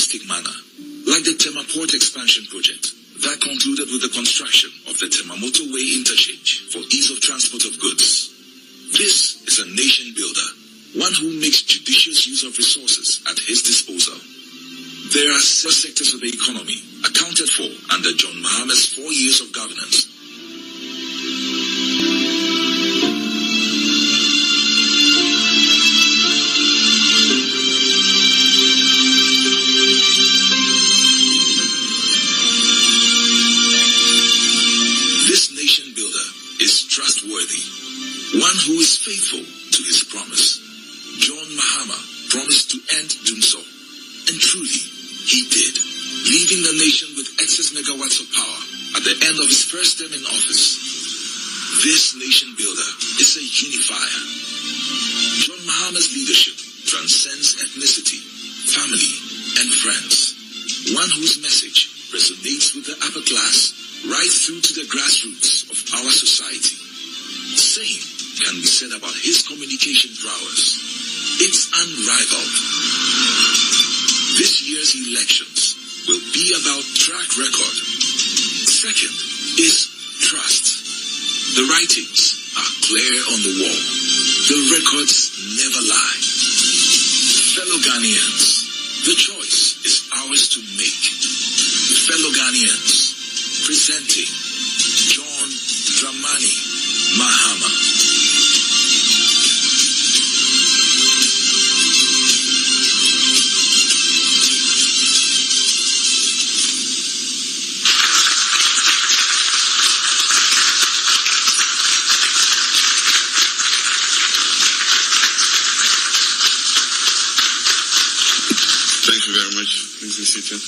holistic manner, like the Tema Port Expansion Project that concluded with the construction of the Tema Motorway Interchange for ease of transport of goods. This is a nation builder, one who makes judicious use of resources at his disposal. There are 6 sectors of the economy accounted for under John Mahama's 4 years of governance. This nation builder is trustworthy, one who is faithful to his promise. John Mahama promised to end Dumsor, and truly, he did, leaving the nation with excess megawatts of power at the end of his first term in office. This nation builder is a unifier. John Mahama's leadership transcends ethnicity, family, and friends. One whose message resonates with the upper class right through to the grassroots of our society. Same can be said about his communication prowess. It's unrivaled. This year's elections will be about track record. Second is trust. The writings are clear on the wall. The records never lie. Fellow Ghanaians, the choice is ours to make. Fellow Ghanaians, presenting John Dramani Mahama. Thank you very much. Please be seated.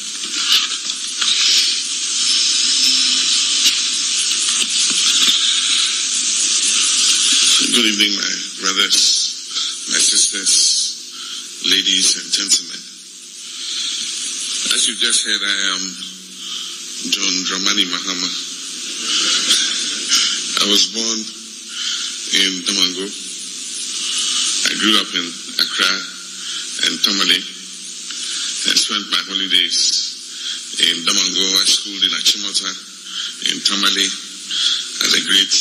Good evening, my brothers, my sisters, ladies and gentlemen. As you just heard, I am John Dramani Mahama. I was born in Damango. I grew up in Accra and Tamale, and spent my holidays in Damango. I schooled in Achimota, in Tamale, at the great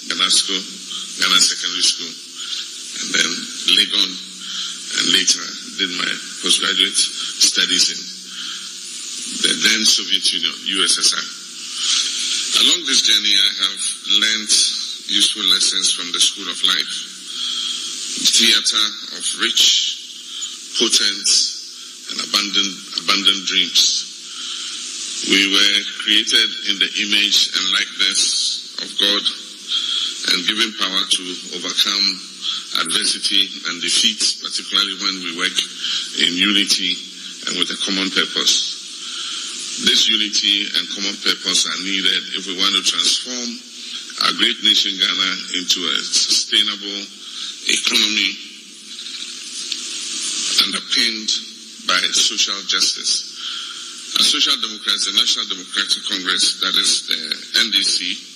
Ghana Secondary School, and then Legon, and later did my postgraduate studies in the then Soviet Union, USSR. Along this journey, I have learned useful lessons from the School of Life, the theater of rich, potent, and abundant dreams. We were created in the image and likeness of God and given power to overcome adversity and defeat, particularly when we work in unity and with a common purpose. This unity and common purpose are needed if we want to transform our great nation Ghana into a sustainable economy underpinned by social justice. As Social Democrats, the National Democratic Congress, that is the NDC,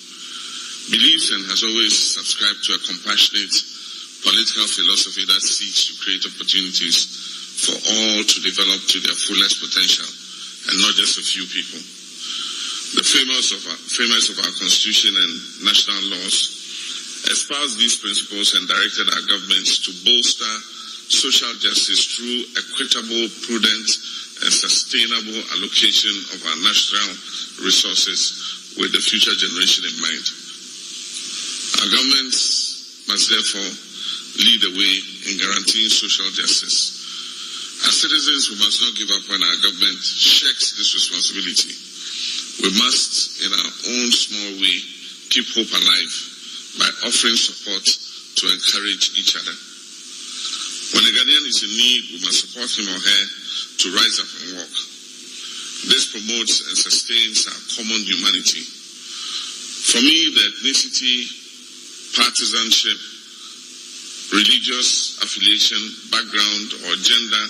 believes and has always subscribed to a compassionate political philosophy that seeks to create opportunities for all to develop to their fullest potential, and not just a few people. The framers of our Constitution and national laws espoused these principles and directed our governments to bolster social justice through equitable, prudent, and sustainable allocation of our national resources with the future generation in mind. Our governments must therefore lead the way in guaranteeing social justice. As citizens, we must not give up when our government shirks this responsibility. We must, in our own small way, keep hope alive by offering support to encourage each other. When a Ghanaian is in need, we must support him or her to rise up and walk. This promotes and sustains our common humanity. For me, the ethnicity, partisanship, religious affiliation, background, or gender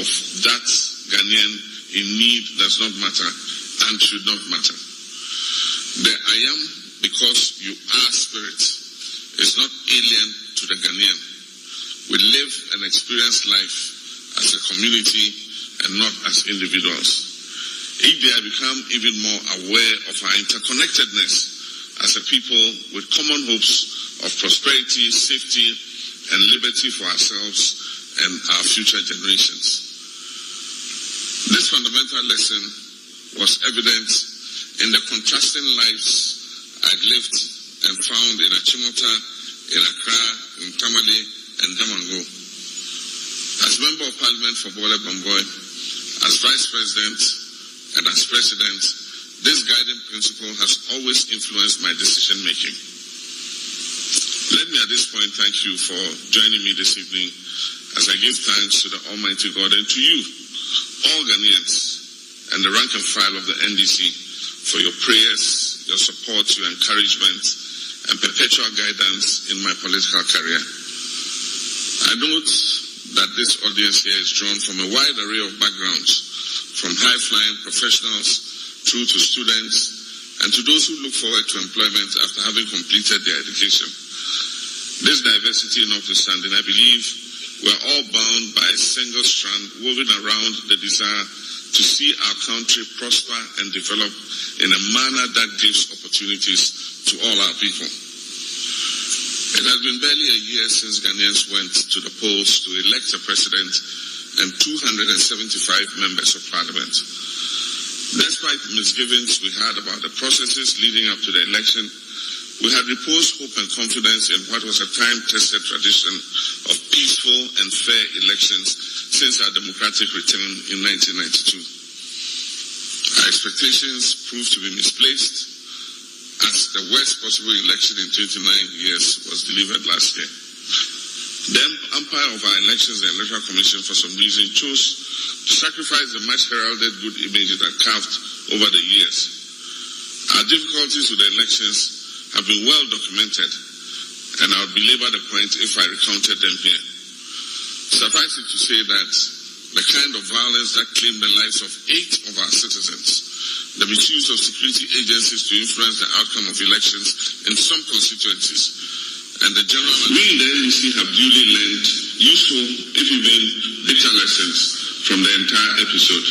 of that Ghanaian in need does not matter and should not matter. The I am because you are spirit is not alien to the Ghanaian. We live and experience life as a community and not as individuals. Each day I become even more aware of our interconnectedness as a people with common hopes of prosperity, safety, and liberty for ourselves and our future generations. This fundamental lesson was evident in the contrasting lives I'd lived and found in Achimota, in Accra, in Tamale, and Damango. As Member of Parliament for Bole Bamboy, as Vice President, and as President, this guiding principle has always influenced my decision-making. Let me at this point thank you for joining me this evening as I give thanks to the Almighty God and to you, all Ghanaians, and the rank and file of the NDC for your prayers, your support, your encouragement, and perpetual guidance in my political career. I note that this audience here is drawn from a wide array of backgrounds, from high-flying professionals through to students and to those who look forward to employment after having completed their education. This diversity notwithstanding, I believe we are all bound by a single strand woven around the desire to see our country prosper and develop in a manner that gives opportunities to all our people. It has been barely a year since Ghanaians went to the polls to elect a president and 275 members of parliament. Despite misgivings we had about the processes leading up to the election, we had reposed hope and confidence in what was a time-tested tradition of peaceful and fair elections since our democratic return in 1992. Our expectations proved to be misplaced as the worst possible election in 29 years was delivered last year. The umpire of our elections, the Electoral Commission, for some reason chose to sacrifice the much heralded good image it had carved over the years. Our difficulties with the elections have been well documented, and I would belabor the point if I recounted them here. Suffice it to say that the kind of violence that claimed the lives of 8 of our citizens, the misuse of security agencies to influence the outcome of elections in some constituencies, and the general... We in the NDC have duly learned useful, if even bitter lessons from the entire episode.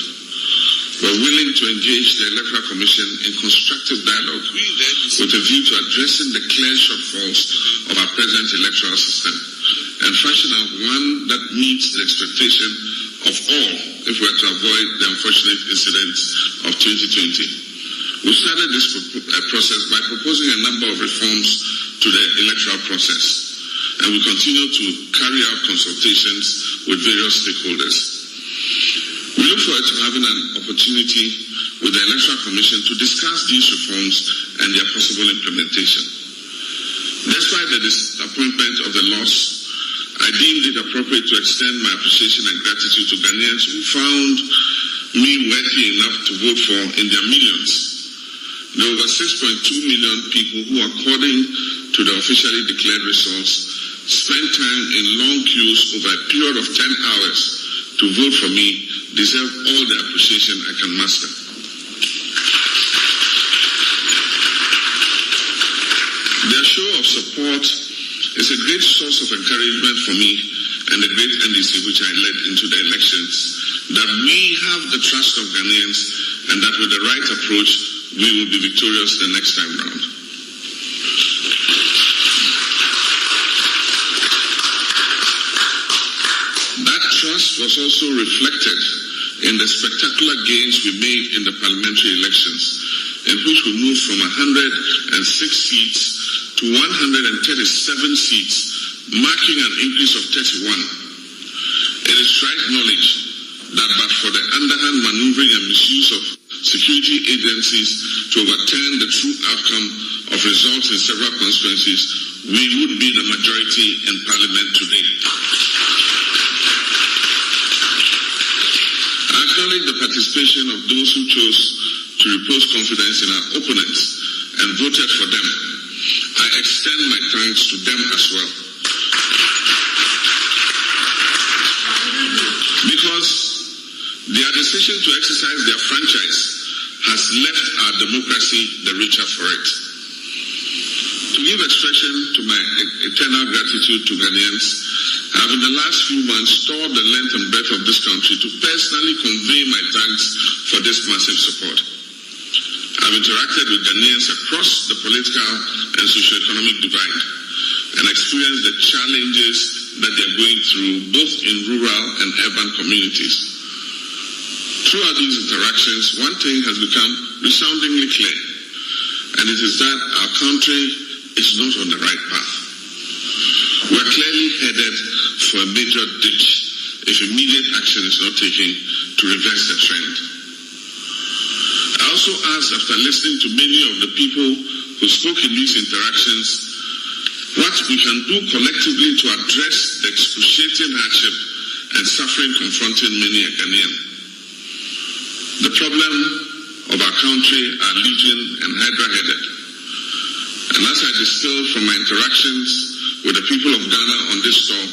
We're willing to engage the Electoral Commission in constructive dialogue with a view to addressing the clear shortfalls of our present electoral system and fashion out one that meets the expectation of all if we're to avoid the unfortunate incidents of 2020. We started this process by proposing a number of reforms to the electoral process, and we continue to carry out consultations with various stakeholders. We look forward to having an opportunity with the Electoral Commission to discuss these reforms and their possible implementation. Despite the disappointment of the loss, I deemed it appropriate to extend my appreciation and gratitude to Ghanaians who found me worthy enough to vote for in their millions. There are over 6.2 million people who, according to the officially declared results, spent time in long queues over a period of 10 hours to vote for me deserve all the appreciation I can muster. Their show of support is a great source of encouragement for me and the great NDC which I led into the elections, that we have the trust of Ghanaians and that with the right approach, we will be victorious the next time round. That trust was also reflected in the spectacular gains we made in the parliamentary elections, in which we moved from 106 seats to 137 seats, marking an increase of 31. It is right knowledge that but for the underhand maneuvering and misuse of security agencies to overturn the true outcome of results in several constituencies, we would be the majority in Parliament today. I acknowledge the participation of those who chose to repose confidence in our opponents and voted for them. I extend my thanks to them as well. Because their decision to exercise their franchise has left our democracy the richer for it. To give expression to my eternal gratitude to Ghanaians, I I have in the last few months toured the length and breadth of this country to personally convey my thanks for this massive support. I've interacted with Ghanaians across the political and socio-economic divide and experienced the challenges that they're going through both in rural and urban communities. Throughout these interactions, one thing has become resoundingly clear, and it is that our country is not on the right path. We are clearly headed for a major ditch if immediate action is not taken to reverse the trend. I also asked, after listening to many of the people who spoke in these interactions, what we can do collectively to address the excruciating hardship and suffering confronting many a Ghanaian. The problem of our country are legion and hydra-headed. And as I distill from my interactions with the people of Ghana on this talk,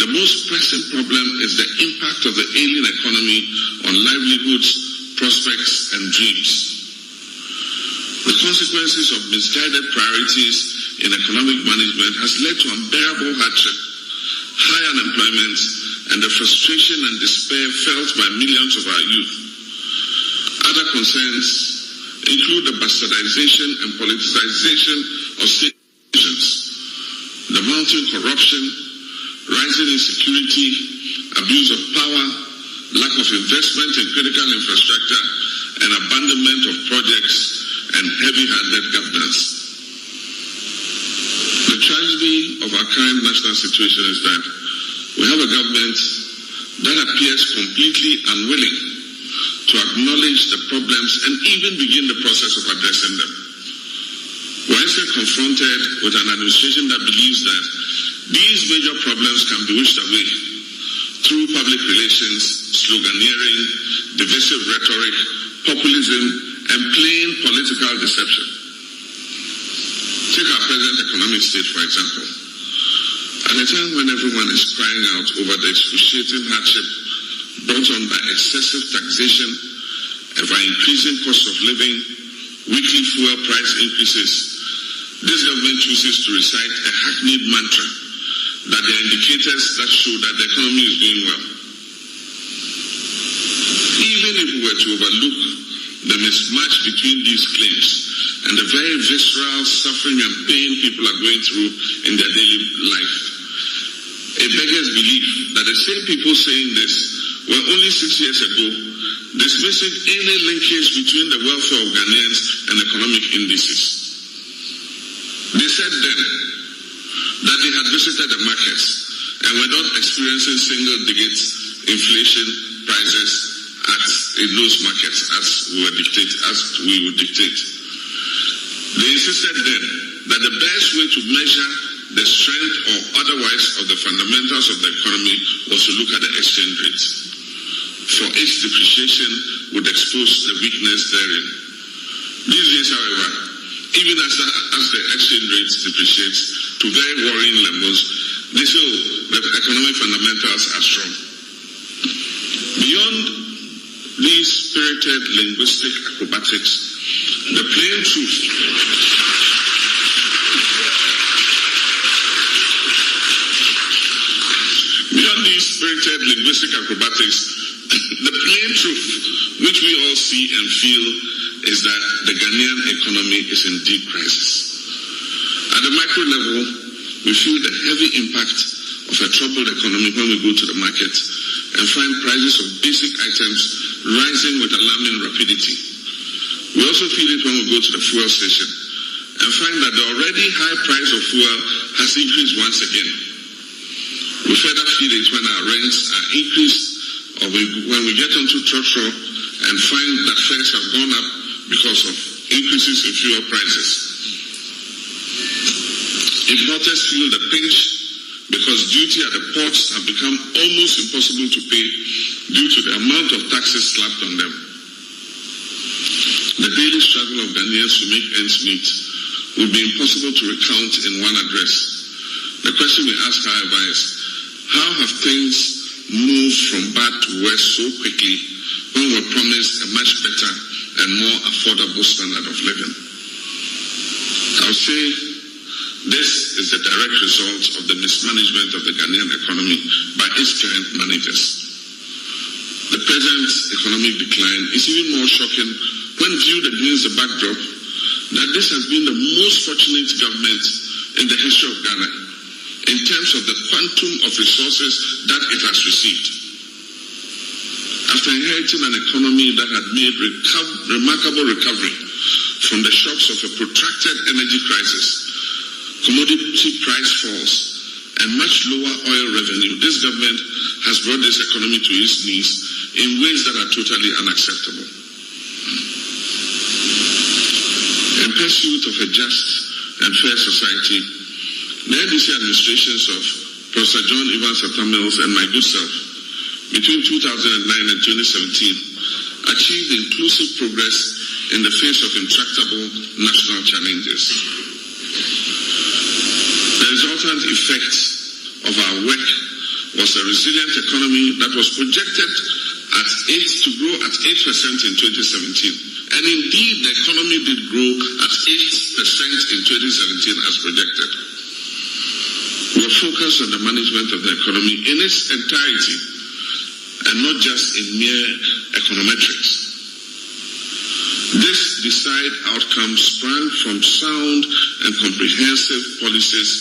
the most pressing problem is the impact of the ailing economy on livelihoods, prospects, and dreams. The consequences of misguided priorities in economic management has led to unbearable hardship, high unemployment, and the frustration and despair felt by millions of our youth. Other concerns include the bastardization and politicization of state institutions, the mounting corruption, rising insecurity, abuse of power, lack of investment in critical infrastructure, and abandonment of projects and heavy-handed governance. The tragedy of our current national situation is that we have a government that appears completely unwilling to acknowledge the problems and even begin the process of addressing them. We're instead confronted with an administration that believes that these major problems can be wished away through public relations, sloganeering, divisive rhetoric, populism, and plain political deception. Take our present economic state, for example. At a time when everyone is crying out over the excruciating hardship brought on by excessive taxation, ever-increasing cost of living, weekly fuel price increases, this government chooses to recite a hackneyed mantra that there are indicators that show that the economy is doing well. Even if we were to overlook the mismatch between these claims and the very visceral suffering and pain people are going through in their daily life, it beggars belief that the same people saying this were only 6 years ago dismissing any linkage between the welfare of Ghanaians and economic indices. They said then that they had visited the markets and were not experiencing single-digit inflation prices in those markets as we would dictate. They insisted then that the best way to measure the strength or otherwise of the fundamentals of the economy was to look at the exchange rate, for its depreciation would expose the weakness therein. These days, however, even as the exchange rate depreciates to very worrying levels, they show that economic fundamentals are strong. Beyond these spirited linguistic acrobatics, the plain truth the plain truth, which we all see and feel, is that the Ghanaian economy is in deep crisis. At the micro level, we feel the heavy impact of a troubled economy when we go to the market and find prices of basic items rising with alarming rapidity. We also feel it when we go to the fuel station and find that the already high price of fuel has increased once again. We further feel it when our rents are increased or when we get onto Trotro and find that fares have gone up because of increases in fuel prices. Importers feel the pinch because duty at the ports have become almost impossible to pay due to the amount of taxes slapped on them. The daily struggle of Ghanaians to make ends meet would be impossible to recount in one address. The question we ask, however, is how have things moved from bad to worse so quickly when we were promised a much better and more affordable standard of living? I would say This is the direct result of the mismanagement of the Ghanaian economy by its current managers. The present economic decline is even more shocking when viewed against the backdrop that this has been the most fortunate government in the history of Ghana in terms of the quantum of resources that it has received. After inheriting an economy that had made remarkable recovery from the shocks of a protracted energy crisis, commodity price falls, and much lower oil revenue, this government has brought this economy to its knees in ways that are totally unacceptable. In pursuit of a just and fair society, the NDC administrations of Professor John Evans Atta Mills and my good self between 2009 and 2017 achieved inclusive progress in the face of intractable national challenges. The resultant effect of our work was a resilient economy that was projected to grow at 8% in 2017. And indeed, the economy did grow at 8% in 2017 as projected. We are focused on the management of the economy in its entirety and not just in mere econometrics. This desired outcome sprang from sound and comprehensive policies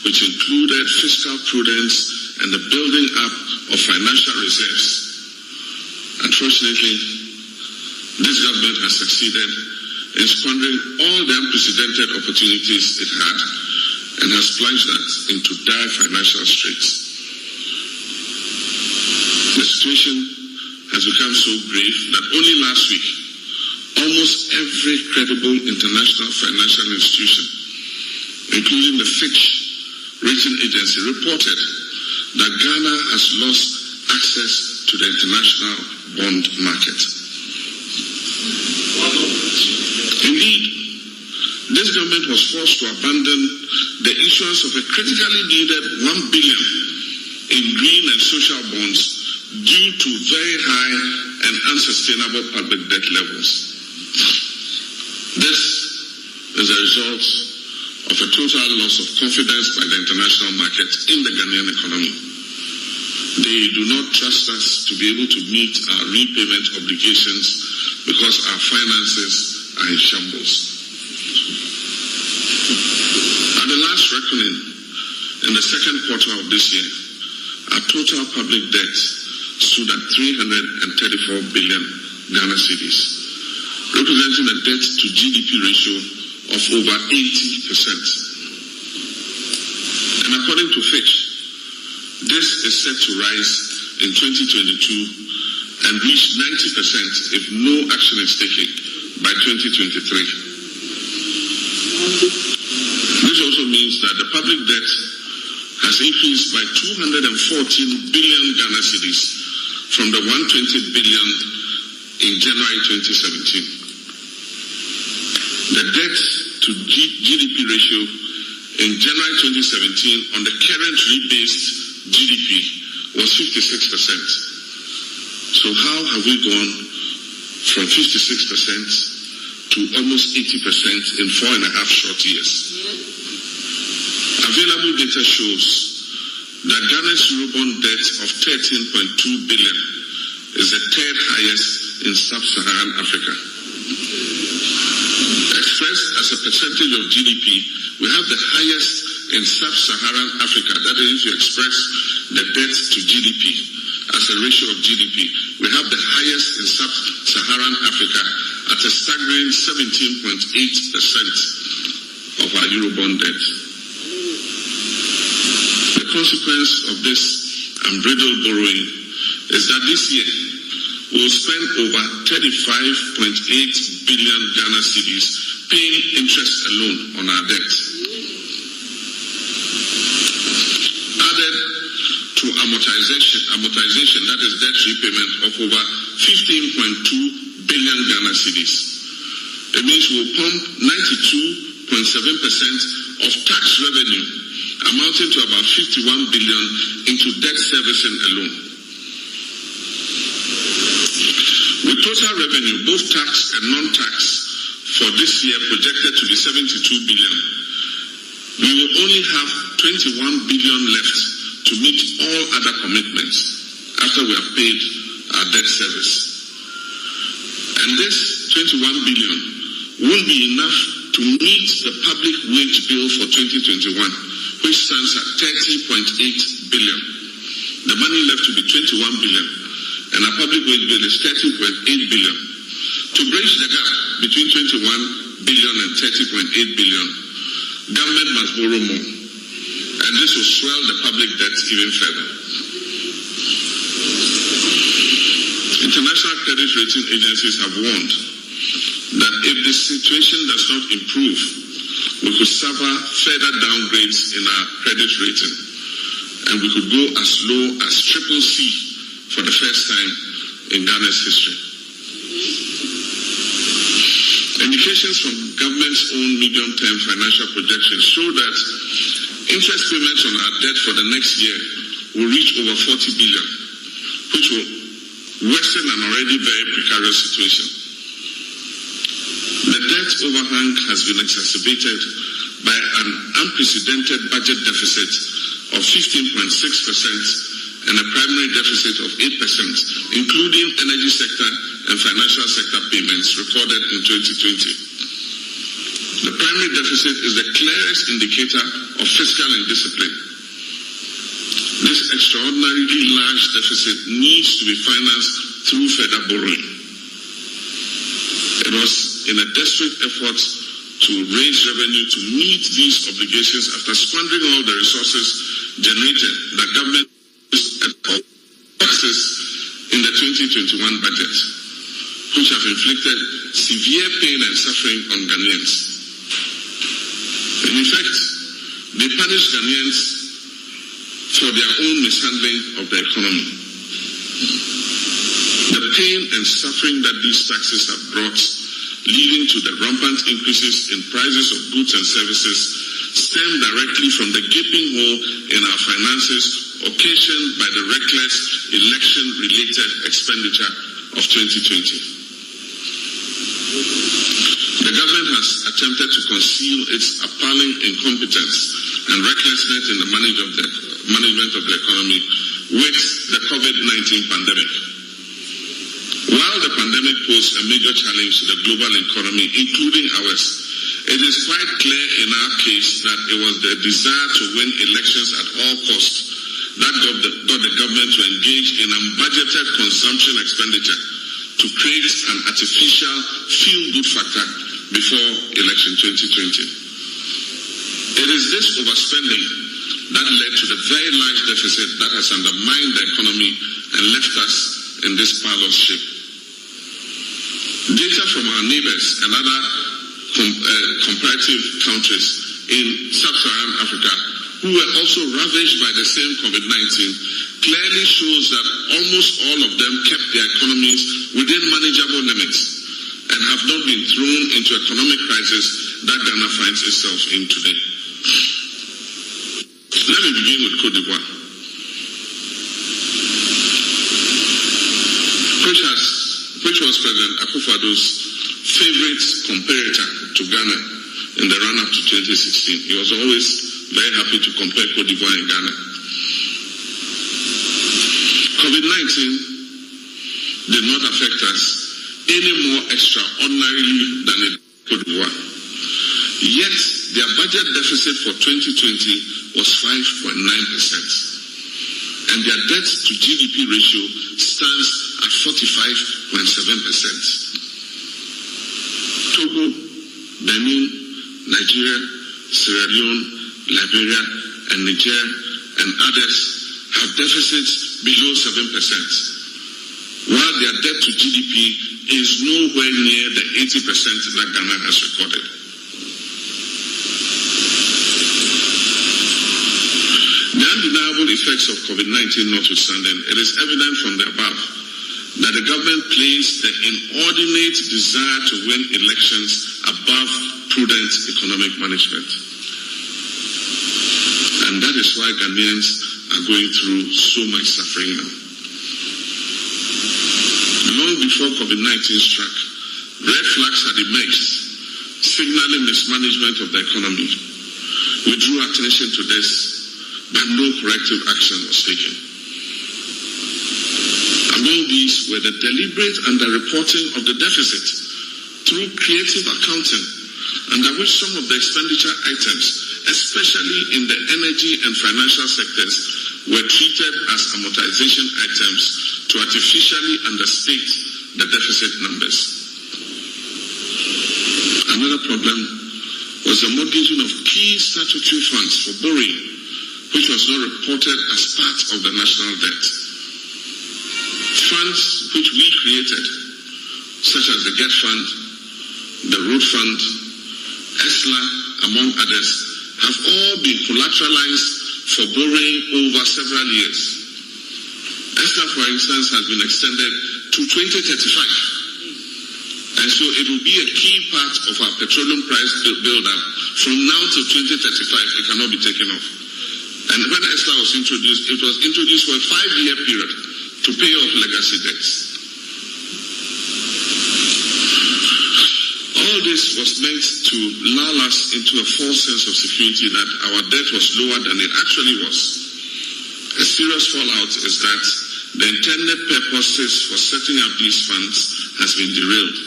which included fiscal prudence and the building up of financial reserves. Unfortunately, this government has succeeded in squandering all the unprecedented opportunities it had and has plunged us into dire financial straits. The situation has become so grave that only last week, almost every credible international financial institution, including the Fitch rating agency, reported that Ghana has lost access to the international bond market. Indeed, this government was forced to abandon the issuance of a critically needed $1 billion in green and social bonds due to very high and unsustainable public debt levels. This is a result of a total loss of confidence by the international market in the Ghanaian economy. They do not trust us to be able to meet our repayment obligations because our finances are in shambles. At the last reckoning, in the second quarter of this year, our total public debt stood at 334 billion Ghana cedis, representing a debt to GDP ratio of over 80%. And according to Fitch, this is set to rise in 2022 and reach 90% if no action is taken by 2023. This also means that the public debt has increased by 214 billion Ghana cedis from the 120 billion in January 2017. The debt to GDP ratio in January 2017 on the current rebased GDP was 56%. So how have we gone from 56% to almost 80% in 4.5 short years? Available data shows that Ghana's Eurobond debt of 13.2 billion is the third highest in sub-Saharan Africa. Expressed as a percentage of GDP, we have the highest in sub-Saharan Africa. That is, if you express the debt to GDP as a ratio of GDP, we have the highest in sub-Saharan Africa at a staggering 17.8% of our Eurobond debt. The consequence of this unbridled borrowing is that this year we will spend over 35.8 billion Ghana cedis paying interest alone on our debt. Added to amortization, that is debt repayment of over 15.2 billion Ghana cedis. It means we will pump 92.7% of tax revenue amounting to about 51 billion into debt servicing alone. With total revenue, both tax and non-tax, for this year projected to be 72 billion, we will only have 21 billion left to meet all other commitments after we have paid our debt service. And this 21 billion won't be enough to meet the public wage bill for 2021, which stands at 30.8 billion. The money left to be 21 billion, and our public wage bill is 30.8 billion. To bridge the gap between 21 billion and 30.8 billion, government must borrow more, and this will swell the public debt even further. International credit rating agencies have warned that if the situation does not improve, we could suffer further downgrades in our credit rating, and we could go as low as CCC for the first time in Ghana's history. Indications from government's own medium-term financial projections show that interest payments on our debt for the next year will reach over 40 billion, which will worsen an already very precarious situation. The debt overhang has been exacerbated by an unprecedented budget deficit of 15.6% and a primary deficit of 8%, including energy sector and financial sector payments recorded in 2020. The primary deficit is the clearest indicator of fiscal indiscipline. This extraordinarily large deficit needs to be financed through further borrowing. It was in a desperate effort to raise revenue to meet these obligations after squandering all the resources generated that government taxes in the 2021 budget, which have inflicted severe pain and suffering on Ghanaians. In effect, they punish Ghanaians for their own mishandling of the economy. The pain and suffering that these taxes have brought, leading to the rampant increases in prices of goods and services, stem directly from the gaping hole in our finances occasioned by the reckless election-related expenditure of 2020. The government has attempted to conceal its appalling incompetence and recklessness in the management of the economy with the COVID-19 pandemic. While the pandemic posed a major challenge to the global economy, including ours, it is quite clear in our case that it was the desire to win elections at all costs that got the government to engage in unbudgeted consumption expenditure to create an artificial feel-good factor before election 2020. It is this overspending that led to the very large deficit that has undermined the economy and left us in this pile of shit. Data from our neighbors and other comparative countries in sub-Saharan Africa, who were also ravaged by the same COVID-19, clearly shows that almost all of them kept their economies within manageable limits and have not been thrown into economic crisis that Ghana finds itself in today. Let me begin with Côte d'Ivoire, which was President Akufo-Addo's favorite comparator to Ghana in the run-up to 2016. He was always very happy to compare Côte d'Ivoire and Ghana. COVID-19 did not affect us any more extraordinarily than in Côte d'Ivoire. Yet, their budget deficit for 2020 was 5.9%, and their debt to GDP ratio stands at 45.7%. Togo, Benin, Nigeria, Sierra Leone, Liberia, and Niger, and others have deficits below 7%, while their debt to GDP is nowhere near the 80% that Ghana has recorded. The undeniable effects of COVID-19 notwithstanding, it is evident from the above that the government placed the inordinate desire to win elections above prudent economic management. And that is why Ghanaians are going through so much suffering now. Long before COVID-19 struck, red flags had emerged, signaling mismanagement of the economy. We drew attention to this, but no corrective action was taken. Among these were the deliberate underreporting of the deficit through creative accounting, under which some of the expenditure items, especially in the energy and financial sectors, were treated as amortization items to artificially understate the deficit numbers. Another problem was the mortgaging of key statutory funds for borrowing, which was not reported as part of the national debt. Funds which we created, such as the GET Fund, the Road Fund, ESLA, among others, have all been collateralized for borrowing over several years. ESLA, for instance, has been extended to 2035. And so it will be a key part of our petroleum price build-up. From now to 2035, it cannot be taken off. And when ESLA was introduced, it was introduced for a 5-year period to pay off legacy debts. All this was meant to lull us into a false sense of security that our debt was lower than it actually was. A serious fallout is that the intended purposes for setting up these funds has been derailed.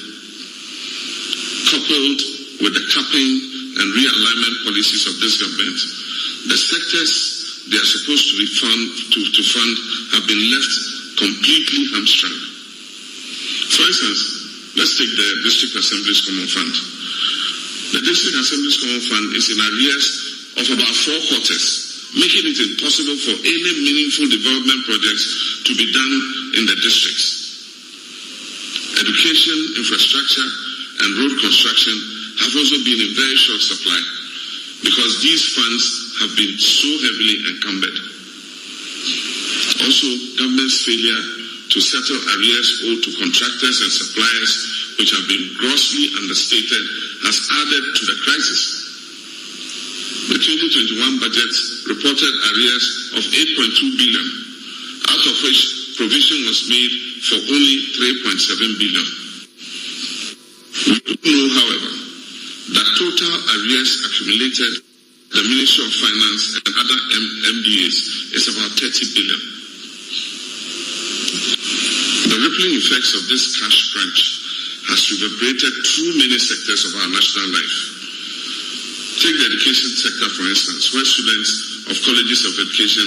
Coupled with the capping and realignment policies of this government, the sectors they are supposed to fund have been left completely hamstrung. For instance, let's take the District Assembly's Common Fund. The District Assembly's Common Fund is in arrears of about 4 quarters, making it impossible for any meaningful development projects to be done in the districts. Education, infrastructure, and road construction have also been in very short supply because these funds have been so heavily encumbered. Also, government's failure to settle arrears owed to contractors and suppliers, which have been grossly understated, has added to the crisis. The 2021 budget reported arrears of 8.2 billion, out of which provision was made for only 3.7 billion. We do know, however, that total arrears accumulated the Ministry of Finance and other MDAs is about 30 billion. The rippling effects of this cash crunch has reverberated through many sectors of our national life. Take the education sector, for instance, where students of colleges of education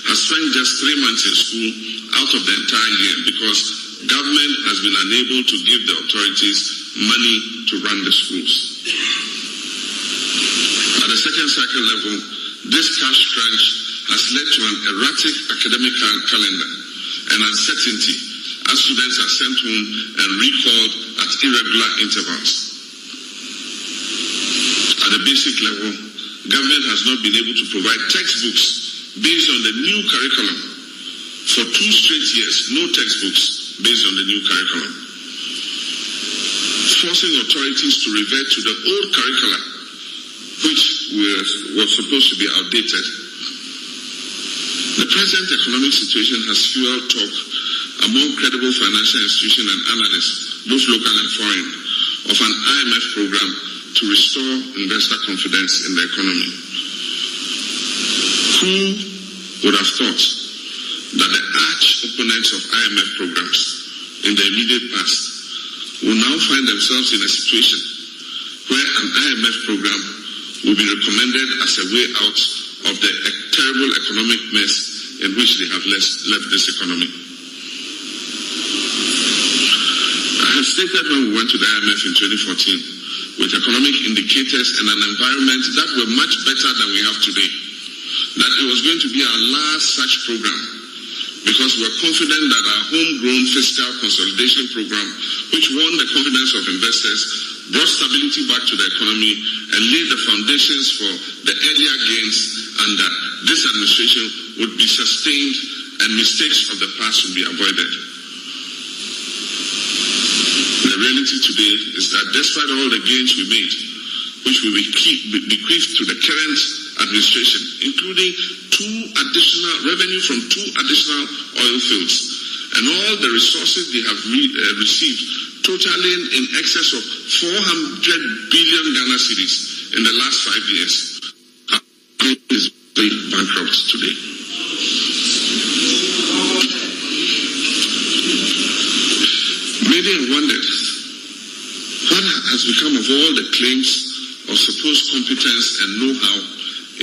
have spent just 3 months in school out of the entire year because government has been unable to give the authorities money to run the schools. At the second cycle level, this cash crunch has led to an erratic academic calendar and uncertainty as students are sent home and recalled at irregular intervals. At the basic level, government has not been able to provide textbooks based on the new curriculum. For 2 straight years, no textbooks based on the new curriculum, forcing authorities to revert to the old curricula, which was supposed to be outdated. The present economic situation has fueled talk among credible financial institutions and analysts, both local and foreign, of an IMF program to restore investor confidence in the economy. Who would have thought that the arch opponents of IMF programs in the immediate past will now find themselves in a situation where an IMF program will be recommended as a way out of the terrible economic mess in which they have left this economy. I have stated when we went to the IMF in 2014 with economic indicators and an environment that were much better than we have today, that it was going to be our last such program, because we are confident that our homegrown fiscal consolidation program, which won the confidence of investors, brought stability back to the economy and laid the foundations for the earlier gains, and that this administration would be sustained and mistakes of the past would be avoided. The reality today is that despite all the gains we made, which we will bequeath to the current administration, including revenue from 2 additional oil fields, and all the resources they have received, totaling in excess of 400 billion Ghana cedis in the last 5 years. is bankrupt today. Many have wondered what has become of all the claims of supposed competence and know-how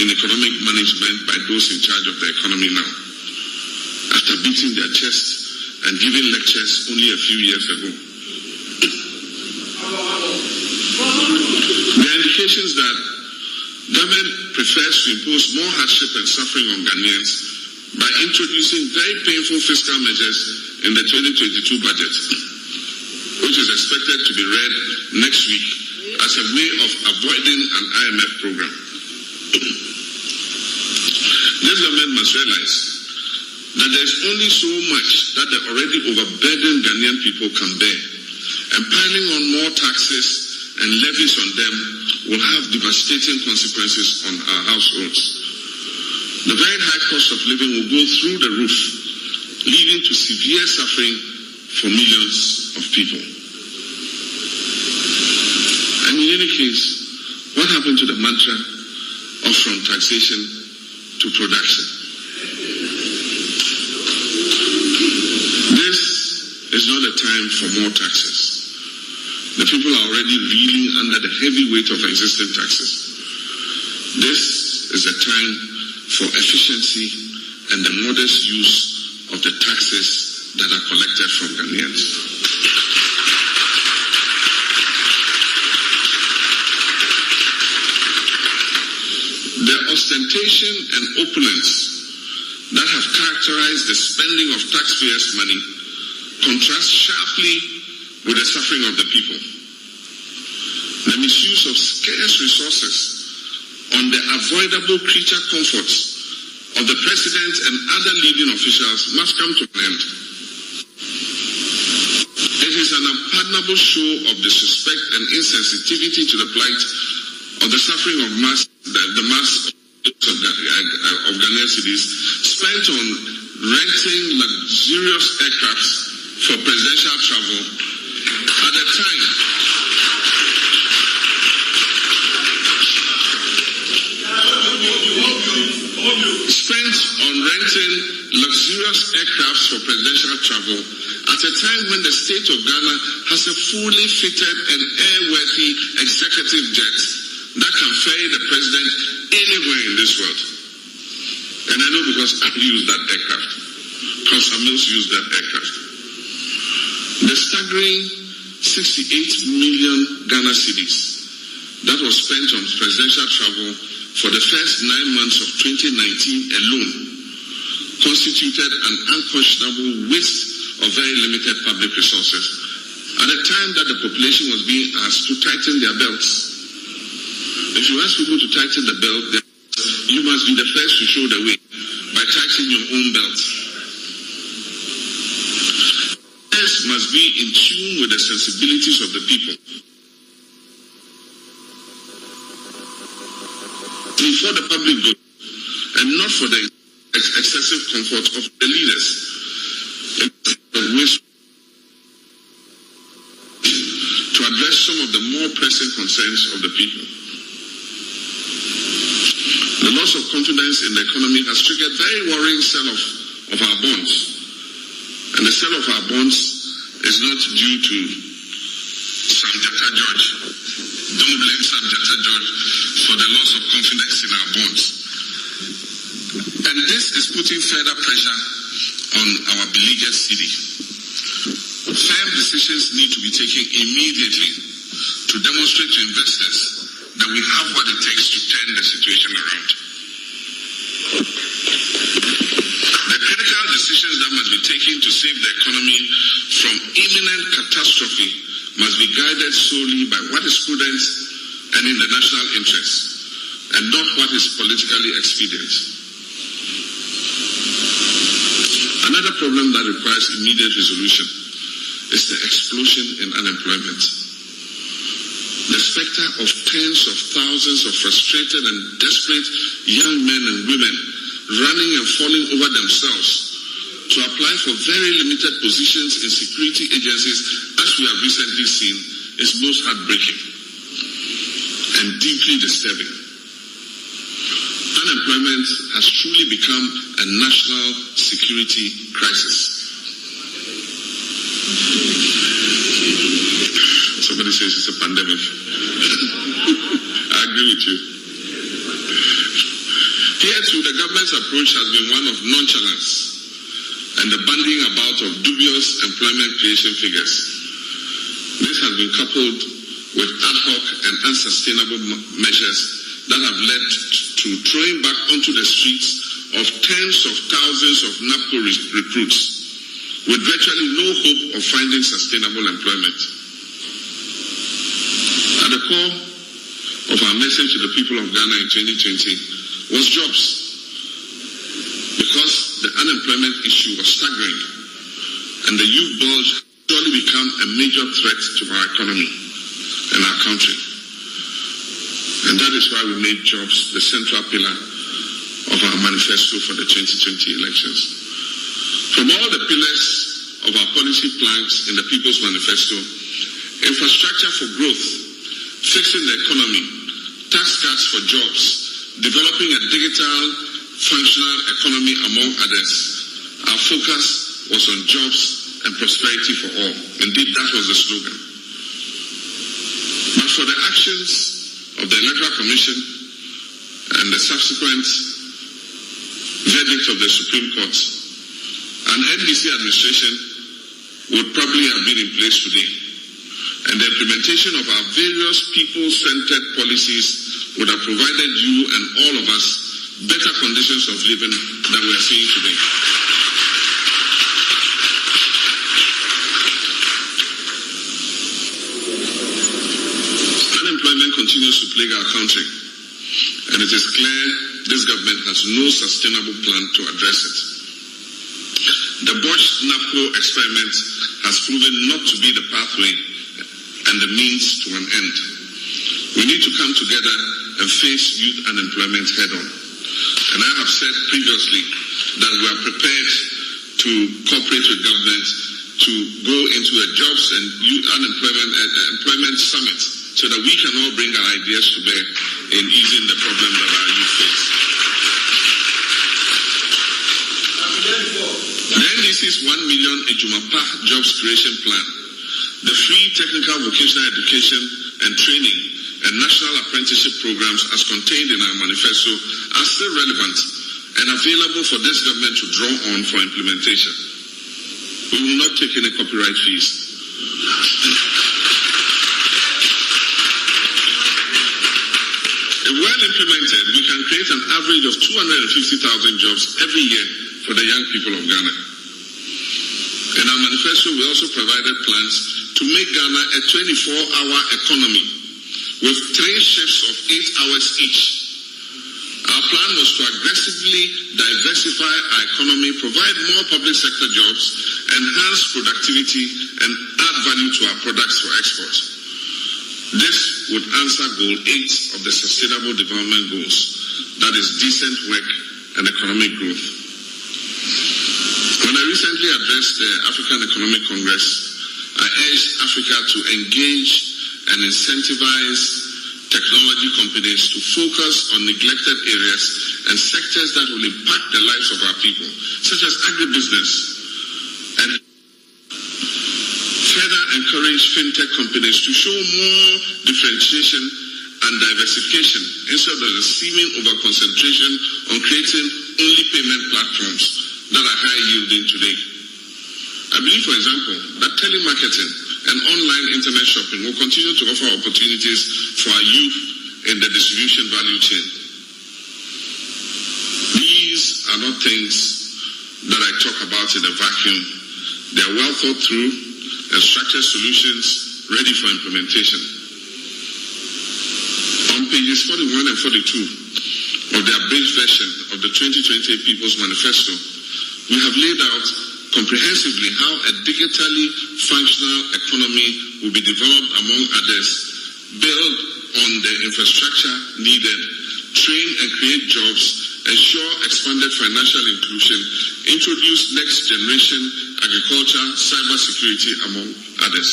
in economic management by those in charge of the economy now, after beating their chest and giving lectures only a few years ago. There are indications that government prefers to impose more hardship and suffering on Ghanaians by introducing very painful fiscal measures in the 2022 budget, which is expected to be read next week as a way of avoiding an IMF program. This government must realize that there is only so much that the already overburdened Ghanaian people can bear, and piling on more taxes and levies on them will have devastating consequences on our households. The very high cost of living will go through the roof, leading to severe suffering for millions of people. And in any case, what happened to the mantra of from taxation to production? This is not a time for more taxes. The people are already reeling under the heavy weight of existing taxes. This is a time for efficiency and the modest use of the taxes that are collected from Ghanaians. The ostentation and opulence that have characterized the spending of taxpayers' money contrast sharply with the suffering of the people. The misuse of scarce resources on the avoidable creature comforts of the president and other leading officials must come to an end. It is an unpardonable show of disrespect and insensitivity to the plight of the suffering of the mass of Ghanaian cities spent on renting luxurious aircrafts for presidential travel at a time when the state of Ghana has a fully fitted and airworthy executive jet that can ferry the president anywhere in this world. And I know because I've used that aircraft. Councillor Mills used that aircraft. The staggering 68 million Ghana cedis that was spent on presidential travel for the first 9 months of 2019 alone constituted an unconscionable waste of very limited public resources at a time that the population was being asked to tighten their belts. If you ask people to tighten the belt, you must be the first to show the way by tightening your own belt. This must be in tune with the sensibilities of the people. For the public good and not for the excessive comfort of the leaders. To address some of the more pressing concerns of the people. The loss of confidence in the economy has triggered very worrying sell of our bonds. And the sale of our bonds is not due to Sam Jetta George. Don't blame Sam Jetta George for the loss of confidence in our bonds. And this is putting further pressure on our beleaguered city. Firm decisions need to be taken immediately to demonstrate to investors that we have what it takes to turn the situation around. The critical decisions that must be taken to save the economy from imminent catastrophe must be guided solely by what is prudent and in the national interest, and not what is politically expedient. Another problem that requires immediate resolution is the explosion in unemployment. The specter of tens of thousands of frustrated and desperate young men and women running and falling over themselves to apply for very limited positions in security agencies, as we have recently seen, is most heartbreaking and deeply disturbing. unemployment has truly become a national security crisis. Somebody says it's a pandemic. I agree with you. Here too, the government's approach has been one of nonchalance and the bandying about of dubious employment creation figures. This has been coupled with ad hoc and unsustainable measures that have led to throwing back onto the streets of tens of thousands of NAPCO recruits with virtually no hope of finding sustainable employment. At the core of our message to the people of Ghana in 2020 was jobs, because the unemployment issue was staggering and the youth bulge had surely become a major threat to our economy and our country. And that is why we made jobs the central pillar of our manifesto for the 2020 elections. From all the pillars of our policy planks in the People's Manifesto, infrastructure for growth, fixing the economy, tax cuts for jobs, developing a digital, functional economy, among others, our focus was on jobs and prosperity for all. Indeed, that was the slogan. But for the actions of the Electoral Commission and the subsequent verdict of the Supreme Court, an NDC administration would probably have been in place today, and the implementation of our various people-centered policies would have provided you and all of us better conditions of living than we are seeing today. Unemployment continues to plague our country, and it is clear this government has no sustainable plan to address it. The botched NAPCO experiment has proven not to be the pathway and the means to an end. We need to come together and face youth unemployment head-on. And I have said previously that we are prepared to cooperate with government to go into a jobs and youth employment summit so that we can all bring our ideas to bear in easing the problem that our youth face. The NDC's 1 million Ejumapa jobs creation plan, the free technical vocational education and training and national apprenticeship programs as contained in our manifesto are still relevant and available for this government to draw on for implementation. We will not take any copyright fees. If well implemented, we can create an average of 250,000 jobs every year for the young people of Ghana. In our manifesto, we also provided plans to make Ghana a 24-hour economy with 3 shifts of 8 hours each. Our plan was to aggressively diversify our economy, provide more public sector jobs, enhance productivity, and add value to our products for export. This would answer Goal 8 of the Sustainable Development Goals, that is decent work and economic growth. When I recently addressed the African Economic Congress, I urged Africa to engage and incentivize technology companies to focus on neglected areas and sectors that will impact the lives of our people, such as agribusiness, and further encourage fintech companies to show more differentiation and diversification instead of the seeming over-concentration on creating only payment platforms that are high-yielding today. I believe, for example, that telemarketing and online internet shopping will continue to offer opportunities for our youth in the distribution value chain. These are not things that I talk about in a vacuum. They are well thought through and structured solutions ready for implementation. On pages 41 and 42 of the abridged version of the 2020 People's Manifesto, we have laid out comprehensively how a digitally functional economy will be developed, among others, build on the infrastructure needed, train and create jobs, ensure expanded financial inclusion, introduce next generation agriculture, cybersecurity, among others.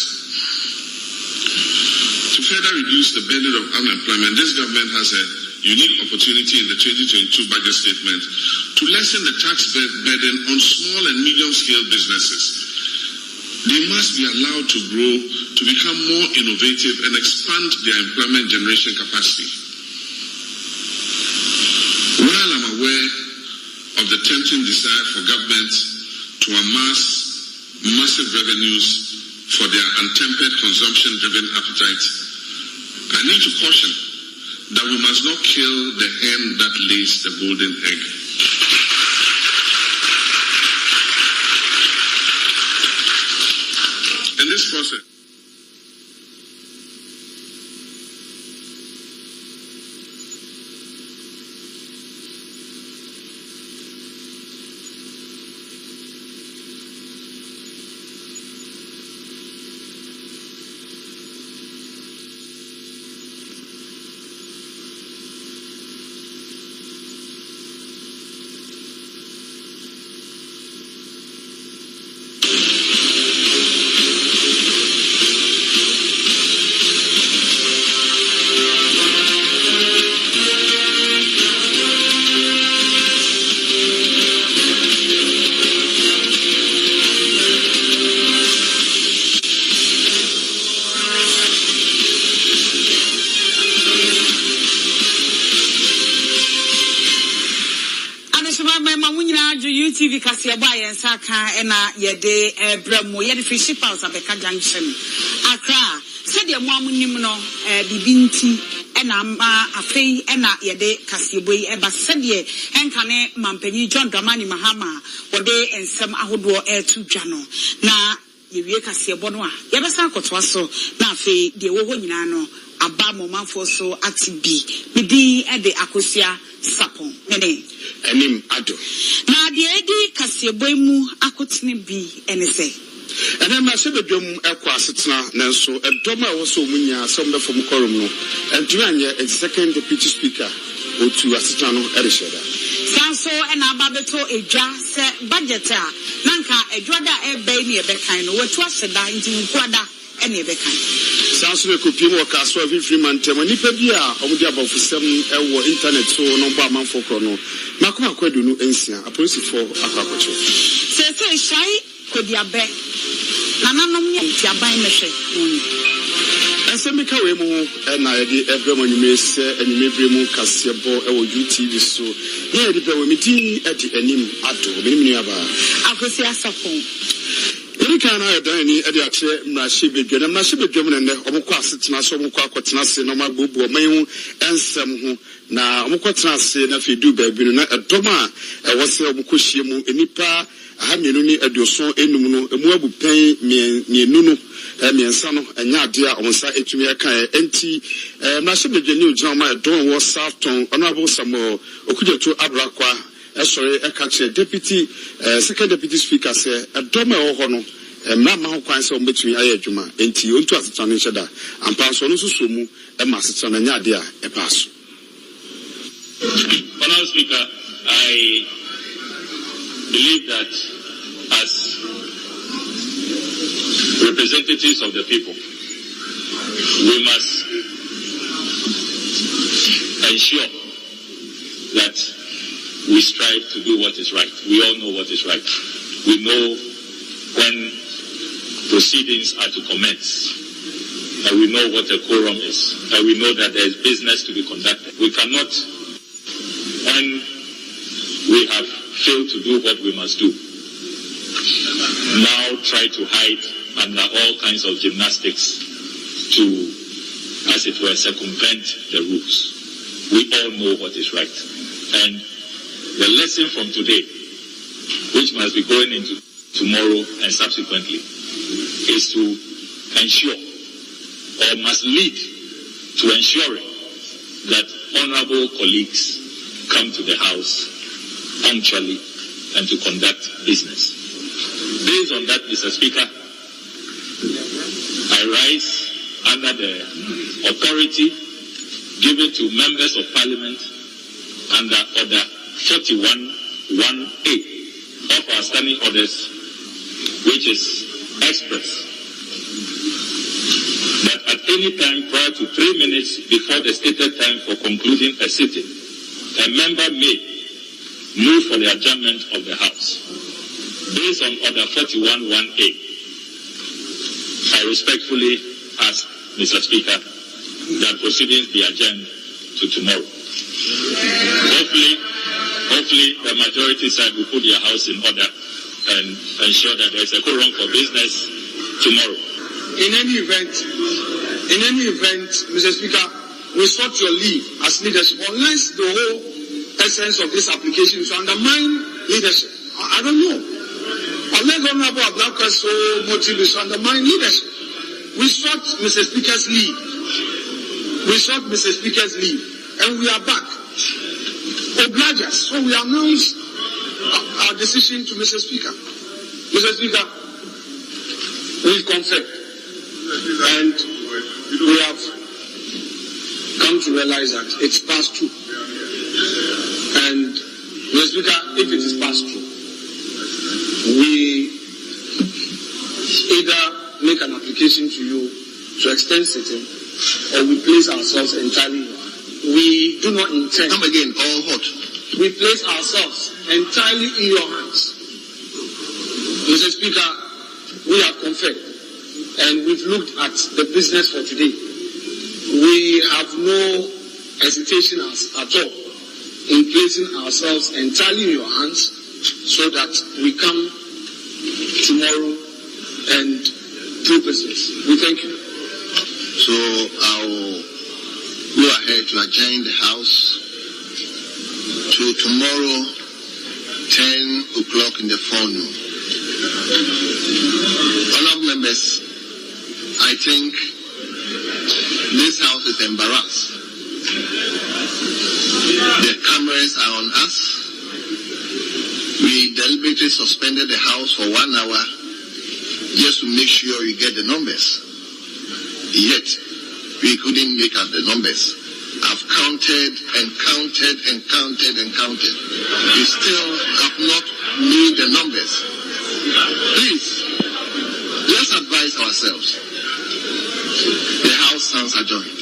To further reduce the burden of unemployment, this government has a unique opportunity in the 2022 budget statement to lessen the tax burden on small and medium-scale businesses. They must be allowed to grow, to become more innovative and expand their employment generation capacity. While I'm aware of the tempting desire for governments to amass massive revenues for their untempered consumption-driven appetite, I need to caution that we must not kill the hen that lays the golden egg. In this process, TV Kasiaba and Saka and Yede Bremo Yedi Fishy Pals of the Junction. Accra said your mom Nimno Bibinti and Ama Afe and Yede Kasiabwe Eba Sedie and Kane Mampeni John Dramani Mahama Wode and some Ahodo Air to Jano. Na Yewe Kasiabonwa Yabasa Kotwaso Na Fe de Wohinano Abamo Manfoso Atibi Midi at the Akosia Sapon Nene. Enim ado. Na de edi Kasiabwe mu akotene bi ene se. Ene ma se bedwom ekwa asetena nanso edom a wo so munya som be fom korum no. Entumi anye a second deputy speaker otu asetena no eresheda. Sanso ena ababeto edwa se budget a nanka edwada ebe ni ebekan no wetu aseda nti nkwada ene ebekan. Sanso be kopiem wo kaso afi Freeman tema nipa bi a omudi abofusem ewo internet so no ba manfo kro no. Makoma kwadu no ensia apolisifoɔ akwakoche sese shai kodiabe nananom nya tiaban mehwe Esemika we mu na yede ebrem anyume se anyumebre mu kasebo ewo UTV so ye yede be we medi edi anim ado menimni aba akosi asafon Erika na yeda ni edi ache mrahye bedwa na mrahye bedwa mu ne omukọ asetena so omukọ akotena se no magbobu omanhu ensem ho na omukotena se na fedu baabi no na edom a ewo se omukohie mu enipa aha mienu ni aduoso enum no emu abupen mienu no miensa no enya ade a omsa etumi aka enti mrahye bedwa ni ogina ma edom wo Southton honorable Samuel Okudjeto Abrakwa sorry ekache deputy second deputy speaker say edom e ho no mama ho kwan se ombetumi aye adwuma enti ontu asetana ne hyeda ampa so no susu mu e ma asetana nya ade a e paso. Honorable Speaker, I believe that as representatives of the people, we must ensure that we strive to do what is right. We all know what is right. We know when proceedings are to commence. And we know what a quorum is. And we know that there is business to be conducted. We cannot, when we have failed to do what we must do, now try to hide under all kinds of gymnastics to, as it were, circumvent the rules. We all know what is right. And the lesson from today, which must be going into tomorrow and subsequently, is to ensure, or must lead to ensuring, that honorable colleagues come to the House punctually and to conduct business. Based on that, Mr. Speaker, I rise under the authority given to members of Parliament under Order 41(1)(a) of our standing orders, which is express, that I at any time prior to 3 minutes before the stated time for concluding a sitting, a member may move for the adjournment of the House. Based on Order 41(1)(a), I respectfully ask, Mr. Speaker, that proceedings be adjourned to tomorrow. Hopefully, the majority side will put their house in order and ensure that there is a quorum for business tomorrow. In any event, Mr. Speaker, we sought your leave as leadership, unless the whole essence of this application is to undermine leadership. I don't know. Unless Honorable Ablaka's sole motive is to undermine leadership. We sought Mr. Speaker's leave. And we are back. Oblige us. So we announce our decision to Mr. Speaker. Mr. Speaker, we confirm. And we have come to realize that it's past 2. And Mr. Speaker, if it is past 2, we either make an application to you to extend sitting, or we place ourselves entirely. We do not intend. Come again, all hot. We place ourselves entirely in your hands. Mr. Speaker, we have conferred and we've looked at the business for today. We have no hesitation at all in placing ourselves entirely in your hands so that we come tomorrow and do business. We thank you. So I'll go ahead to adjourn the House to tomorrow, 10 o'clock in the forenoon. Honourable members, I think this House is embarrassed. The cameras are on us. We deliberately suspended the House for 1 hour just to make sure you get the numbers. Yet, we couldn't make out the numbers. I've counted and counted and counted and counted. We still have not made the numbers. Please, let's advise ourselves. The House stands adjourned.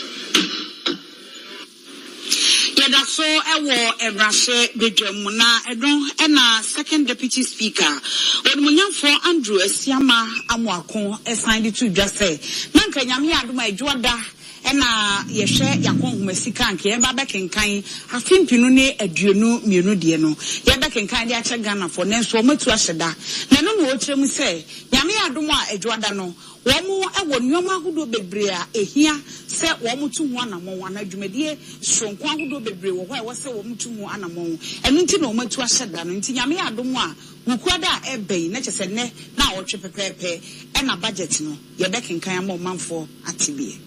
So ewo Ebrashe Bedwamuna Edon second deputy speaker Onmunyamfo Andrew Esiama Amoako signed to just say nanka nyame adoma edwoda ena yehwe yakonhumesika anke eba bekenkan afimpinu ne aduonu mienu de no ye bekenkan de ache Ghana for nenso omatu ahyeda na no no okyeremu se nyame adoma edwoda no womu ewo nyoma hudo bebre a ehia se womu tu ho anamon anadwumadie sonko hudo bebre wo ho e wo se womu tu ho anamon enu nti na omatu ahyeda no nti nyame adom a wukwada ebei na kyese ne na wotwe pepepe e na budget no ye bekenkan am omanfo atibie.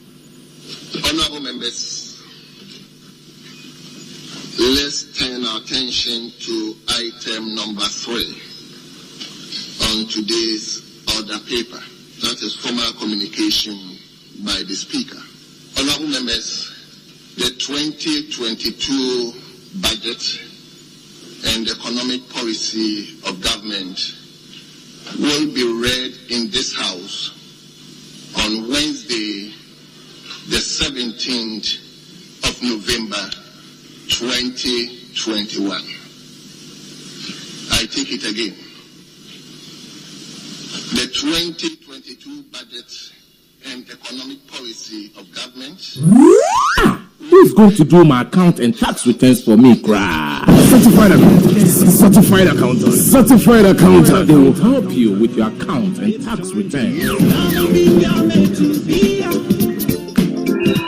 Honorable members, let's turn our attention to item number 3 on today's order paper. That is formal communication by the Speaker. Honorable members, the 2022 budget and economic policy of government will be read in this House on Wednesday, the 17th of November 2021. I take it again. The 2022 budget and economic policy of government. Who's going to do my account and tax returns for me, cry? Certified accountant. Certified accountant. Certified accountant. They will help you with your account and tax returns.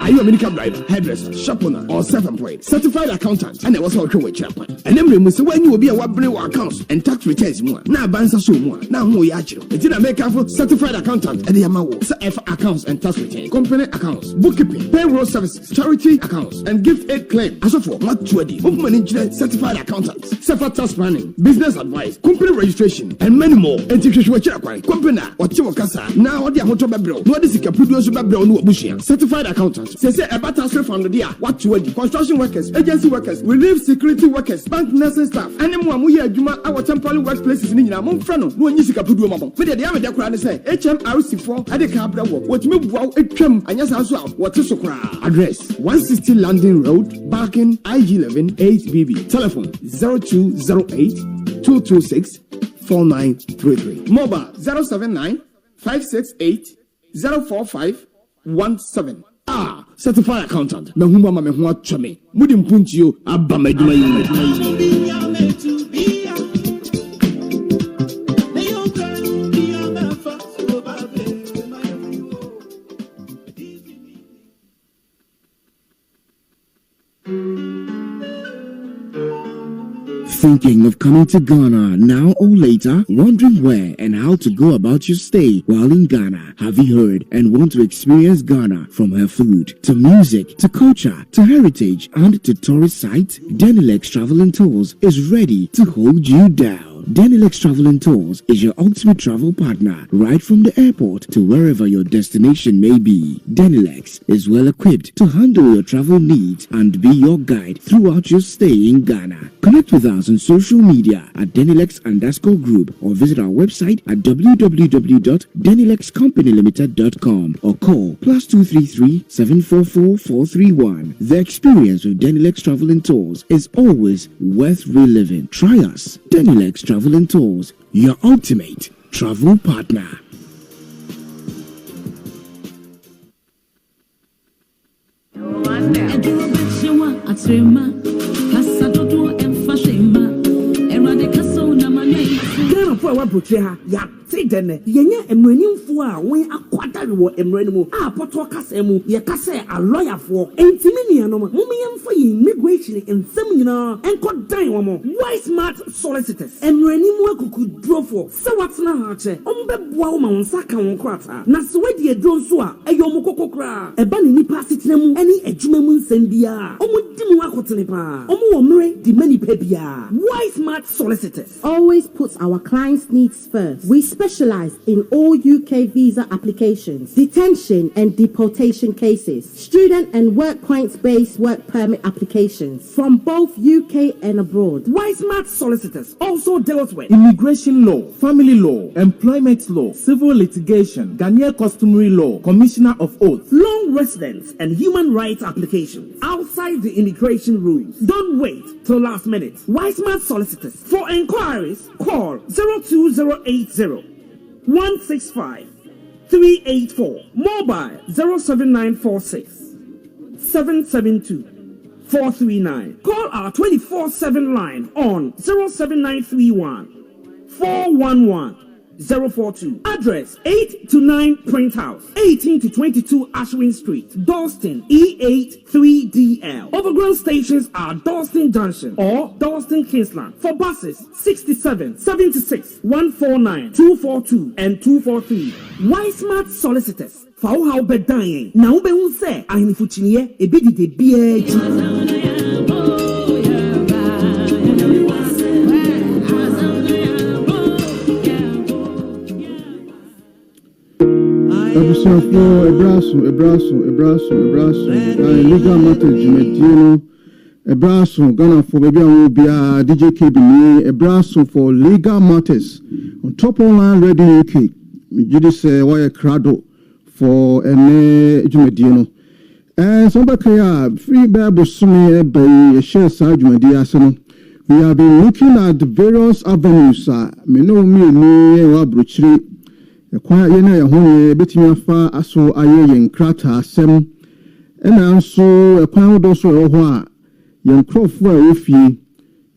Are you a medical driver, hairdresser, shop owner, or self-employed? Certified accountant. And I was working with Chairman. And then we say when you will be a wabri accounts and tax returns more. Now bansa so more. Now who you actually? It's in America for certified accountant. And the Yamawo. F accounts and tax returns. Company accounts, bookkeeping, payroll services, charity accounts, and gift aid claim. As of what 20 movement engineer, certified accountants, separate tax planning, business advice, company registration, and many more. And teach you what company or Chiwakasa. Now what the hotel babro. What is the capudio babro no bushia? Certified accountant. Say about tax refund there. What you want? Construction workers, agency workers, relief security workers, bank nursing staff. Anyone who hear Juma our temporary workplaces in India. Monfrano, no one using Kapudu Mamma. But the other crowd say HMRC4 at the Cabra work. What me wow a trim and yes as well. What is address 160 London Road, Barking, IG11 8BB. Telephone 0208 226 4933. Mobile 079 568 045 17. Certified accountant. Me huma me ho atwame. Mudi mpunchio aba maduma yi. Thinking of coming to Ghana now or later? Wondering where and how to go about your stay while in Ghana? Have you heard and want to experience Ghana from her food to music to culture to heritage and to tourist sites? Denilex Travel and Tours is ready to hold you down. Denilex Travel and Tours is your ultimate travel partner right from the airport to wherever your destination may be. Denilex is well equipped to handle your travel needs and be your guide throughout your stay in Ghana. Connect with us on social media at Denilex_group or visit our website at www.denilexcompanylimited.com or call +233 744 431. The experience with Denilex Travel and Tours is always worth reliving. Try us. Denilex Travel and Tours, your ultimate travel partner. Say then, Yenya Emrenim for when a quarter war Emrenimu, a potokasemu, Yakase, a lawyer for Entiminiano, Mumian for immigration in seminar, and could die one more. Why smart solicitors? Emrenimu could draw for. So what's na hache? Umbe Bwauman Saka on Quata. Naswedi a drone swa, a Yomokokra, a banini passitnemu, any a Jumamun Sendia, Omudimu Akotelepa, Omure, the many pepia. Why smart solicitors? Always puts our clients' needs first. We specialize in all UK visa applications, detention and deportation cases, student and work points-based work permit applications from both UK and abroad. Wismart Solicitors also deals with immigration law, family law, employment law, civil litigation, Ghanaian customary law, commissioner of oath, long residence and human rights applications outside the immigration rules. Don't wait till last minute. Wismart Solicitors. For inquiries, call 02080 165 384. Mobile 07946 772 439. Call our 24/7 line on 07931 411 042. Address 8 to 9 Print House, 18 to 22 Ashwin Street, Dalston, E8 3DL. Overground stations are Dalston Junction or Dalston Kingsland. For buses, 67, 76, 149, 242 and 243. Wismart Solicitors. For how be dying. Now be who say, I am Fuchinier, a bit de BH. Abusuafo ebraso legal matters jumedino ebraso Ghana for baby and bia DJ KB ni ebraso for legal matters on top online radio UK me judi say why crowd for ene jumedino somebody free bible sumi by share side jumedi aseno. We have been looking at the various avenues me no me ni wa brochiri kwa yena ya honye betimi afa aso aye yen krata asem ena nso kwa do so ho a yen krofo a ofie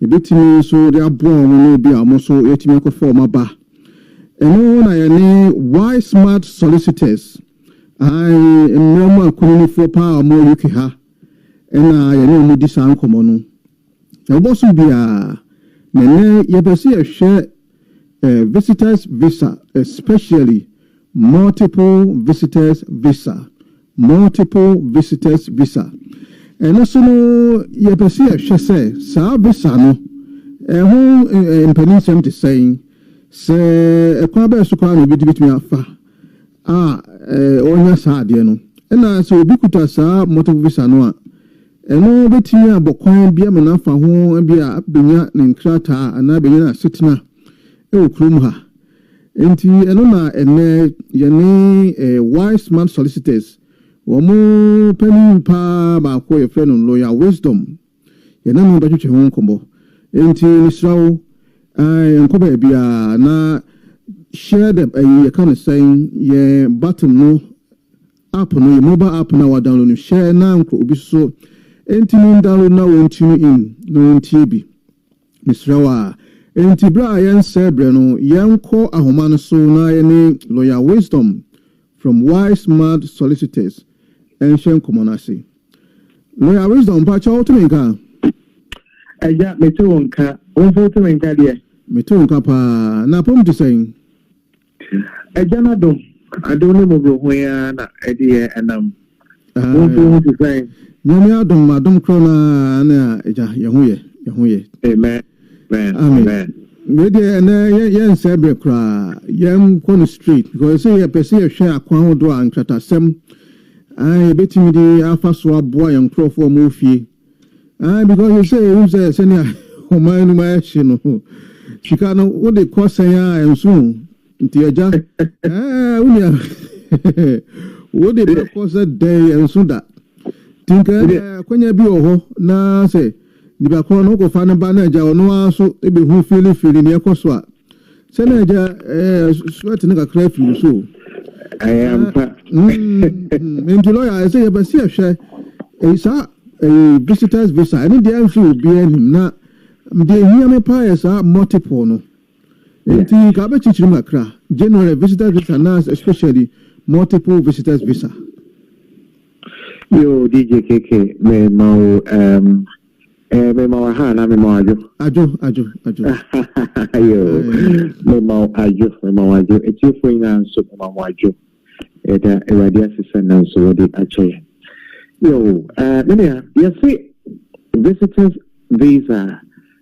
betimi so de abo no bi amo so yetimi akofo maba eno na yene why smart solicitors ai mmemo akunini fo pa amo yuki ha ena yene mu di san komo no e oboso bia nene yebesi ehwe visitors visa, especially multiple visitors visa. And also no yepesi say sa visa no who in Peninsula is saying say a kwabe so kwa no bit me afa onya sa de no ɛna sɛ obi kuta saa multiple visa no a ɛno bɛtumi abɔkwan bi ama no afa ho bi a bɛnya ne nkrataa anaa bɛnya no asetena ɛwɔ kurom ha enti ɛno na ɛnɛ yɛne wise smart solicitors wɔn panin paa baako yɛfrɛ no lawyer wisdom yɛnam bɛtwetwe ho nkɔmmɔ enti nisrawo nkɔ baabi a na share the you can say yeah button no app no your mobile app now download share now obi so enti download now on tune in no TV Mr. enti bra yen sebre no yen call ahoma no so na yen lawyer wisdom from wise smart solicitors and shen komonasi lawyer wisdom pa cha otumenka eja metuonka ofotumenka de metuonka pa na pom to saying Ejana dom, I don't know where na idea and what to say. Nyame adom madom krona na eja yehoye. Amen. Amen. We dey na yen sebre kra yen ko no street because say you person you share akwan do an kratasem ai betimi di afa so aboa yen krofo mo fie because you say senior o man ma hye no sika no wo dey kosan ya enso nti eja unia wo dey because day enso da tinka kwanya bi oho na say ni ba ko no ko fa na ba na eja ono aso e be hu fili ne ekoso a se na eja sweat ne kakra fi so I am into lawyer I say ba si ehwe isa visitors visa any dey am bi anim na dey hear me pa esa multiple no enti ka ba chichirim kakra general visitors visa na especially multiple visitors visa yo DJ KK me mau ha na me mau ajo yo me mau ajo eti fo ina so me mau ajo eta ewadia sisa na so wodi ache yo me ya say visitors visa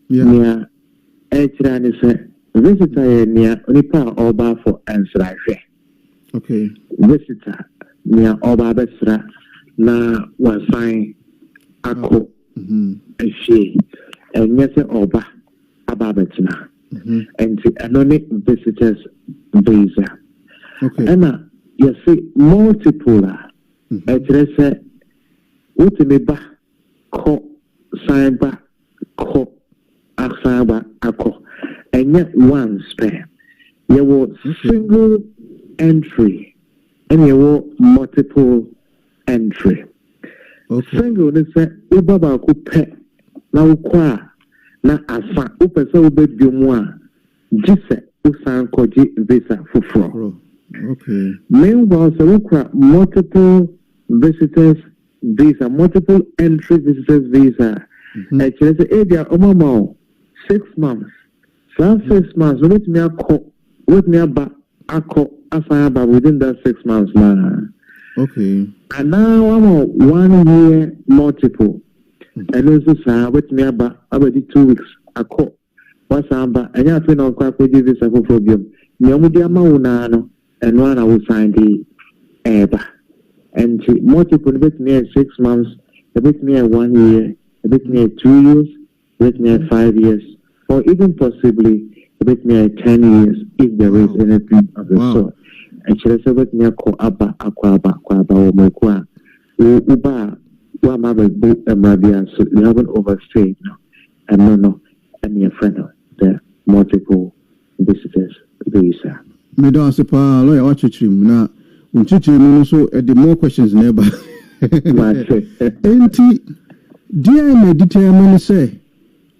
yeah etra ni say visitor nia onipa oba for answer okay visitor nia oba besra na one sign ako she and yes oba ababetina and anonic visitors visa okay and you see multiple address utime ba ko sign ba ko asaba ako and yet one spare you will single entry and you will multiple entry. Okay. Single ne say ubaba ko pe na ukwa na asa upese ubedwo mu a gise usan koji visa fufuro. Okay. Meanwhile, so ukwa multiple visitors visa, multiple entry visitors visa. Actually, say area omamo 6 months. So 6 months, with me aba asaba within that 6 months na. Okay. And now I'm 1 year multiple. And also with me about 2 weeks. I call. What's about and you have to know quite good visa for problem. Nyamudiama unano and one I will sign the eba. And multiple with me at 6 months, a bit me at 1 year, a bit me at 2 years, a bit me at 5 years, or even possibly a bit me at 10 years if there is anything of the sort. And she said, "What me call Abba, Aquaba, or Moqua, Uba, Wamabe, Mabia, so you haven't overstayed now. And no, and your friend, the multiple visitors visa." Me don't say, "Pa, lawyer, watch it now. Unchichi, so the more questions never." Enti, dear, me determine say,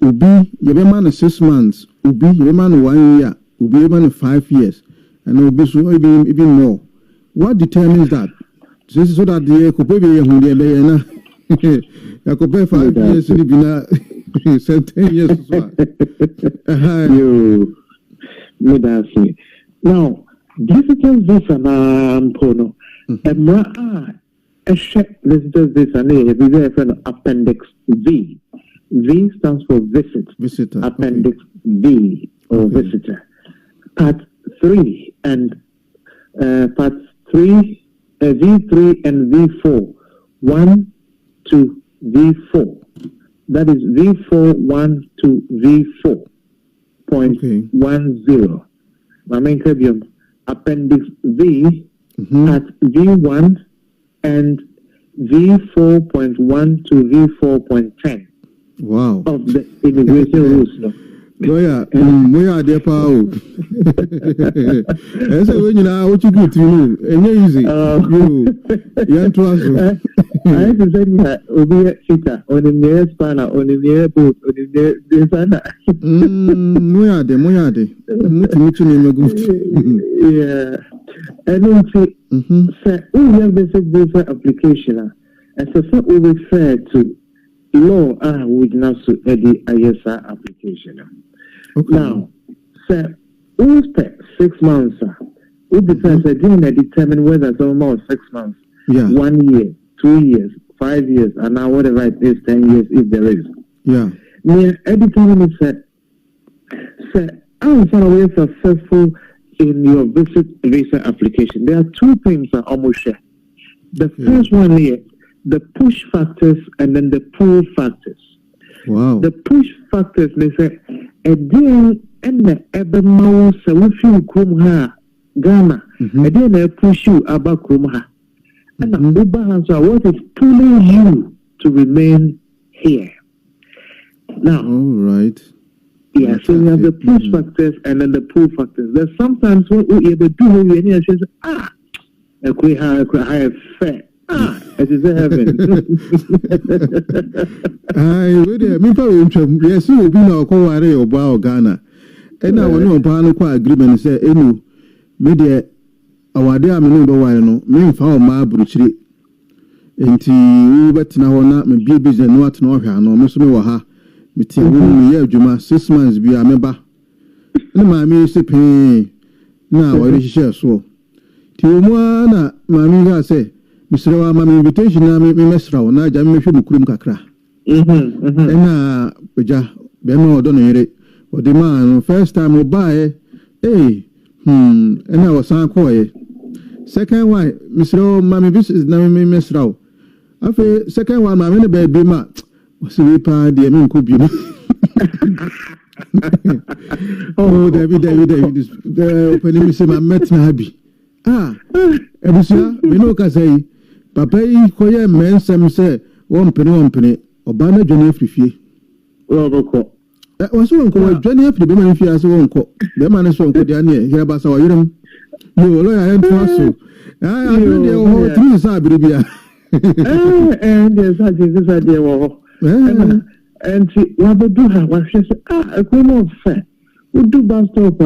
Ubi, you be man 6 months, Ubi, you be man 1 year, Ubi, you man 5 years. And will be so even more. What determines that? This is so that the Kobe who they could pay 5 years to be 10 years. You would me. Now, visitors visa na pono. Visitors visa ne friend appendix V. V stands for visit. Visitor. Appendix V or visitor. Part 3 and part 3 V3 and V4. 1 to V4. That is V4, 1 to V4.10. My main caveat, Appendix V at V1 and V4.1 to V4.10. Wow. Of the immigration rules. No? We are there, Paul. As when you know what you do to you, and easy. You trust. I have to say that Obi Chita on the near spanner, on the near boat, on the near spanner. Moyade. Yeah. And then say, we have basic visa application. As a we refer to law, we now so the ISR application. Okay. Now, sir, who spent 6 months, who depends again to determine whether it's almost 6 months, 1 year, 2 years, 5 years, and now whatever it is, 10 years, if there is. Yeah. Near every time you said, sir, I'm always successful in your visa application. There are 2 things I almost share. The first one here, the push factors and then the pull factors. Wow. The push factors, they say, again, and the Ebema, so we feel Kumha, Ghana, and then they push you about Kumha. And the answer, what is pulling you to remain here? Now, all right. Yeah, so we have the push factors and then the pull factors. There's sometimes what we able to do, and you say, I have fair. It is heaven. Me probably yes, you will be now call about Ghana. And I will know about agreement say, Enu, media, our dear Mino, me found my bruchery. Enti wobɛtena hɔ na me bie business no atena hɔ hwɛ no me so me wɔ ha me tie wo me yɛ adwuma 6 months bi a meba ne maame se pee na wɔre hyehyɛ so ti wo mu na maame ga sɛ mesrɛ wa maame invitation na me mesrɛ wo na agya me hwɛ mu kurum kakra na agya be ma ɔdɔ no yere ɔde ma no first time obae na wɔsan kɔɛ second one mesrɛ wo maame visit na me mesrɛ wo after second one, I'm in a baby mat. What's the repair? The Amin could be. Oh, David, the opening is my met happy. Ebusia, we know can say, Papa, Koya men, some say, 1 penny, Obama Johnny Fifi. That was one called Johnny F. The woman if you ask one call. The man is one called Yanni, here about our you lawyer and also. I am the whole 3 Sabria. And there's such a idea. And what we do have, what she said, a criminal fair. We do bus stop.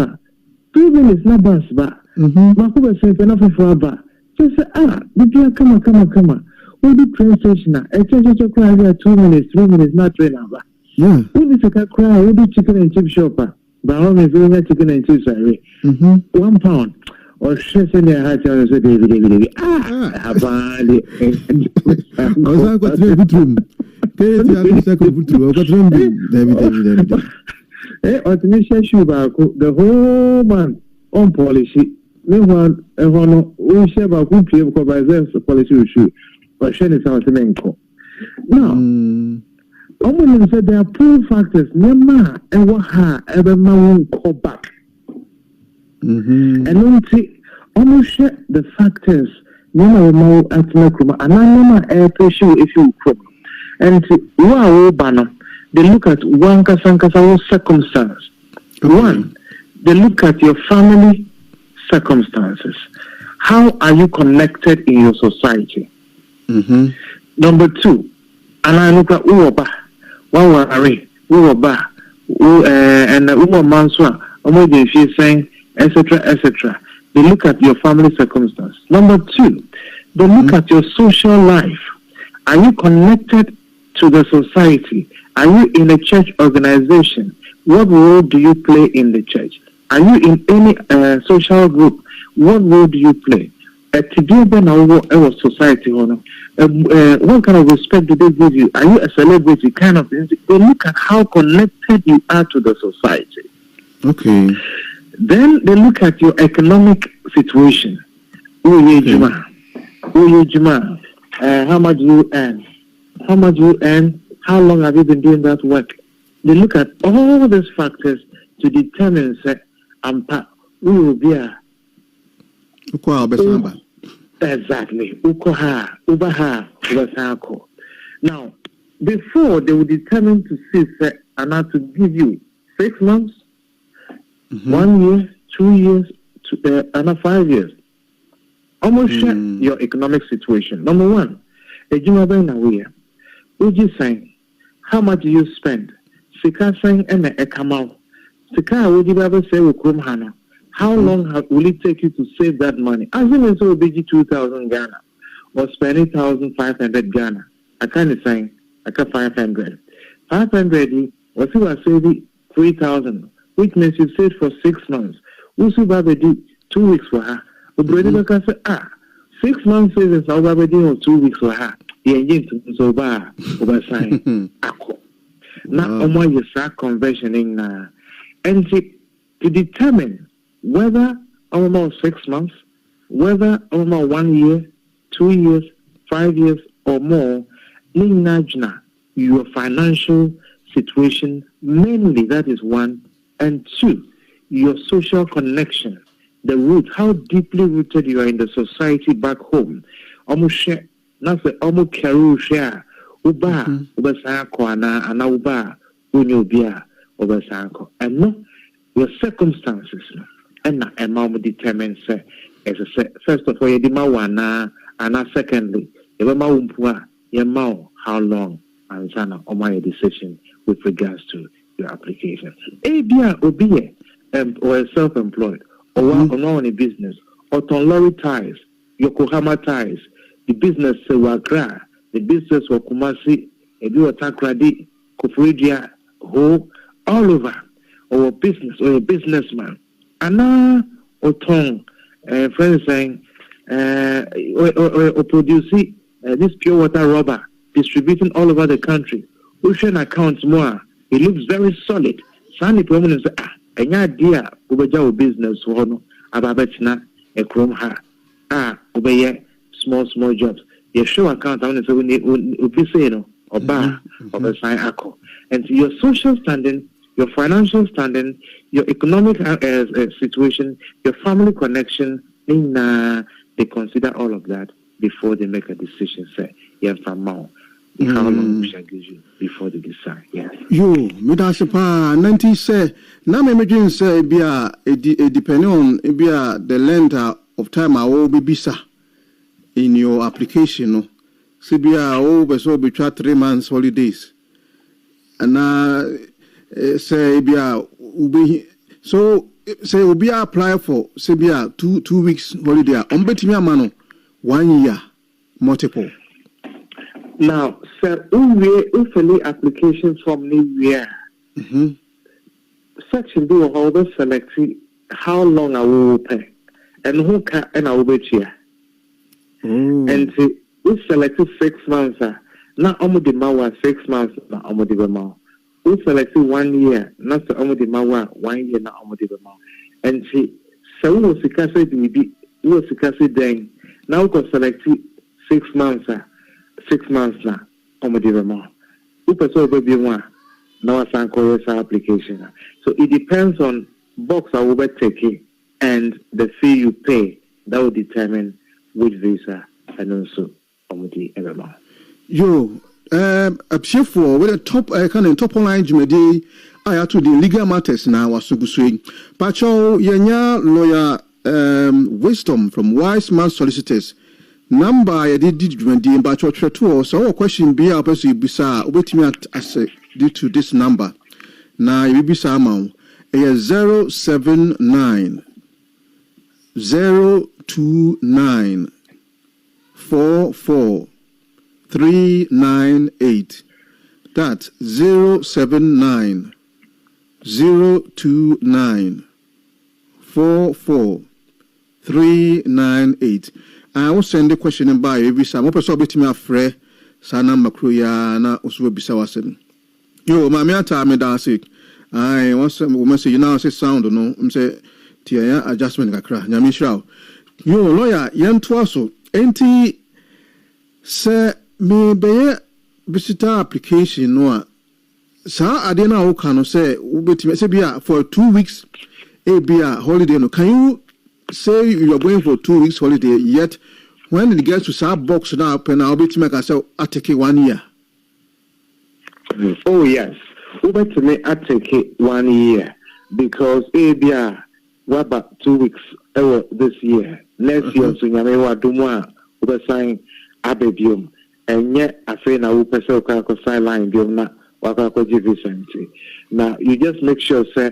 2 minutes, not bus, but Makuba says enough for a bar. She said, did you come on? We do train station. A change of cry here 2 minutes, 3 minutes, not train number. Yeah. We need to cry, we do chicken and chip shopper. But only doing a chicken and chips, £1. Or she's in their heart, and say, David. Have I got 3 bedroom. David. The whole man on policy. Meanwhile, we share about who play because by the policy issue. But she is our menko. Now, Omen said there are pull factors. Nema and waha ever man call back. And don't see almost the factors. Nema more at Nakuma, and I never air pressure if you come. And wow, banner. They look at one kasankasa circumstance. One, they look at your family circumstances. How are you connected in your society? Number 2, and I look at Uoba, Wawari, Uoba, and Manswa, Omoji, saying, etc. They look at your family circumstance. Number 2, they look at your social life. Are you connected to the society? Are you in a church organization? What role do you play in the church? Are you in any social group? What role do you play? Our society, what kind of respect do they give you? Are you a celebrity? Kind of thing. They look at how connected you are to the society. Okay. Then they look at your economic situation. How much do you earn? How much do you earn? How long have you been doing that work? They look at all these factors to determine, say, we will be a. Exactly. Now, before they will determine to see, say, and to give you 6 months, 1 year, 2 years, and 5 years. Almost share your economic situation. Number one, would you say how much do you spend? Sika saying and a kamau. Sika would you ever say hana? How long will it take you to save that money? Assuming so be 2,000 Ghana or spending 1,500 Ghana. I can't say I got 500. 500 was you are saving 3,000, which means you saved for 6 months. Also, do 2 weeks for her. 6 months savings over 2 weeks for her. So bad over sign. Now, you start conversioning now, and to determine whether almost 6 months, whether almost 1 year, 2 years, 5 years, or more, your financial situation, mainly that is 1, and 2, your social connection. The root, how deeply rooted you are in the society back home. Almost share, not the almost career share. Uba, Ubasanko, and Uba, Unyobia, Ubasanko. And no, your circumstances, and a mom determines, as I said, first of all, you demand and secondly, how long, and sana, or my decision with regards to your application. Obia, or self-employed. Or on a business, or Tonlori ties, Yokohama ties, the business Wakra, the business of Kumasi, Edu Takradi, Kofridia, Ho, all over, or a business or a businessman. Anna or Tong, friends saying, or producing this pure water rubber, distributing all over the country. Ocean accounts more, it looks very solid. Sunny prominence. Any idea over business one ababetina a chrome ha obey small jobs. Your show account on the or bar of a sign acco. And your social standing, your financial standing, your economic situation, your family connection, they consider all of that before they make a decision. Say, yeah, from now. How long we shall give you before they decide? Yes. You, Midashipa, Nanti say, now imagine say, depending on the length of time I will be bisa in your application. CBA over so be 3 months holidays. And say, so say, we be apply for CBA 2 weeks holiday. Betting mano 1 year multiple. Now, sir, we fill application from New Section B of all the select how long I will pay and who can and I will be here. And we selected 6 months, not only the Mawa 6 months, not only the Mawa. We selected 1 year, not only the Mawa 1 year, not only the Mawa. And so we was then now we can select 6 months. 6 months now, now application. So it depends on box I will be taking and the fee you pay. That will determine which visa and also Yo, a chef for with a top top online Jimedi. I have to the legal matters now. Was so good. Pacho Yenya lawyer Wisdom from Wise Man Solicitors. Number I did the but your so question be our person bisa wait me at as due to this number. Now you be amount 079 029 44 398. That's 079 029 44 398. I will send the question by every time. Open so bit me afre sana makruya na usuwe bisa wasem. Yo, mami ata me da sick. I want some woman say you now say sound no. Say tia adjustment kakra. Nyami shraw. Yo, lawyer, yen twaso enti se me be visitor application no a sa ade na wo ka no se wo betime se bia for 2 weeks bia holiday no, can you say you are going for 2 weeks holiday, yet when it gets to that box now open I'll be to make myself I take it 1 year? Oh yes, over to me I take it 1 year because bia what about 2 weeks this year, next year so nyame wa dumwa over sign abebium and yet I say na wo pese ko sign line biom na wa ko give Vicente. Now you just make sure say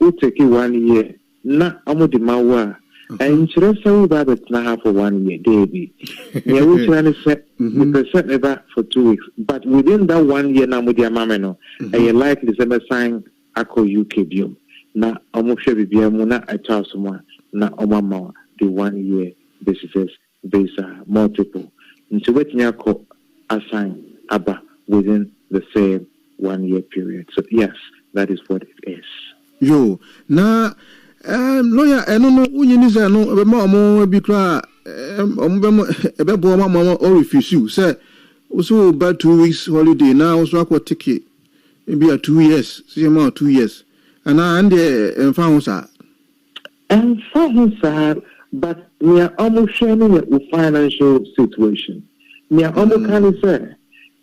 we take it 1 year na amudi mawa and interest we ba betna for 1 year baby. Yeah, we trying to set the percent ever for 2 weeks, but within that 1 year na amudi amame no and you likely December sign ako UK biom na amushe bibia mu na atasoma na omama the 1 year basis visa multiple into wetnya ko assign aba within the same 1 year period. So yes, that is what it is. Yo, na lawyer, I don't know who you need. No, more be cry. Mama or refuse you. Say, also about 2 weeks holiday. Now also I could take it. Maybe a 2 years. See about 2 years. And I and found that. And found that, but we are almost sharing with financial situation. We are almost kind of say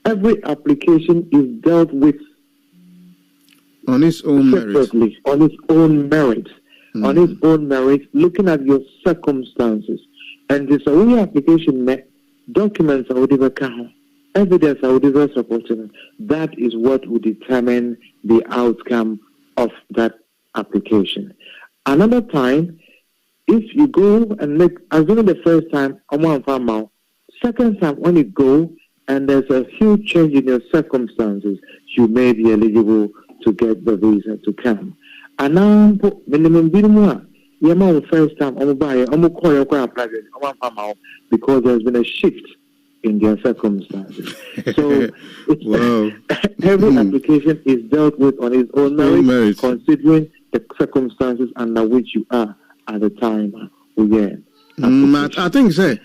every application is dealt with on its own merit. On its own merit. On its own merit, looking at your circumstances. And this only application documents are evidence are supporting. That is what will determine the outcome of that application. Another time, if you go and make, assuming the first time, second time when you go and there's a huge change in your circumstances, you may be eligible to get the visa to come. And now, minimum first time, because there's been a shift in their circumstances. So every application is dealt with on its own merit, considering the circumstances under which you are at the time I think, say,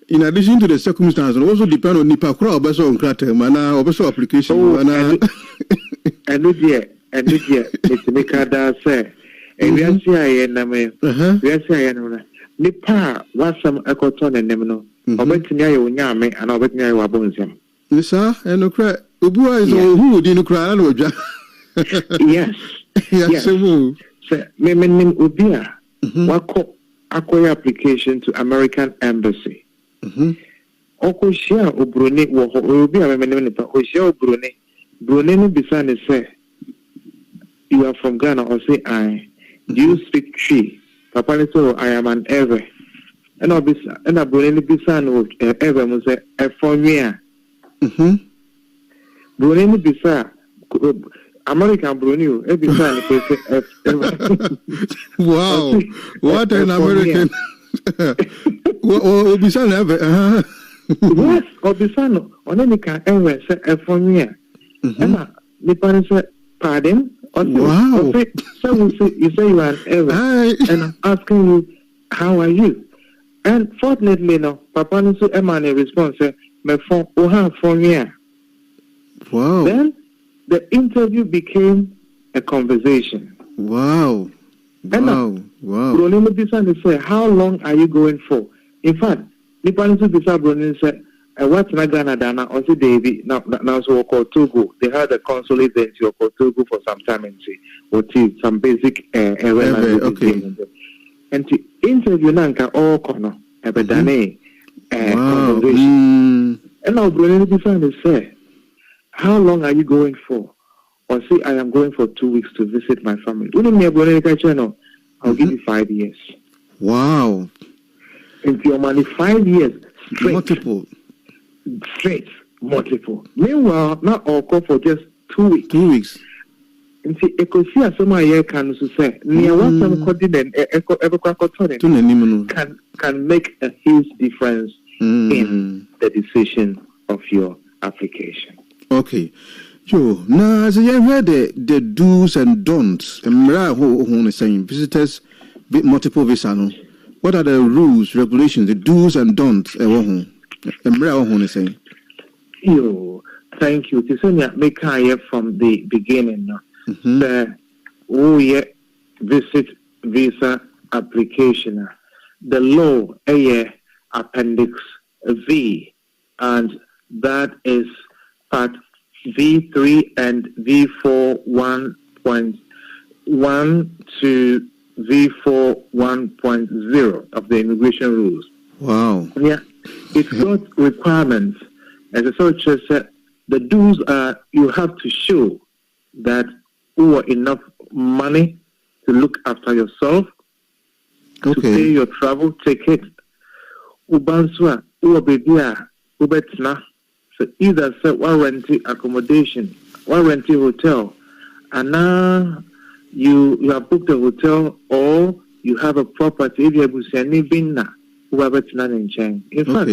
in addition to the circumstances, also depend on Nipa Kra or Beso and also application. And this year, it's Mikada say, and we are saying, we are saying, Nipa was some ecoton and Nemino, or Betnia Yame, and I'll bet me Wabonzam. Nissa, and no cry, Ubua is who didn't cry, yes, yes, say, Memin Ubia, what acquire application to American Embassy. Okoshia Ubruni, Ubia, Meminita, Oshia Bruni, Bruneni Bisani say, you are from Ghana or say I. Do you speak Tree? Papa so I am an ever. And I'll be and I bring Bisan ever must say Efonia. Brunei Bisa American Brunei Bisan. Wow, what an American Bisan ever. Yes, or Bisano on any can ever say Efonia. And Nipan said pardon. Wow. So you say you are an ever, and I'm asking you, how are you? And fortunately, no, Papa Nisu Emmanuel response said, my phone, phone here. Wow. Then the interview became a conversation. Wow. Wow. Wow. Brunei Bisani said, how long are you going for? In fact, Nipan Bisa Brunei said, what's not Ghana Dana also David now so called Togo. They had a consulate there to Togo for some time and see what is some basic okay. And to interview Nanka all corner Ebedane conversation. And now Brunei Bisani say, how long are you going for? Or say I am going for 2 weeks to visit my family. I'll give you 5 years. Wow. Into your money 5 years straight. Multiple. Meanwhile, not all call for just 2 weeks. 2 weeks. And see, Ecosia, some year can say, near one some continent, can make a huge difference in the decision of your application. Okay. Joe, now as I heard the do's and don'ts, and who is saying visitors, multiple visa, no. what are the rules, regulations, the do's and don'ts? Yo, thank you. Tisonia make from the beginning. The visit visa application. The law, Appendix V, and that is part V3 and V4 1.1 to V4 1.0 of the immigration rules. Wow. Yeah, it's got requirements. As the soldier said, the dues are you have to show that you have enough money to look after yourself, to pay your travel ticket. Ubanswa, ubebia, ubetna. So either say one renting accommodation, one renting hotel, and now you have booked a hotel or you have a property. If you have in fact,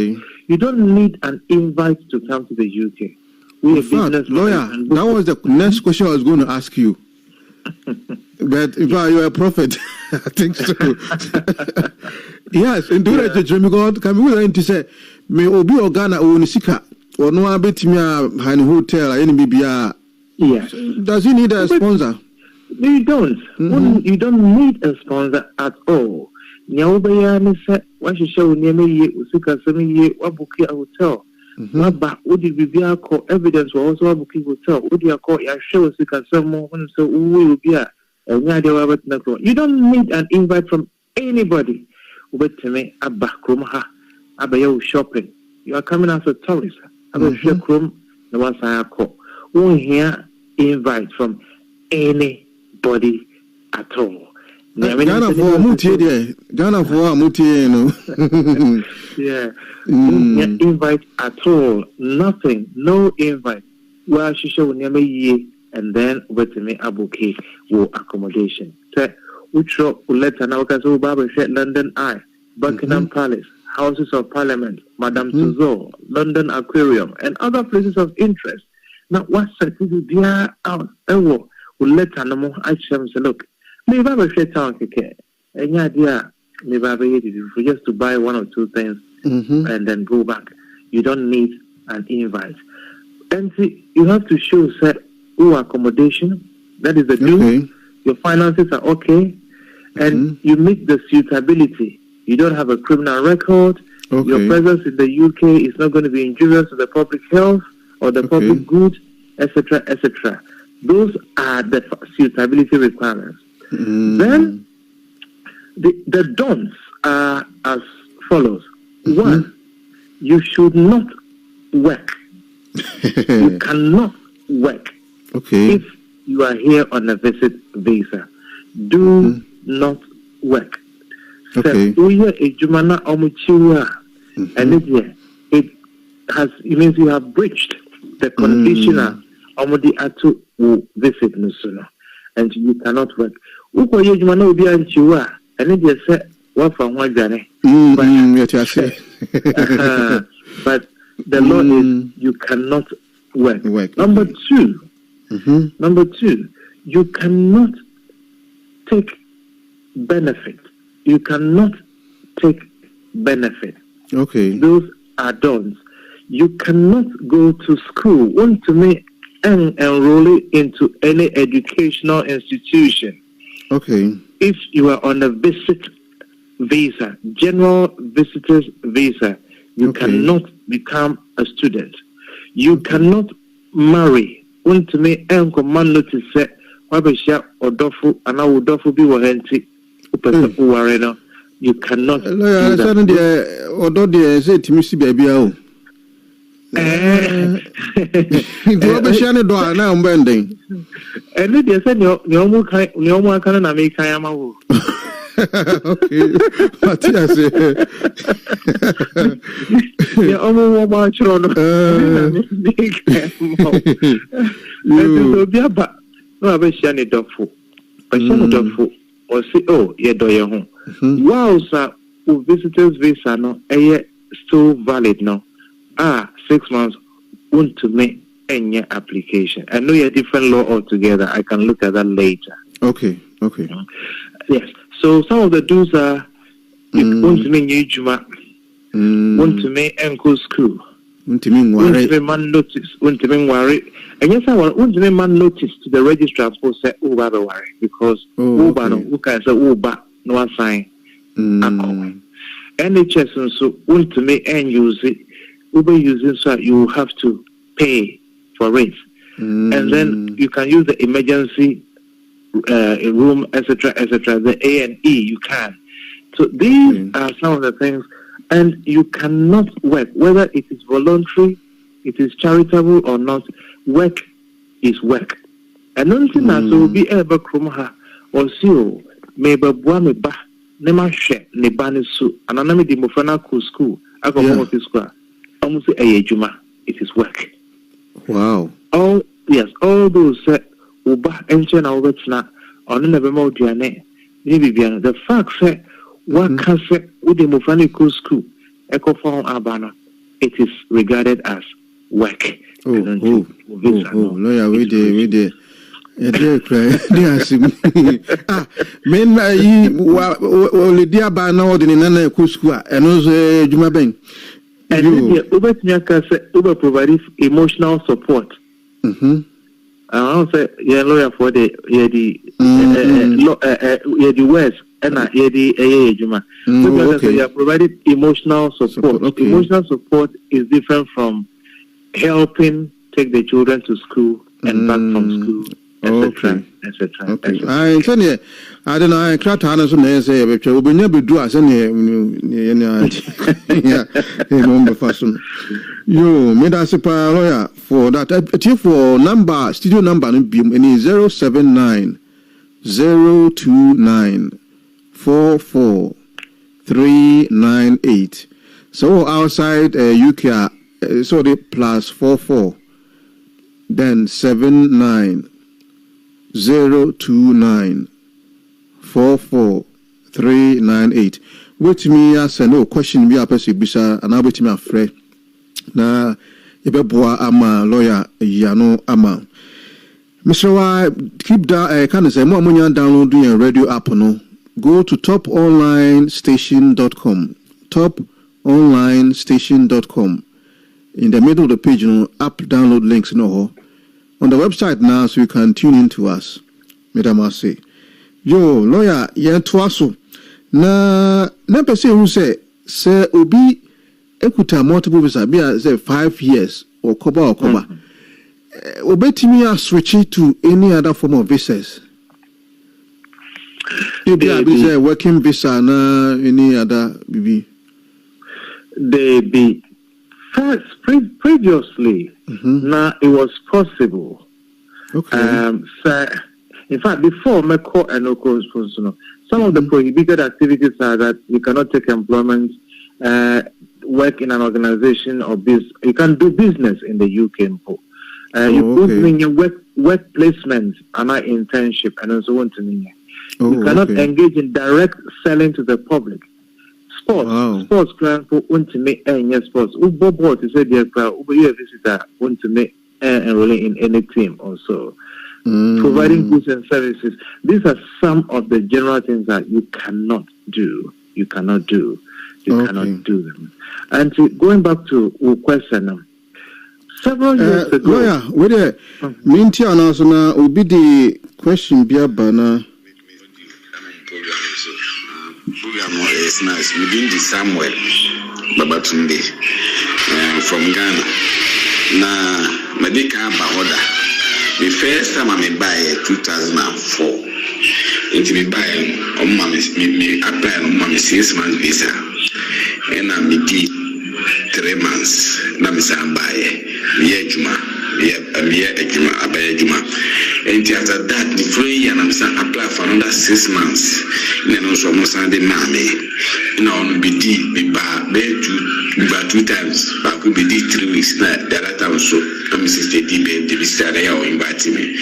you don't need an invite to come to the UK. In fact, lawyer, that was the next question I was going to ask you. But if you're a prophet, I think so. Yes, and do that, God. Can we learn to say, "Me obi organa onisika or no abetimia hani hotel any BBA." Yes. Does he need a sponsor? You don't. You don't need a sponsor at all. Nyawbaya me say what you show near me usika semi ye wabuki a hotel. Maba udi bibia ko evidence wa also wabuki hotel. Udi ako ya show usika samo so uwe bia. You don't need an invite from anybody. Ubeteme abba krumha abayo shopping. You are coming as a tourist. Abayo krum na wasayako. Won't hear invite from anybody at all. Ghana for mutie there. Ghana for mutie no. Yeah. Invite at all. Nothing. No invite. Well, she show nyame ye and then with me abuki wo accommodation. Say utro letter now because Baba said London Eye, Buckingham Palace, Houses of Parliament, Madame Tussauds, London Aquarium, and other places of interest. Now what certificate they are out ewo letter no I say look. Me Baba said town keke. Any idea me Baba just to buy one or two things and then go back. You don't need an invite. And see, you have to show set accommodation. That is the due. Your finances are okay. And you meet the suitability. You don't have a criminal record. Your presence in the UK is not going to be injurious to the public health or the public good, etc., etc. Those are the suitability requirements. Then the don'ts are as follows. One, you should not work. You cannot work if you are here on a visit visa. Do not work. And it means you have breached the conditional visit and you cannot work. But the law is you cannot work. Number two, you cannot take benefit. You cannot take benefit. Those are don'ts. You cannot go to school, want to make and enroll into any educational institution. If you are on a visit visa, general visitor's visa, you cannot become a student. You cannot marry. Want to make and command notice say wabesha odofu ana odofu bi wo henti upese uware no. You cannot do that. Odo de say timisi bia o. Do wabesha ne do na mbenden. Ene de say ni omo aka na me kan ama wo. Matias. Yeah, almost one chron. No, I wish I dofu. I shall dofu or say, oh, yeah, do your home. Wow, sir, who visitors visa no, still valid no. 6 months won't to make any application. I know you're different law altogether. I can look at that later. Okay. Yes. So some of the do's are want to mean you juma, want to make uncle school, want to mean man notice, want to mean worry. And yes, I want to mean man notice to the registrar for say Uber worry because Uber no who can say Uber no sign. NHS also want to make end use it. Uber using so you have to pay for it, and then you can use the emergency room, etc., etc. The A&E you can. So these are some of the things, and you cannot work whether it is voluntary, it is charitable or not. Work is work. And nothing that will be ever krumha or zero maybe buame ba nema share ne bani su ananami di mofana ku school ako mo school almost juma. It is work. Wow. All those uba enche na obetna onu na be mo duane ni bibia. The fact say what can say with the mofana ku school eko phone abana, it is regarded as work. Lawyer, we did. Men dear by now in Nana Kuskua and also Juma Bang. And Uber provides emotional support. I say, lawyer for the words and the Juma. You have provided emotional support. Okay. Emotional support is different from helping take the children to school and back from school. Okay. I don't know. I can't answer. I say, "We will never do as any." You made us a lawyer for that. For number studio number any 079 029 44398. So outside UK, so the +44, then 79 029 44398. Wait me as no question be a person bisa and I wait me afraid. Na ebeboa ama lawyer Yano ama. Mr. Y, keep that can say more money downloading a radio app no. Go to toponlinestation.com. Toponlinestation.com. In the middle of the page, app download links on the website now, so you can tune in to us. Madam I say, yo lawyer, twaso na person who say obi ekuta multiple visa be say 5 years or koba obetimi a switch to any other form of visas. Maybe a working visa na any other BB. They be first previously. Now it was possible. Okay. So, in fact, before Meko and Oko, some of the prohibited activities are that you cannot take employment, work in an organization or business. You can do business in the UK. You in your work placement and not internship and so on. You cannot engage in direct selling to the public. Sports plan for want to make sports. Board to say dear visitor want to make enrolling in any team also. Providing goods and services. These are some of the general things that you cannot do. You cannot do them. And going back to your question, several years ago. Lawyer, with the Minty announcement will be the question Bia Bana. Program is nice. Within the Samuel Babatunde from Ghana. Na Medika Bahoda. The first time I buy 2004. Into me buy me apply on 6 months visa. And I me 3 months. Na me buy me Juma. Juma abaya Juma. And after that, the following year, I'm apply for another 6 months. And also, I'm Sunday mammy. Now, be 2 times. I could be 3 weeks. The other time, so I'm Mrs. D. The visitor there invite me.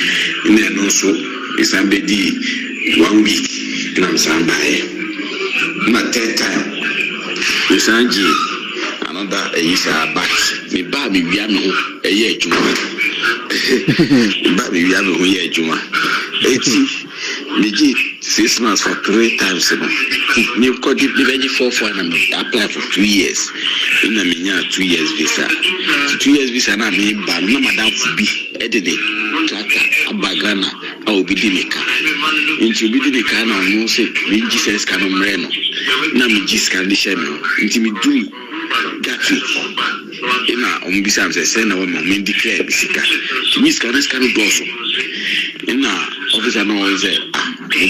And then also, it's 1 week. And I'm saying, my 3rd time, we sang another year back. Me baby, we are a year Juma. Baby, we are a year Juma. Biji 6 months for 3 times. You could be ready for and apply for 2 years. In a minute, 2 years visa. 2 years visa, na me, but no madam be edited. Traka, Abagana, I will be Dinica. Into Bidinica, no say, Jesus can umreno. Nami Gis can lisheno. Intimidui. Gatu. Ina umbisa msesena wa mimi declare bisika. Miss Kanes kanu doso. Ina officer no say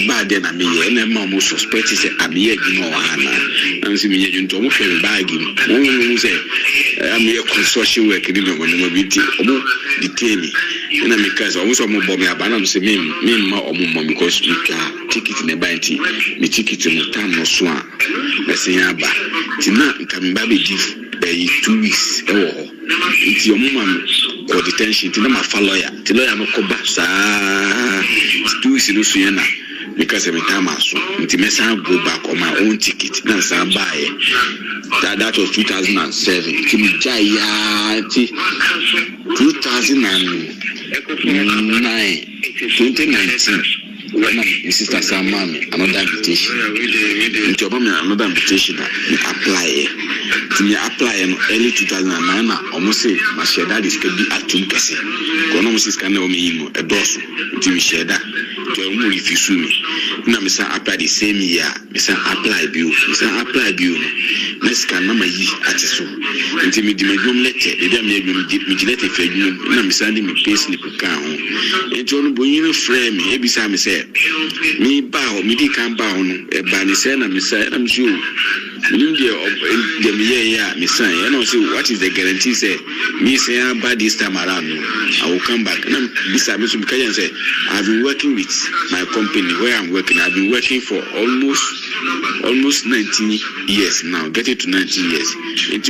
bad na me ena ma mo suspect say amiye gimo wana. Nansi me yunto mo fe bag mu. Mo say amiye construction work ni me mo biti. Omo detain me. Ina me kaza omo so mo bo me abana no say me ma omo mo because we ka ticket ne banti. Me ticket mo tam no so a. Bese ya ba. Tina nkamba be give 2 weeks. It's your mom or detention. Tina ma fa lawyer. The lawyer no koba sa 2 weeks no suyena because every time I saw nti me say go back on my own ticket. Na say buy. That was 2007. Kimi jaya 2019. My sister Samami, another invitation. Into another invitation that apply. To me apply in early 2009. Almost say my share that is could be at Tunkase. Konomus is can me a dorsal. To me share that. To a if you sue me. Now, Miss apply the same year. Miss apply bill. Miss apply bill. Miss can number ye at so. Until me the medium letter. The damn me letter for you. Now, Miss Sandy me pay slip account. And John Bonino frame me. Every time I say. Me bow, me can bow on a banisena, Miss I'm sure. The me say, I don't see what is the guarantee. Say, me say, by this time around, I will come back. And this time, say, I've been working with my company where I'm working. I've been working for almost 19 years now, getting to 19 years. It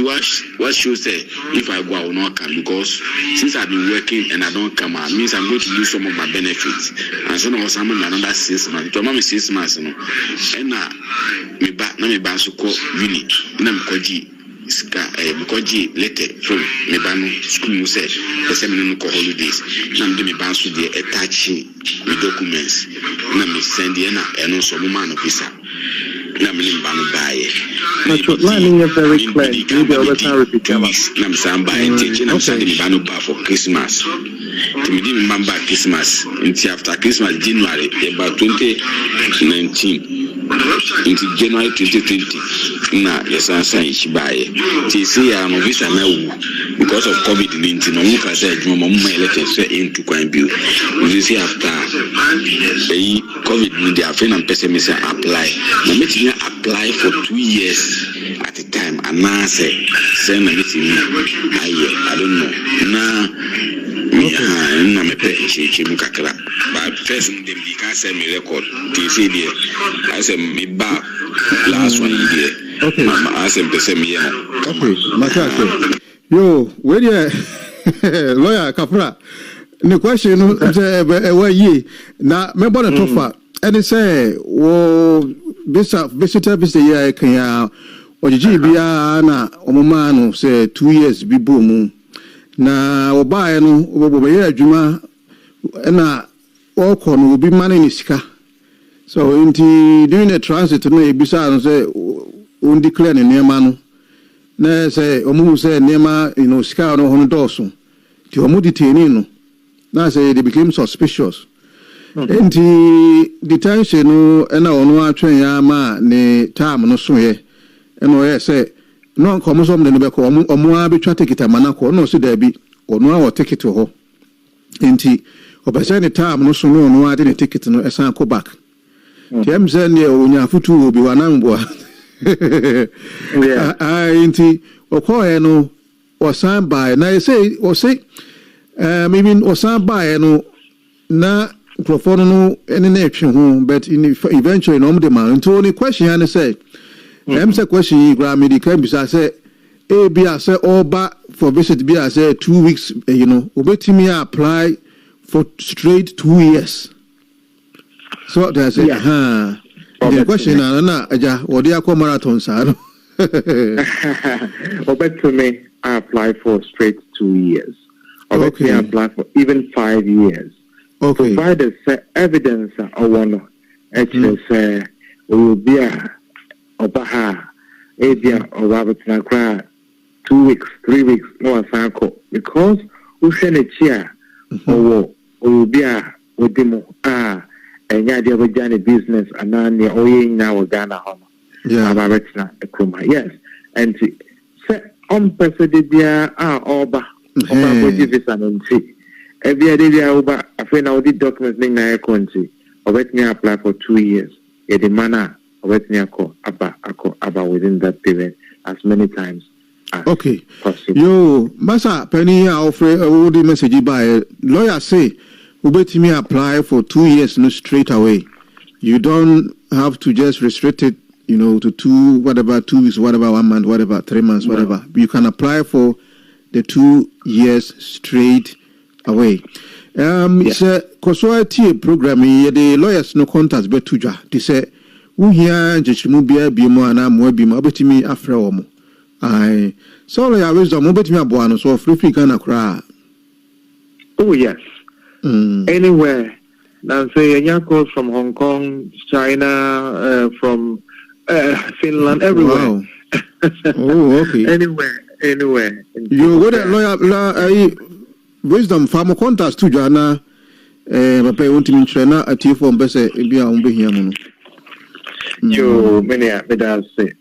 what shows that if I go, I will not come because since I've been working and I don't come out, means I'm going to lose some of my benefits. And so now I'm another 6 months. To mama 6 months, and me back so called uni. Na mkoji mkoji letter from me banu school say the seminar no holidays. Na me banso dey attach the documents. Na me send na eno so mo man visa. Na me banu buy. But lining is very clear. You be over time repeat them. Na me san buy teach na send me banu buy for Christmas. To me didn't remember Christmas until after Christmas January about 2019. Into January 2020, na yes, I say she buy. She say I'm a visa now because of COVID-19. I'm not say my mom elected into Queen Bill. We see after COVID, they are friend and person apply. Now me apply for 2 years at a time, and now say send me I don't know now. Na me pay she mukakra but first them can send me record to see there I say me back last one year okay mama I say me send me okay maka yo where the lawyer Kafra the question no say where ye na me born to fa and say wo visitor year kan ya ojiji bia na omoma no say 2 years bi boom na obae no oboboye adwuma na okọ no obi mane ni sika so inti during the transit no ebisa no say on declare ne nema no na say omu say nema sika no hono doso ti omu detain no na say they became suspicious inti detention no na ono atwen ya ma ne time no so ye eno ye say no come some de be ko omo abetwa ticket amanako no so da bi ono a ticket ho enti obese ne time no so no ade ne ticket no esan ko back dem say ne onya futu obi wanambo enti okoye no osan buy na say maybe osan buy no na microphone no ene na etwe ho but eventually no de man nto ni question and say say question gra me can be say be say oba for visit be say 2 weeks obetimi apply for straight 2 years so they say the question na aja odi akọ marathon sa no obetimi apply for straight 2 years obetimi apply for even 5 years provided say evidence or one HSA will be a Obaha, Abia, or Robertson Accra, 2 weeks, 3 weeks, no Sanko, because we send a chair or will be a Udimo, and Yadia Vajani business, and then the Oye now Ghana Home. Yeah, Robertson Accra, yes, and on Pesadidia, Oba, Visa and see. Every idea over a friend of the documents in my country, or let me apply for 2 years. Yet the manner of let me about within that period as many times as possible. Yo, Massa Penny, I'll offer all the message by lawyer say, let me apply for 2 years no straight away. You don't have to just restrict it, to 2 weeks, whatever, 1 month, whatever, 3 months, whatever. You can apply for the 2 years straight away. It's a consultancy program. The lawyers no contacts but tuja. They say, "We here just move be more and I'm more be me after omo." I sorry, I was on bet me abuano so free Ghana cry. Oh yes. Anywhere. Now say a calls from Hong Kong, China, from Finland, everywhere. Wow. Oh, okay. Anywhere. You go there, lawyer. Wisdom farmer contacts to Jana, Papa won't mean trainer at you for Bessa, be on be here. You many say,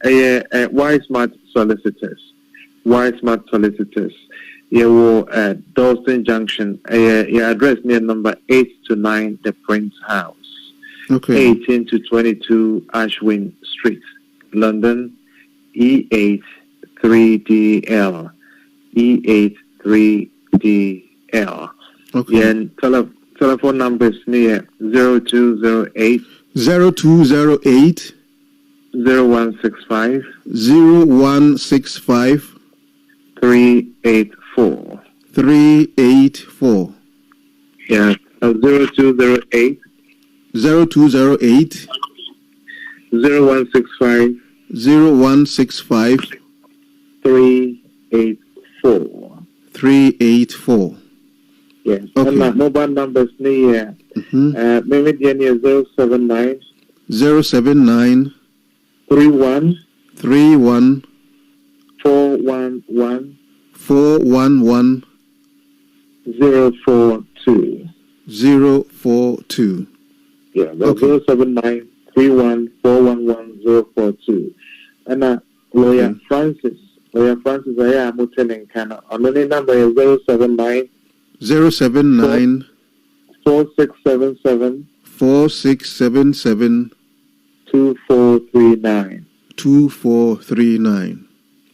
why smart solicitors? You will Dalston Junction, your address near number 8 to 9, the Prince House, 18 to 22 Ashwin Street, London, E8 3DL, E8 3DL. And telephone numbers near 0208 0165 384. Yeah, 0208 0165 384. Yes. Okay. And my mobile numbers near maybe near 079 31 411 042. Yeah, that's 079 31 411 042. And Lawyer Francis, I am telling Canada. Only number is 079 4677 2439.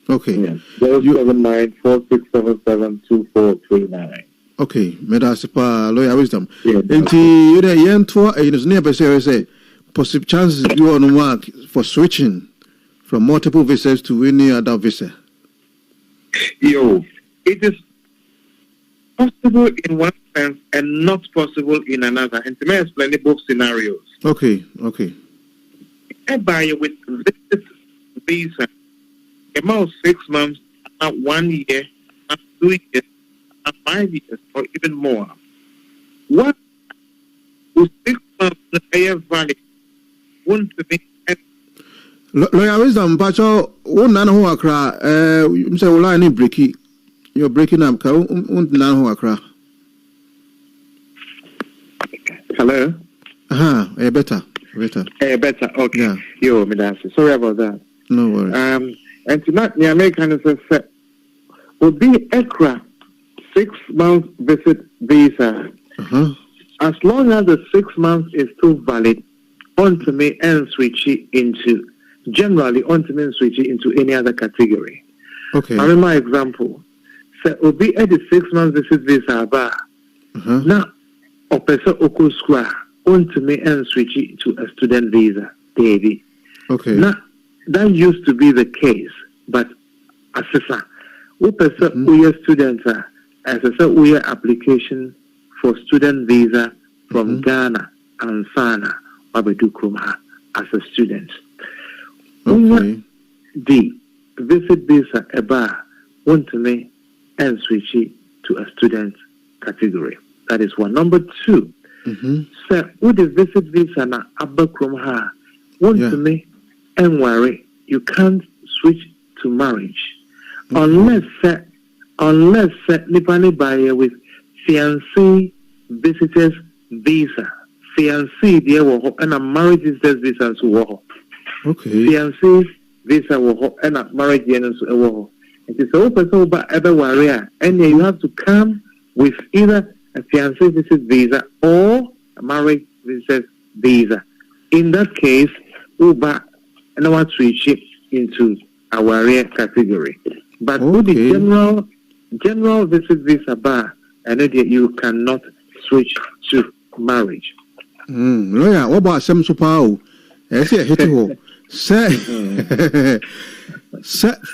Okay. Yeah. 079 4677 2439. Okay, Medasipa lawyer wisdom. Enti you yen to is near say possible chances you on work for switching from multiple visas to any other visa. It is possible in one sense and not possible in another. And to me explain both scenarios. Okay. By with visit visa, about 6 months, 1 year, 2 years, 5 years, or even more. What would 6 months pay valid won't be lawyer wisdom, Pacho, one none who accra, you say, well, I need breaky. You're breaking up, none who accra. Hello? Better. Better, okay. Yeah. Yo, Midasi, sorry about that. No worries. And tonight, the American said, will be extra 6 months visit visa. As long as the 6 months is still valid, on to me and switch it into any other category. Okay. I remember my example. So, will be at the 6 months visit visa, now, Opesa Oko Square, on to me and switch it to a student visa, baby. Okay. Now, that used to be the case, but as a Opesa students as a Uya application for student visa from Ghana and Sana, Babedu Krumah, as a student. Okay. The visit visa want to me and switch it to a student category. That is one. Number 2, So, would the visit visa na abakrom ha? Want to me and worry, you can't switch to marriage unless nipani buyer with fiancé visitors visa. Fiancé there wo and a marriage visitors visa so wo. Okay. Fiancé visa wo and a marriage visa so wo. It is so person but ever worry and you have to come with either a fiancé visit visa or a marriage visit visa. In that case, Uber and I want to switch it into our rare category. But with the general visit visa bar, and you cannot switch to marriage. Lawyer, what about some super? I say hit you. Set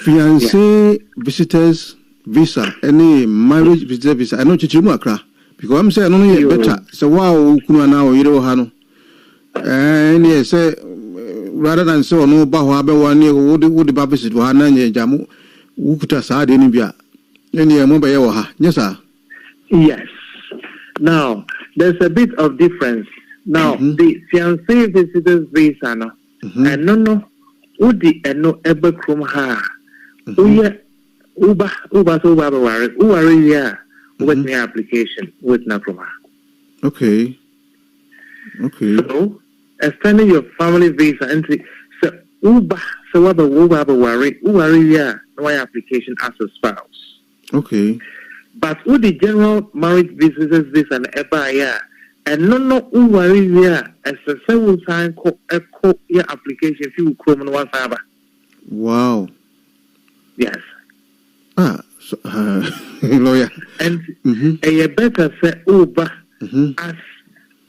fiancé visitors visa, any marriage visitor visa. I know Chichimuakra because I'm saying I don't know better. So wow, kuma now you know hano. And yes, rather than so no bahwa be one year would the babysit wa nanye jamu ukuta saade ni bia any mo be wa ha. Yes sir. Yes. Now there's a bit of difference. Now the fiancé visitors visa no and no udi eno ebe krom ha uye uba so worry ya with my application with na krom ha. Okay. So extending your family visa into so uba so worry ya no application as a spouse. Okay. But with the general marriage visitors visa and eba ya and no worry ya as a several time your application if you come on one fiber. Wow. Yes. So, lawyer. And a better say uba as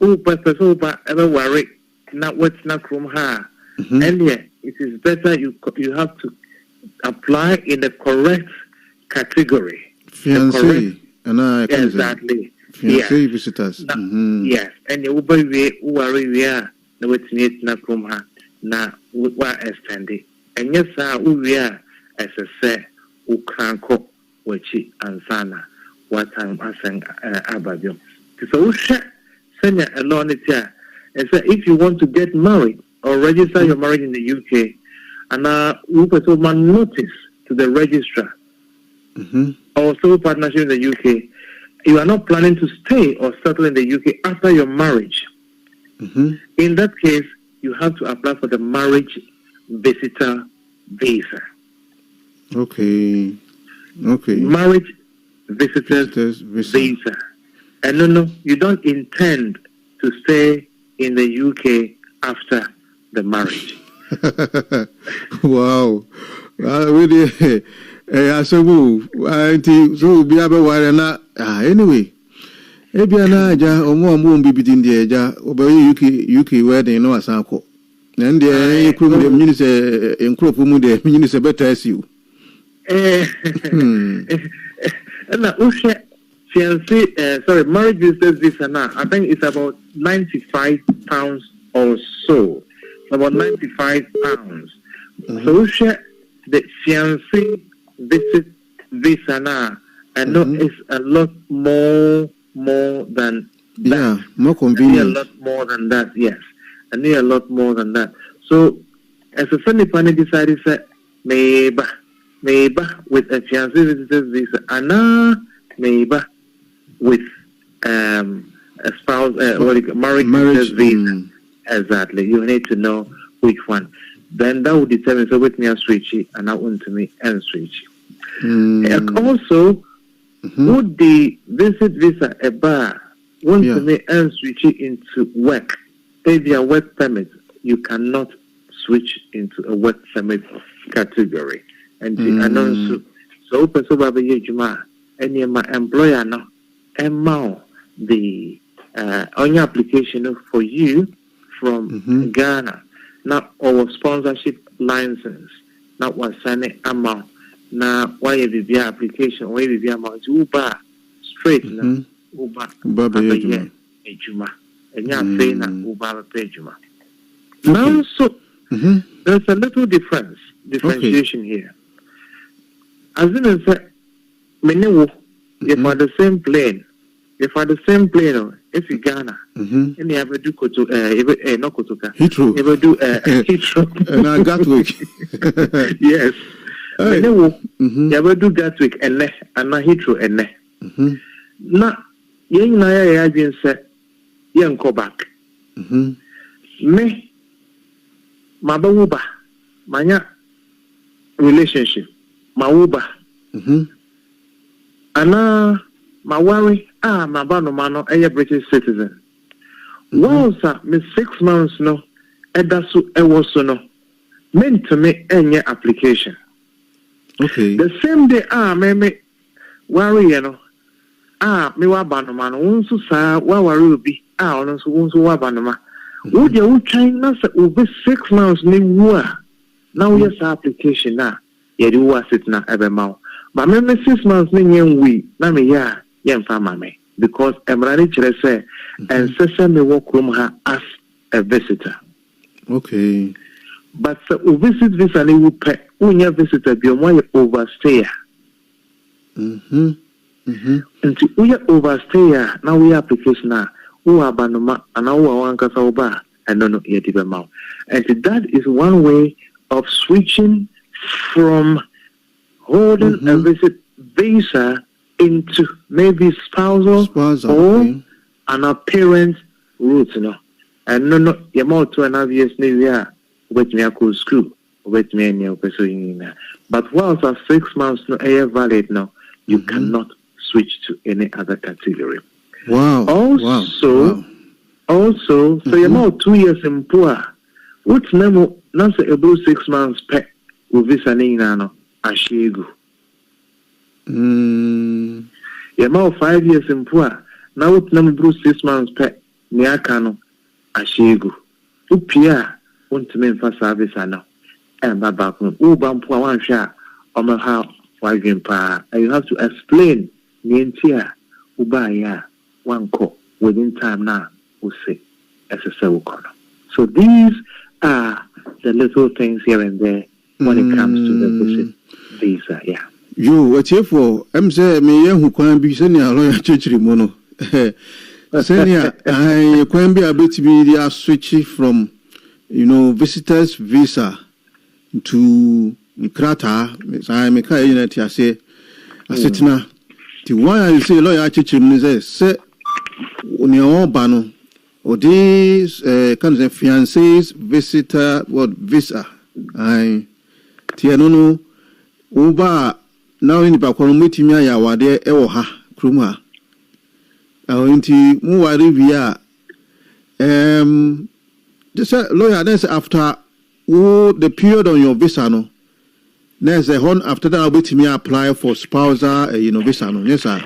uba ever worry not what's not from her. And yeah, it is better you have to apply in the correct category. Fiancé. Exactly. Fiancé visitors. Yes. And you worry we are no what's not from her. Na wa extended. And yes, we are as I say ukranko wachi ansana what time asang ababyo. So send alone it here. And so if you want to get married or register your marriage in the UK, and we put over notice to the registrar or civil partnership in the UK, you are not planning to stay or settle in the UK after your marriage. In that case, you have to apply for the marriage visitor visa. Okay. Marriage visitors visa. And no, you don't intend to stay in the UK after the marriage. Wow. Really, so be able na anyway. Ebiana ja omo bibidin de ja obaye UK wedding no asanko. Na ndie ekrum de mini se enkropo mu de mini se better as you. Na ushe fiancé marriage visitors visa now. I think it's about £95 or so. About £95. So ushe the fiancé visit visa now. I know it's a lot more than that. More convenient. I need a lot more than that, yes. I need a lot more than that. So, as a family planning decided, maybe with a fiancé visitor's visa, and maybe with a spouse, marriage visa. Exactly. You need to know which one. Then that would determine, so with me and switchy, and that one to me and switchy. And also, would the visit visa a bar want to me and switch it into work? Maybe a work permit, you cannot switch into a work permit category. And the announce so open so baby juma any my employer now and the on your application for you from Ghana. Not our sponsorship license, not what signing amount. Now, why you application? Why you amount Uber straight now? Uber Juma, and you're saying that Uber pay Juma. Now, so there's a little differentiation here. As in as many if on the same plane, if at the same plane, if you Ghana, and you ever do no Kotoka, Heathrow, ever do Heathrow, and Gatwick, yes. You ever do Gatwick and not Heathrow and na yen na ya adwen se yen ko back me mabawuba manya relationship mawuba ana mawari mabano mano a British citizen once me 6 months no edaso ewoso no meant to me any application. Okay, the same day me worry you know me wa banoma no wonso saa wa ware obi ono so wonso wa banoma wo de wo twan na se over 6 months ni wu a na wo yes application na ye di wo sit na ebe ma but me 6 months ni nyen wi na me ya ye mfa ma me because emrani kire say and say me wo krom ha as a visitor. Okay, but so visit visa ni wo pe unya visitor bi o mo overstay. And we are overstay now we application who are banoma and now one casaoba and no yet even mouth. And that is one way of switching from holding a visit visa into maybe spousal or an apparent route, you know. And no, you're more 2.5 years new year with me a school with me and your person. But once 6 months no air valid now, you cannot switch to any other category. Wow. Also, so you're more 2 years in poor. What's name not say about 6 months pet with visa nano ashigu. You're more 5 years in poor. Now what's name about 6 months pet niakano ashigu. Upia want to mean for service now. And back Ubam poor one shot on my house. And you have to explain the entire ubaya one call within time now we'll say as a cell corner. So these are the little things here and there when it comes to the visit visa. Yeah. You what here for say me who can be senior lawyer church mono. Senior I can be a bit to be the switch from visitors visa to Krata, I make a unit. I say, Asetina. The why I say lawyer chichim say on your bano or these kind of fiancés visitor what visa. I Tianono Uba now in the background meeting ya wade ewoha kruma. Inti muwari via this lawyer then after the period on your visa no. There's a horn after that. I'll be to me apply for spousal, visa. No, yes, sir.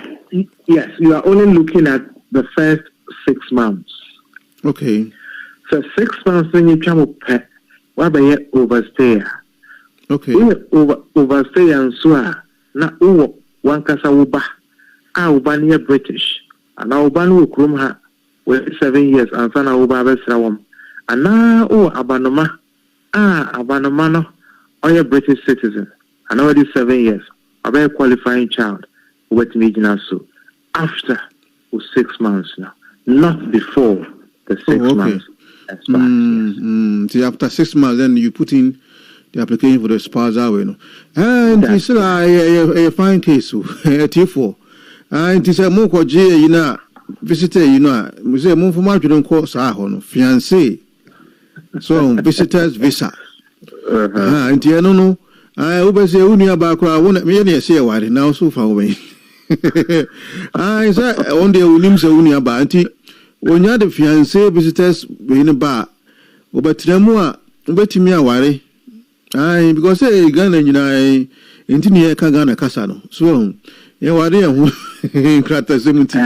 Yes, you are only looking at the first 6 months. Okay. So 6 months when you come up, what about overstay? Okay. Overstay and so na one casa uba, uba near British, and now uba no krumha with 7 years and sana uba besrawam, and now abanoma, abanomano. Or a British citizen, and already 7 years, a very qualifying child, with me so after 6 months now, not before the 6 months expires. See, after 6 months, then you put in the application for the spousal, and it's a fine case, a T4, and it's a more J, visitor, we say more for market don't call Sahon, fiancé, so visitors visa. And no, I always say unia bakwa wona me ne say ware now so far away. I say on the unim say unia ba anti wonya the fiancé visitors we in ba obatremu a obetimi aware. Ai because say Ghana nyina enti ne ka Ghana kasa no. So e ware hu krata semuti.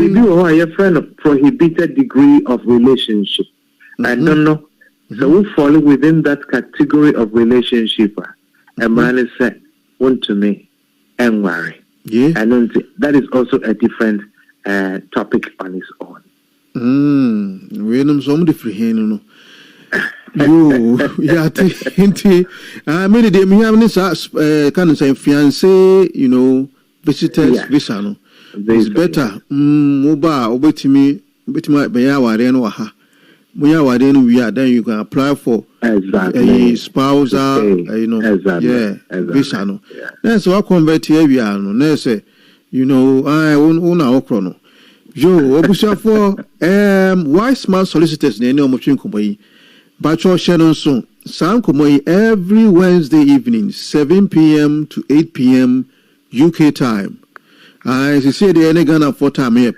We do a friend of prohibited degree of relationship. I don't know. So we fall within that category of relationship. A man is said, want to me and worry. Yeah. And that is also a different topic on its own. We know some different, you yeah, I mean, they have this kind of say fiancé, visitors visa, no. it's better moba obetimi beya ware no ha muya ware no we are then you can apply for a spousal visa no that's what convert here we are no na say you know I una okro no yo obusia for wise man solicitors na any omotwe nkomoyi bacho shenon so sam komoyi every Wednesday evening 7 p.m. to 8 p.m. UK time. As you say, the any Ghana for time here,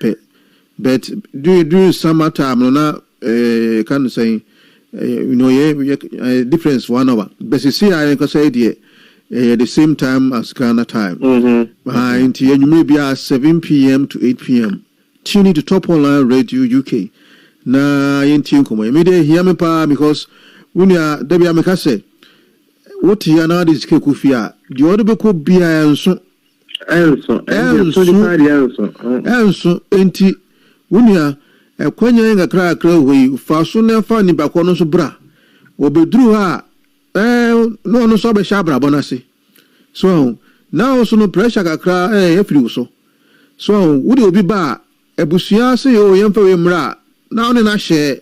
but during summer time, no, not can say, you know, difference 1 hour. But you see, I can say the same time as Ghana time. And you may be at 7 p.m. to 8 p.m. Tune into Top Online Radio UK. Na yinti nkomo. Me dey hear me pa because when you are there, I say, what you are now is kekufia. The other be ko bia enso. Enso enti wunia ekwanya nga kra we fa so na fa ni bakọ no so bra obeduru ha no so be shabra bonase so now so no pressure kakra efiri so wudi obi ba ebusua se o yemfa we mra na one na hye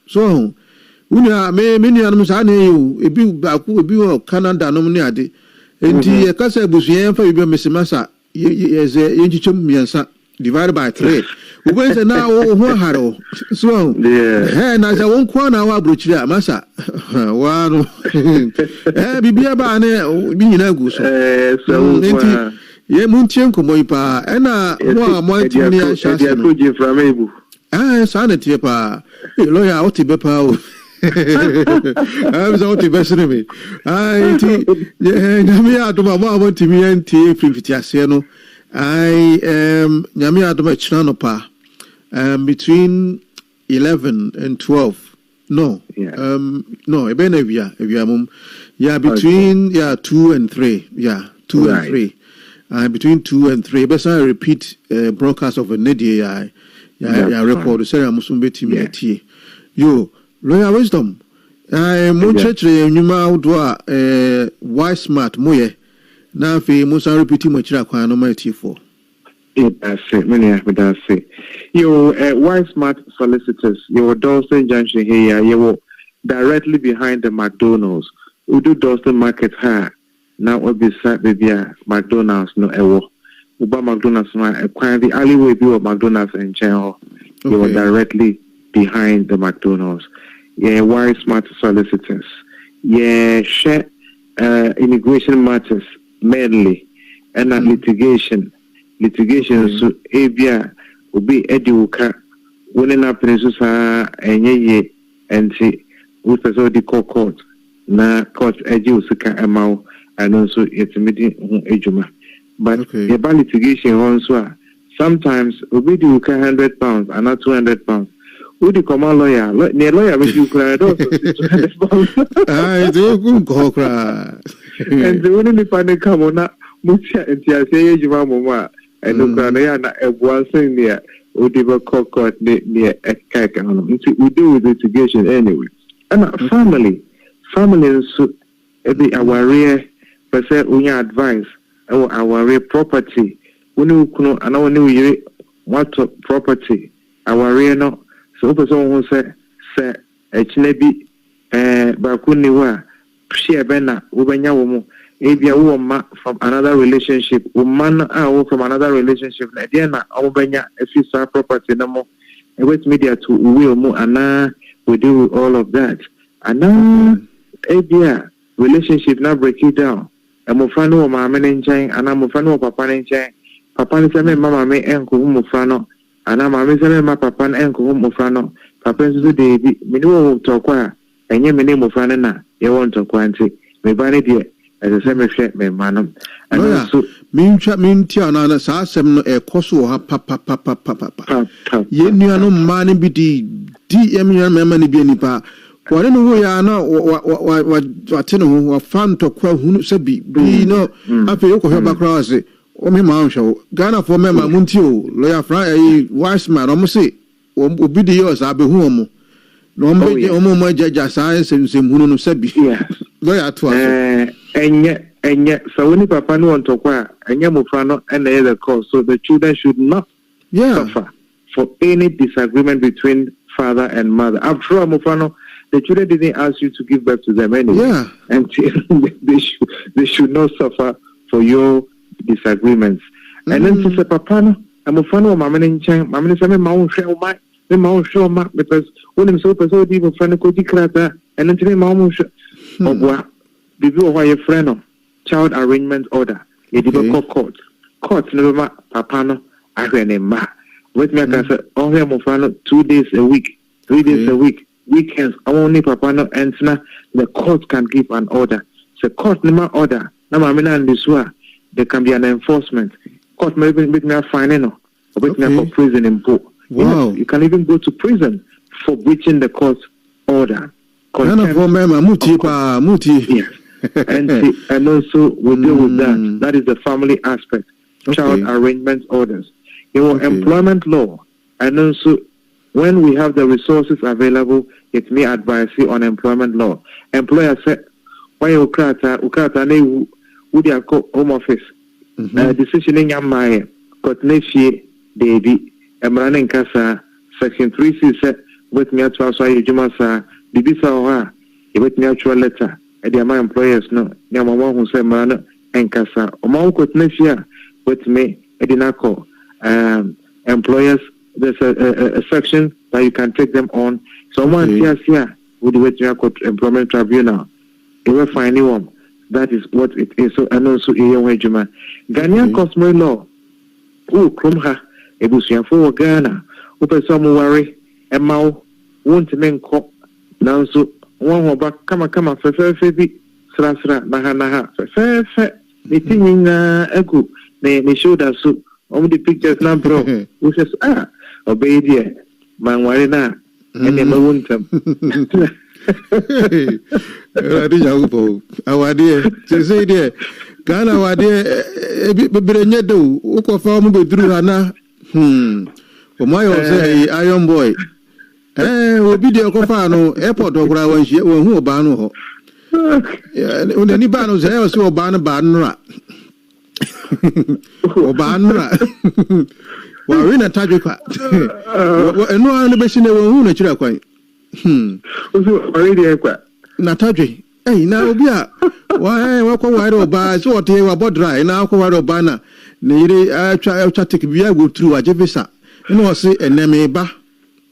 so wunia me nuanum sa na ebi baako ebi o Canada no ne ade enti e kasa ebusua fa bi mesimasa yeze yenchichom miensa divided by 3 we go say now ho haro so na za won kwa na wa brochiri amasa wa no bibia ba ne bi nyina gu so enti ye muntie nkomo pa na mo amointi ni asha so no ji from ebu sanity pa lawyer oti be pa o I'm so to be me. I Namia to my mom to me and tea 50 asiano. I Namia to my chanopa between 11 and 12. No, no, Ebenevia, yeah, between 2 and 3. Yeah, 2 and 3. Between 2 and 3. But I repeat broadcast of a Nedia. Yeah, record the Sarah Musumbe team. Yo. Lawyer wisdom. Munchre nyuma udwa wise smart moye na fe musa repeat mo kira kwa no mighty for. That's it. Many that's it. You wise smart solicitors. You Dalston Junction here. You directly behind the McDonald's. We do Dalston Market here. Now we beside the McDonald's no ewo. Uba McDonald's no acquire the alleyway view of McDonald's and Channel. You are directly behind the McDonald's. Yeah, wise smart solicitors. Yeah, share immigration matters mainly and litigation. Litigation so abia obi eduka winning up in susa enye enti we so the court na court edu sika amount and also it's meeting ejuma. But the litigation also sometimes obi do £100 and not £200. Who the common lawyer? The lawyer with you cry. I do go cry. And the only final come on that Mucha and Tia say Mama and no Granaya a one thing there would be a court near a cake. We do with litigation anyway. And family so be our rare percent on your advice our rare property. We know and our new what property our rare no. So person who say echnebi bakuni wa share bena ubenya wo ebia wo ma from another relationship woman from another relationship na dia na ubenya efisa property na mo with media to we mo ana we do all of that ana ebia relationship na break it down amofra no ma amene nchen ana amofra no papa nchen papa ni say me mama me enko mofra no ana mama se ma papa na enko mofra no papa nso de bi me no tokwa enye me ne mofra na ye won tokwa nti me ba ne de as se me hwe me manam ana so minti ana sa asem no ekoso ha papa ye nuano ma ne bi di emnya me ma ne bi nipa wale no ya na wa tene ho wa fan tokwa hunu se bi no afi yo ko hwe bakra ase o me ma hwe Ghana for me ma munti o lawyer fra wise man o mo se obi de yours abehu o mo no mo je o mo jaja science nsem hunu no se bi lawyer to aso And yet, so when papa no want to acquire, and Yamufano and the other cause, so the children should not suffer for any disagreement between father and mother. After all, Mufano, the children didn't ask you to give birth to them anyway. Yeah. And they should not suffer for your disagreements. And then to say, Papa, no, I'm a fan of my man in China. My man is a man show my because when I'm so deep of Franco Crata, and then to me, my own show. Before why a friend of child arrangement order, it did not court. Court, never, Papa, no, I ran a ma. With me, I can say, oh, I'm a 2 days a week, 3 days a week, weekends, only Papa, no, and the court can give an order. So, court, no order. Now, I'm in this way. There can be an enforcement. Court may even make me a fine, or make me for prison in Port. Wow. You can even go to prison for breaching the court order. Yes. And also we deal with that. That is the family aspect. Child arrangement orders. Employment law. And also when we have the resources available, it may advise you on employment law. Employer said, why Ukrata ne would you call home office? Decision in your mind, got nefi, baby, Emran Kasa, section 3C said, with me at Jumasa, Bibisa, with me actual letter. And my employers no, Yamama who said Marana and Kasa, Omo got nefia, with me, Edinaco. Employers, there's a section that you can take them on. So one here would wait to employment tribunal. You will find anyone. That is what it is. So and also Ghanaian customary law. Oh, Krumha, Ebusian for Ghana. Open some worry, and Mao won't men cop. Now so one back come fe sra naha fe the thing in echo they showed us so all the pictures now bro who says obey dear man worry na and they won't our dear to say dear Ghana our dear be do uko form be through ana for my say iron boy obi de okofa no airport okura wan hie won hu oba no ho oni ba no say o se oba no ba nra oba nra wa we na tajekwa eno an be shi ne won hu na kira kwan oso already ekwa na tajwe na obi a wa kwa wa oba so o te wa bodra na kwa wa oba na yire atwa take bia go through ajevisa no o se eneme ba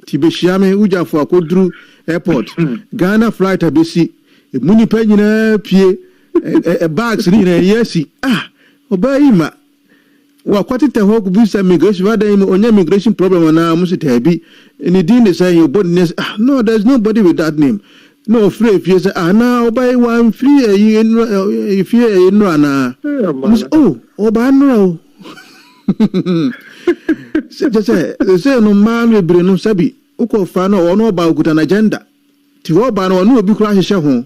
Tibeshiame Ujafo Akodru Airport, Ghana flight abesi, muni penyina pie, bags ni na yesi. Obaima. Wa kwatite ho kubisa migration wada onye migration problem na musitebi. Ni dine say your body no, there's nobody with that name. No free if you say na obai one free if you no na. Oh, oba no. Say no man we bring no sabi uko fa no ono ba okuta na agenda ti wo ba no ono obi kura hyehyɛ ho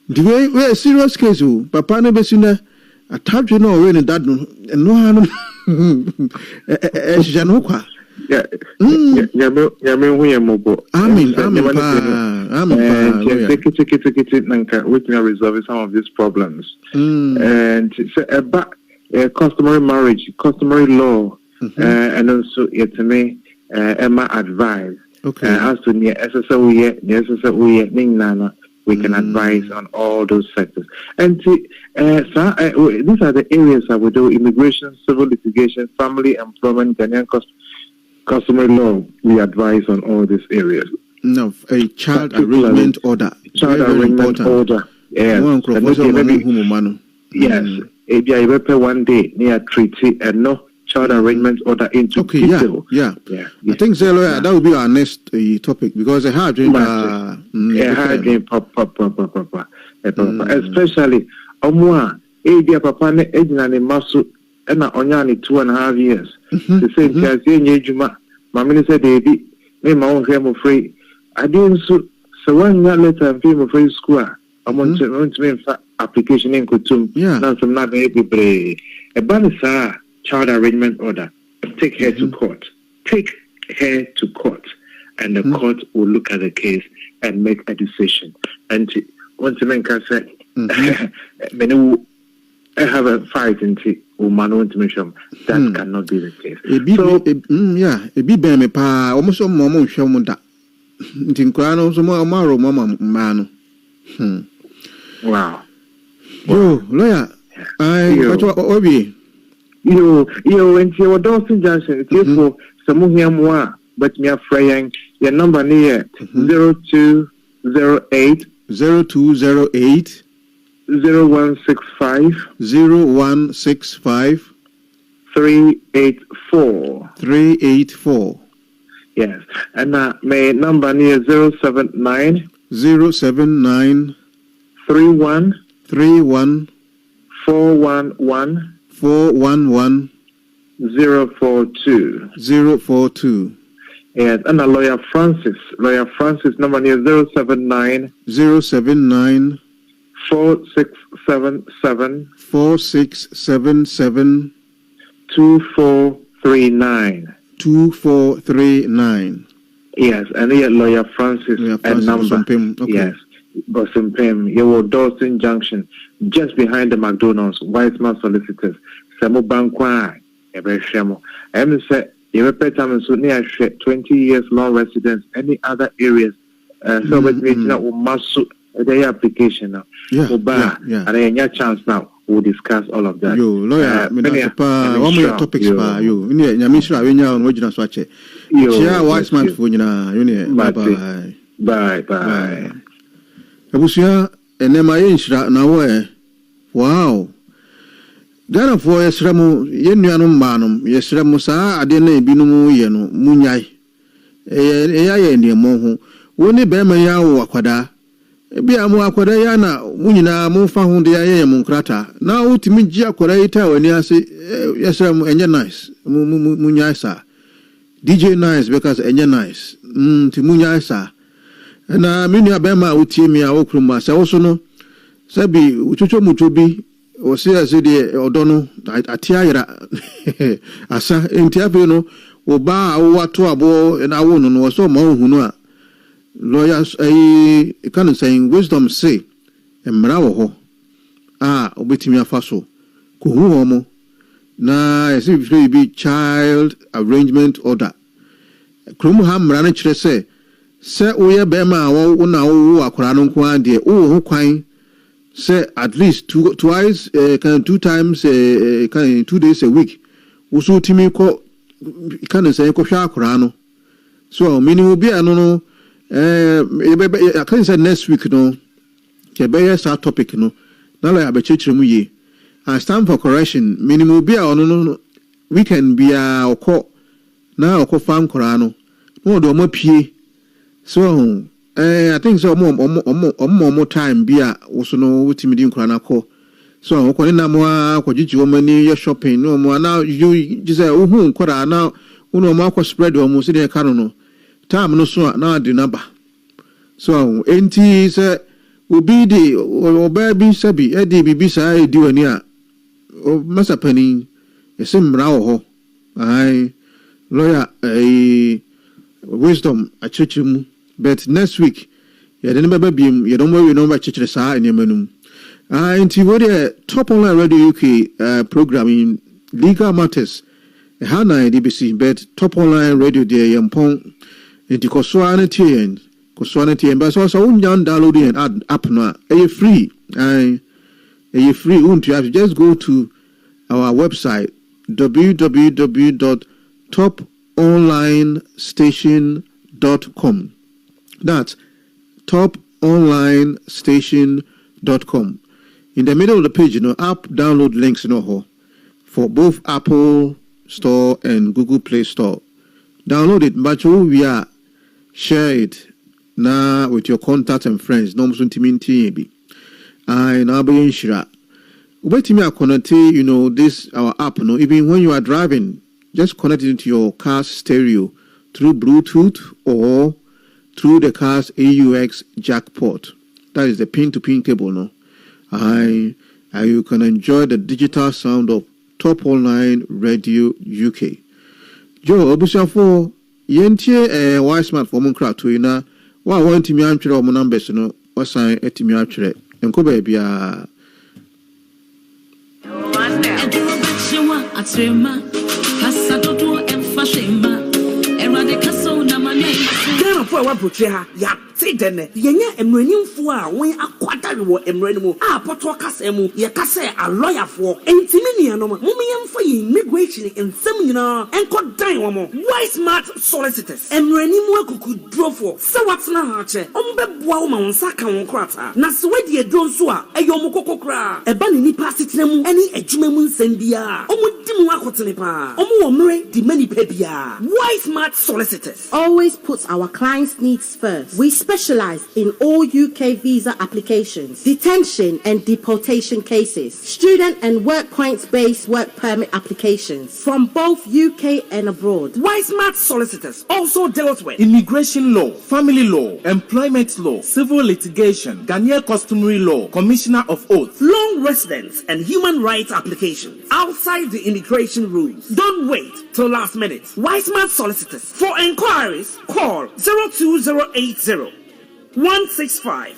the way serious case o papa no be sina atadwe no we ni dad no ha no hyehyɛ no kwa nyame hu ye mobo amen take nanka we can resolve some of these problems and so about customary marriage, customary law, and also it may Emma advise. As to near SSO, Nana, we can advise on all those sectors. And these are the areas that we do: immigration, civil litigation, family, employment, Ghanaian customary law. We advise on all these areas. No, a child arrangement order. Child arrangement order. Yes. Yes. If you pay 1 day near treaty and no child arrangement order into detail. Yeah. I think that would be our next topic because a hard dream especially omwa edia papa ne ejina ne maso na onya ne 2.5 years the same as yenye juma mama said baby me ma won hwe mo free adin so one year later I'm free school I want to application in Kutum. Now some not be a banisa child arrangement order. Take her to court. Take her to court, and the court will look at the case and make a decision. And once a man can say, many have a fight into Umano to mission. That cannot be the case. A big baby pa almost some moment show munda. Tinkrano some more mama man. Wow. Oh, lawyer. What be? You went to Dawson Junction. It is for some here more, but me are fraying your number near 0208 0208 0165 0165 384. Yes, and my number near 079 079 31 411 042. Yes, and lawyer Francis number near 079 4677 2439. Yes, and here lawyer Francis and number. Okay. Yes. Bosumpem, you were Dawson Junction, just behind the McDonald's, Weissman Solicitors, Samu Bankwa, Ebeshemo. I am say, you repeat time so near 20 years long residence, any other areas. So, but we now must the application now. And then your chance now, we'll discuss all of that. You, lawyer, one more topics for you. Yamisha, we know on original swatch. Chia Weissman for you now. Bye. Abusia enema yenshira na we wow Ghana for yesramu yenuanu manum yesramu saa ade na ebinum ye no munyai ye ndemo ho woni be ma ya wo akwada bia mu akwada ya na munyina mu fa ho de ye mu nkrata na utimi gi akwada ita wani ase yesramu enye nice munyai sa DJ nice because enye nice ti munyai sa na mini abema utie mi a okruma se woso no sabi uchocho mutobi o se de odono atia yira asa entiafe no wo ba wo wato abo na wo no no so ma ohunu a lawyers kan saying wisdom say emra wo ho obetimi afaso ko hu ho mo na ese bi child arrangement order krum ha mra na kire se uye bema wo na wo akora no nko ade wo ho kwan say at least twice kind 2 times kind 2 days a week wo so timi ko kan say ko hwa akora no so meaning obi anu no I can say next week no ke be yes topic no na la abechechire mu ye and stand for correction meaning obi a ono no weekend bia okọ na okọ fa akora no no do mapie. So, I think so more time beer also no witty cranako. So, Corina Moa, Kojiji woman, your shopping, no more now. You just say, oh, Cora now, uno marco spread almost in a carono. Time no so now the number. So, NT say, will be the or baby sabi, Eddie Bibisa, do near. Oh, Master Penny, a sim rao. I lawyer a wisdom a churchum. But next week, you don't be you don't worry no about church in your menu. Into what top online radio UK programming legal matters. Hana DBC, but top online radio there yampong into Koswanity and but also downloading an app now. Are free? Are free? You have to just go to our website www.toponlinestation.com. That's toponlinestation.com. In the middle of the page, app download links, for both Apple Store and Google Play Store. Download it, but we are share it now with your contacts and friends. No musun timinti I now be shira. Wait me connect, this our app. Even when you are driving, just connect it into your car's stereo through Bluetooth or through the car's AUX jack port. That is the pin-to-pin cable, you can enjoy the digital sound of Top Online Radio UK. Joe, Obusafo, yentie Weissman for Munkra to ina. Wa want me am chere numbers no. Wa sign etimi a chere. Enko ba bia. Dene yenya emranimfo a won akwadare wo emranimu a poto kasa mu ye kasa a lawyer for entimi nuanom momyemfa yi immigration ensem nyina enkodan wo mo why smart solicitors emranimu akukudrofo se watena ha che ombeboa wo ma wonsa ka won krata na se wadi edro nso a eyom kokokra eba ne nipa setena mu eni adwuma mu nsem bia omudimu akotene pa omu wo mre di many pebia why smart solicitors always puts our clients' needs first. We specialize in all UK visa applications, detention and deportation cases, student and work points-based work permit applications from both UK and abroad. Why Smart Solicitors also deals with immigration law, family law, employment law, civil litigation, Ghanaian customary law, commissioner of oath, long residence and human rights applications outside the immigration rules. Don't wait till last minute. Why Smart Solicitors? For inquiries, call 02080 165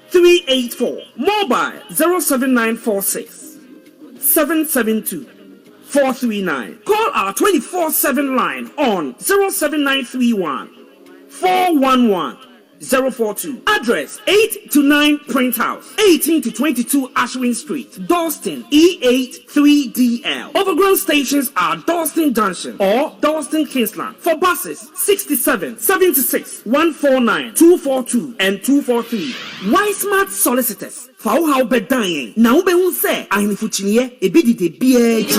384, mobile 07946 772 439. Call our 24/7 line on 07931 411 042. Address 8 to 9 Print House, 18 to 22 Ashwin Street, Dalston, E8 3DL. Overground stations are Dalston Junction or Dalston Kingsland. For buses, 67, 76, 149, 242 and 243. Why Smart Solicitors? For how be dying. Now be un say, I am fuchiniye, e bidi de BH.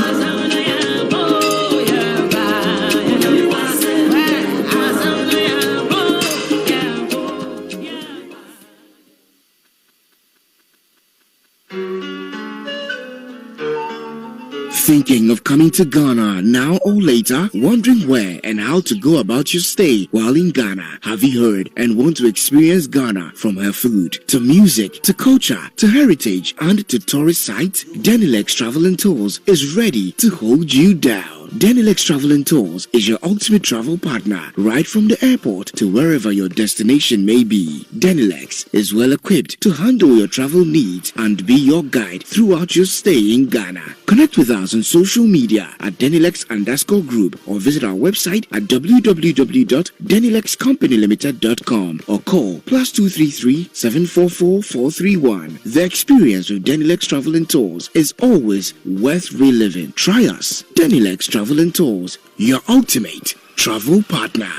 Thinking of coming to Ghana now or later? Wondering where and how to go about your stay while in Ghana? Have you heard and want to experience Ghana from her food to music to culture to heritage and to tourist sites? Denilex Travel and Tours is ready to hold you down. Denilex Travel and Tours is your ultimate travel partner right from the airport to wherever your destination may be. Denilex is well equipped to handle your travel needs and be your guide throughout your stay in Ghana. Connect with us on social media at Denilex_group or visit our website at www.denilexcompanylimited.com or call +233 744 431. The experience with Denilex Travel and Tours is always worth reliving. Try us. Denilex Travel and Tours, your ultimate travel partner.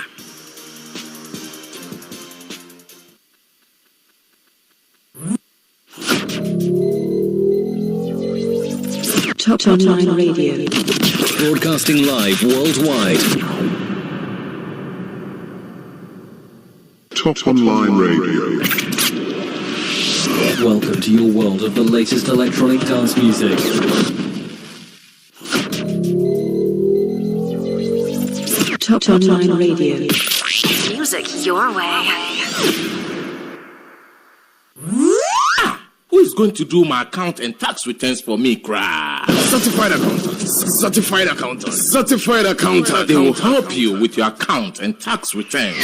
Top Line Radio. Broadcasting live worldwide. Top Online Radio. Welcome to your world of the latest electronic dance music. Top Online Radio. Music your way. Who is going to do my account and tax returns for me, cry? Certified accountant. Certified accountant. Certified accountant. They will help you with your account and tax returns.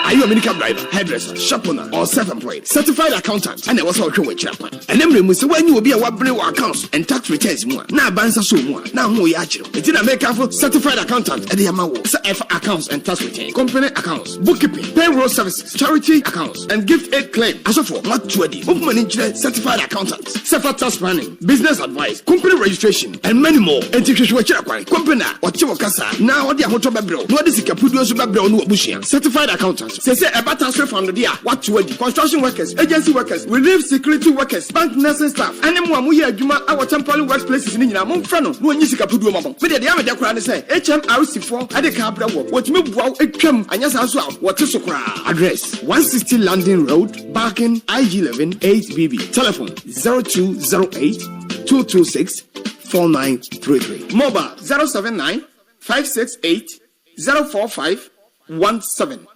Are you a medical driver, hairdresser, shop owner, or self-employed? Certified accountant. And I was also with Chapman. And then we say when you will be a what accounts and tax returns more. Now bansa so more. Now more yacho. It's in America for certified accountant. And the amount of accounts and tax returns, company accounts, bookkeeping, payroll services, charity accounts, and gift aid claim. As of for what 20 movement engineer, certified accountants, separate tax planning, business advice, company registration, and many more. And if you watch company or Chiwakasa, now what the hotel babro, what is the Capudo Babro no Bushian, certified accountants. Say about transfer from the dia. What to do? Construction workers, agency workers, relief security workers, bank nursing staff, and then one we are Juma our temporary workplaces in India. Frano, no one using Capudo Mama. But the other day, say HMRC4 at the Cabra work. What me wow, it come and yes as well. What is Sokra? Address 160 London Road, Barking, IG11 8BB. Telephone 0208 226 4933. Mobile 079 568 045 17.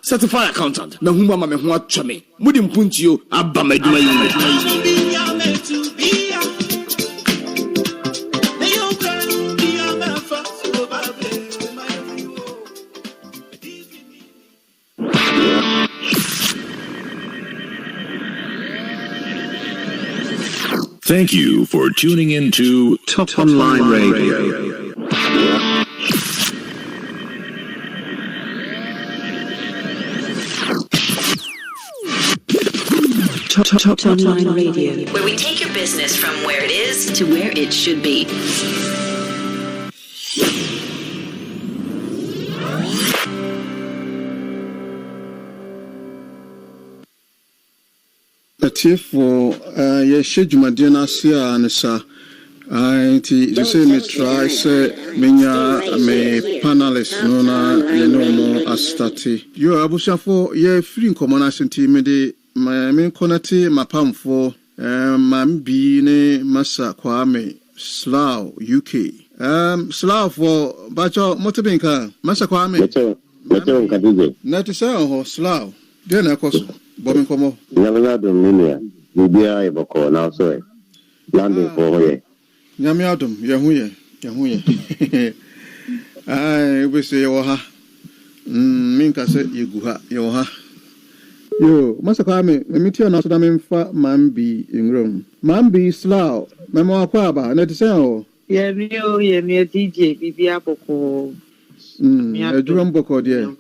Certified accountant. Na humba mame ho atwa me. Mudi mpunti yo aba maduma yo. Thank you for tuning in to Top Online Radio. Top Online Radio, where we take your business from where it is to where it should be. For yɛhyɛ dwumadeɛ no ase a ne sa nti te sɛ metry sɛ menya me panelist no na yɛne ɔmo astate yo abusuafo yɛfiri nkɔmmɔ no ase nti mede menkɔnate mapamfo mambi ne masa kwame Slough UK Slough for bacho motebenka masa kwame Meto nkadije na te sɛ ho Slough deɛ na ɛkɔ so Bobbing Como. Never Dominia, Libya, Eboko, now so landing for Hoye. Yamiadum, Yahuye. I will say, Yoha. Minka said, Yuguha, Yoha. Yo, Masakame, the meteor not damn fat Mambi in room. Mambi Slough, Memoir Quaba, and it's all. Yeah, me, DJ, Bibia Boko. A drum boko, dear.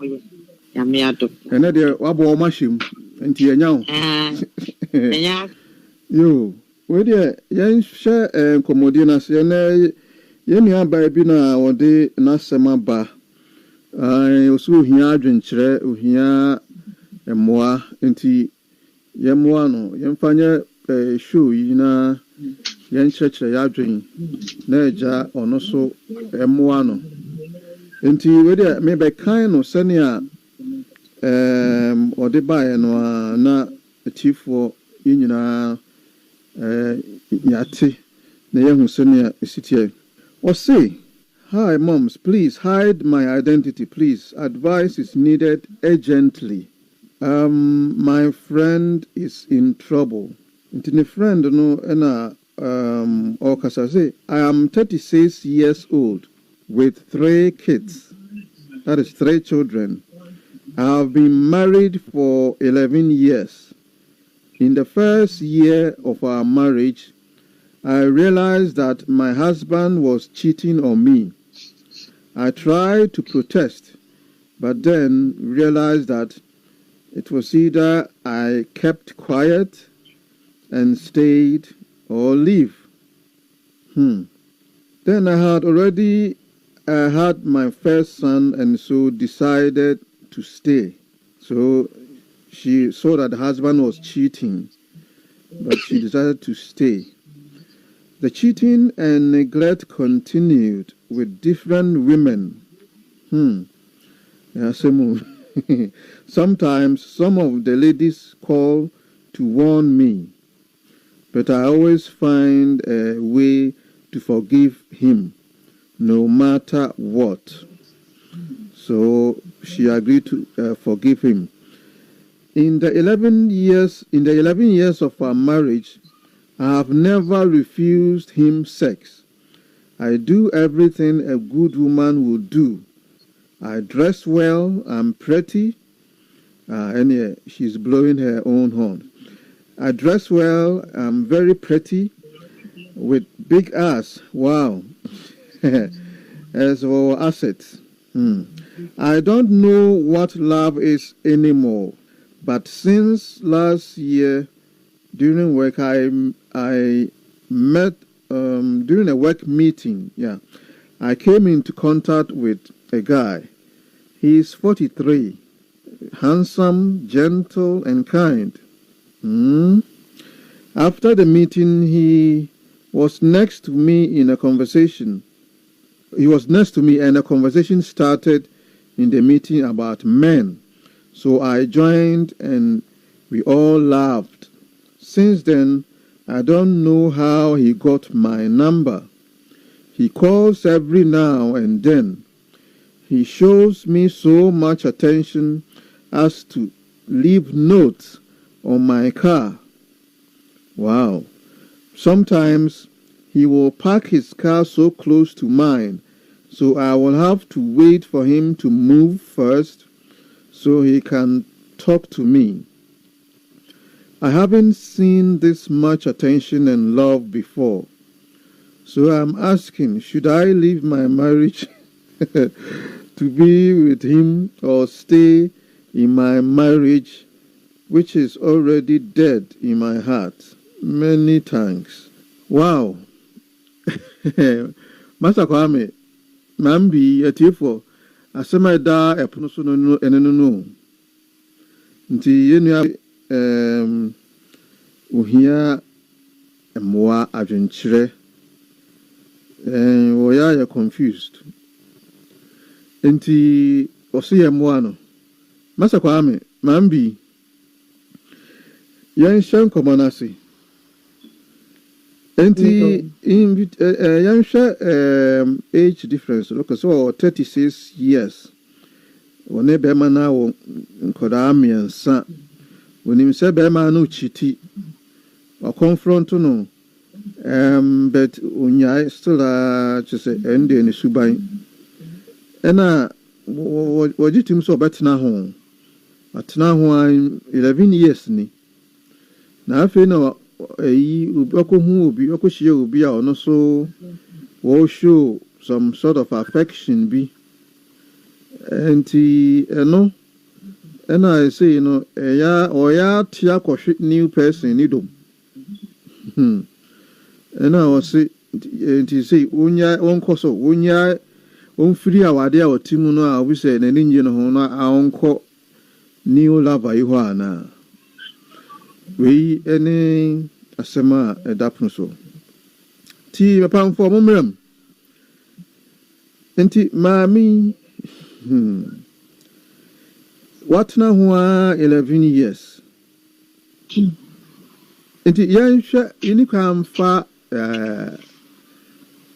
Yamiato. Another wabo machine. Nti enyawo yo we de yen hwe enkomodi na se na ye nua ba bi na wode na sema ba osu ohia adwenkyere ohia emoa nti ye moa no ye mfanye show yi na yen kyerɛkyerɛ ya adwen na eja ono so emoa no nti we de me be kan no sene a ɔde bae no na atifo yinyina yate na yehu sene esitie or say hi moms please hide my identity please advice is needed urgently my friend is in trouble intine friend no na okasa say I am 36 years old with 3 kids that is 3 children. I have been married for 11 years. In the first year of our marriage, I realized that my husband was cheating on me. I tried to protest, but then realized that it was either I kept quiet and stayed or leave. Then I had already had my first son and so decided to stay. So she saw that the husband was cheating, but she decided to stay. The cheating and neglect continued with different women. Sometimes some of the ladies call to warn me, but I always find a way to forgive him, no matter what. So she agreed to forgive him. In the 11 years of our marriage, I have never refused him sex. I do everything a good woman would do. I dress well, I'm pretty. And she's blowing her own horn. I dress well, I'm very pretty, with big ass. Wow. As our assets. I don't know what love is anymore, but since last year during work I met during a work meeting, I came into contact with a guy. He's 43, handsome, gentle, and kind. After the meeting, he was next to me in a conversation. He was next to me, and a conversation started in the meeting about men. So I joined, and we all laughed. Since then, I don't know how he got my number. He calls every now and then. He shows me so much attention as to leave notes on my car. Wow. Sometimes he will park his car so close to mine, so I will have to wait for him to move first so he can talk to me. I haven't seen this much attention and love before. So I'm asking, should I leave my marriage to be with him or stay in my marriage, which is already dead in my heart? Many thanks. Wow. Master Kwame, Mambi, Etifo, Asemada, Eponoso, no. Nti yenu uhia mwa adwenkyerɛ wɔya yɛ confused nti ɔso yɛ mwa no Masa Kwame Mambi yɛnhyɛ nkɔmmɔ no ase nti yɛnhwɛ age difference look so 36 years one bɛma na wɔ nkɔdaa mmiɛnsa onim sɛ bɛma no chiti wa confront no but unya still just end in suban ɛna wɔgyetim so ɔbɛtena ho atena ho 11 years ni na afei na ɔkɔhu obi ɔkɔhyia obi a ɔno so wɔ show some sort of affection bi nti ɛno ɛna I say ɔya tia kɔhwe new person ni dom ɛna ɔse nti say wonya wonkɔ so wonya womfiri awade a ɔtimu no a obi sɛ n'ani nye no ho na awonkɔ new lover yi hɔ ana wei ɛne asɛm a ɛdapono so ti mapamfo mo mmerɛm nti maami watena ho 11 years nti yɛnhwɛ yɛnika mfa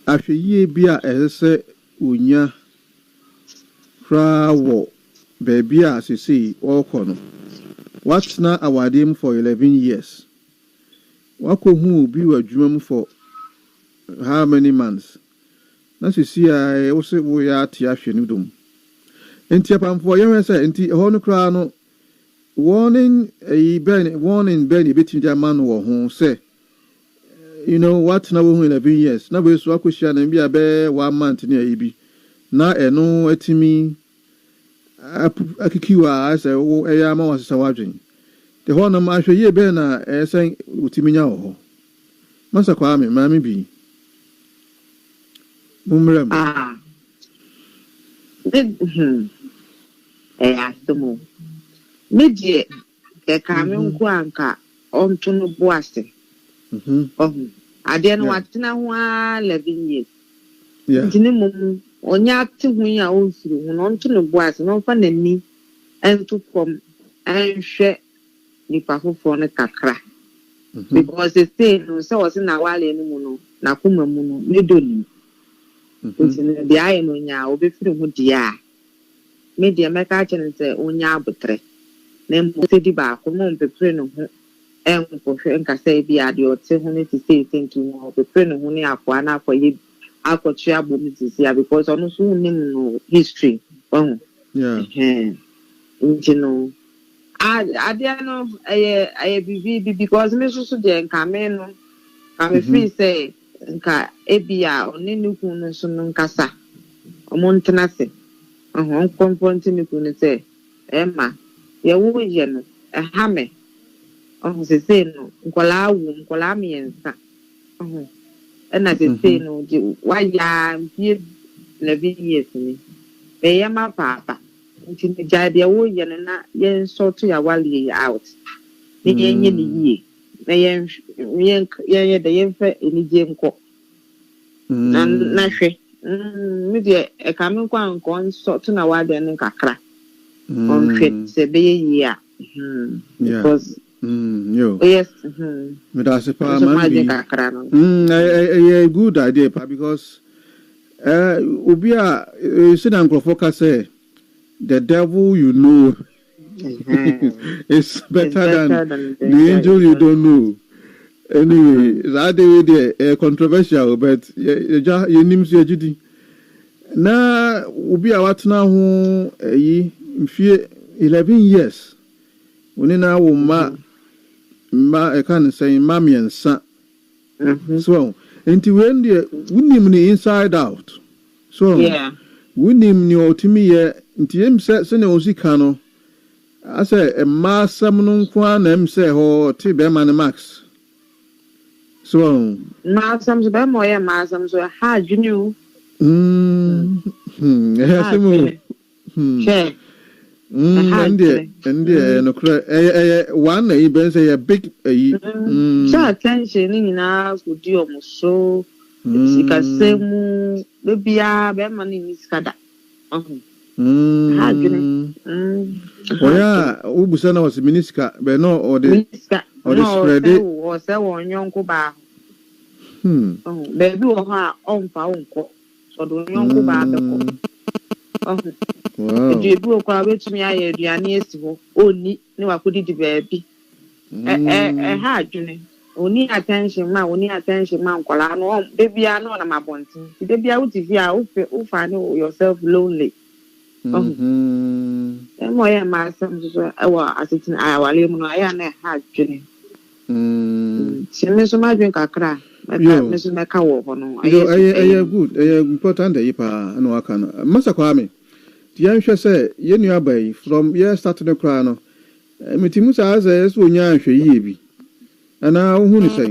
ahwɛyie bi a ɛsɛ sɛ onya koraa wɔ baabi a sesei ɔrekɔ no watena awadeɛ mu for 11 years wakɔhu obi wɔ adwuma mu for how many months na sesei a wɔsɛ woyɛ ate ahwɛ no dom nti apamfo yɛhwɛ sɛ nti ɛhɔ no koraa no warning ben betimi de ama no wɔ ho sɛ watena wɔ ho 11 years na bɛ so akɔhyia na bi a bɛ 1 month ne ayi bi na ɛno atimi akikiwa sɛ wo ɛyɛ ama wasesa wadwen de hɔ nom ahwɛ yie bɛn na ɛsɛ utimi nya wɔ hɔ Masa Kwame maame bi mumram astomo medie kame nko anka onto no boase ade no watena ho 11 years ntine mum onya te hu ya onfiri hu no onto no boase no fa nani ento kom anhwɛ nipa foforo no kakra because they say no so was na wale no mu no na kuma mu no medoni ntine de aye no nya obefiri hu dia media meka chene se onya abotre na mo di ba ko mo pepre no ho enko hwe nka sai bi ade ote ho ne ti sei thinking mo pepre no ho ne akwa na akwa akɔtwe abom sisi because ono so nim no history nti no ade no aye bibi because me so de nka me no ka me free say nka ebia oni nuku no so no nkasa omo ntena se confront me kunu say Emma ye wo ye no ha me se say no nkola awu nkola miensa na se say no di wa ya bie 11 years ni be ya ma papa nti ni jade wo ye no na ye sort ya wale out ni ye nye ni ye na ye de ye fa enije nko na hwe media e kame kwa nkon so to na wade ne kakra on hwet se be ye ya because yes me da se pa man a good idea pa because obi a sit and focus say the devil you know is better than the angel you don't know. Anyway, that day controversial, but you name say jidi. Na obi a watna ho 11 years. Oni na wo ma ma e kan say ma miensa so enti when the wunim ni inside out so wunim ni otimi ye nti em se na osika no ase e ma sam no kwa na em se ho ti be man max so ma sam so be mo ye ma sam so ha junu Che. No one even say a big attention in our good deal so semu baby be money miskada ubusana was miniska be no or the spread it or say won yonko ba baby o ha on fa onko so do yonko ba be ko wow je bu okwa betumi aye aduane esiwo oni ne wakodi di baabi ha adwene oni attention ma nkola no baby no na mabonti baby a uti a u find yourself lonely mo ya ma sam so ewa asitin awale mu no aya na ha adwene sime so ma dwen kakra me so na ka wo ho no aye good important e pa no aka no masa kwa me Tian say ye nu abai from year starting the cry no metimu sa say so nya hwe yie bi ana hu ni say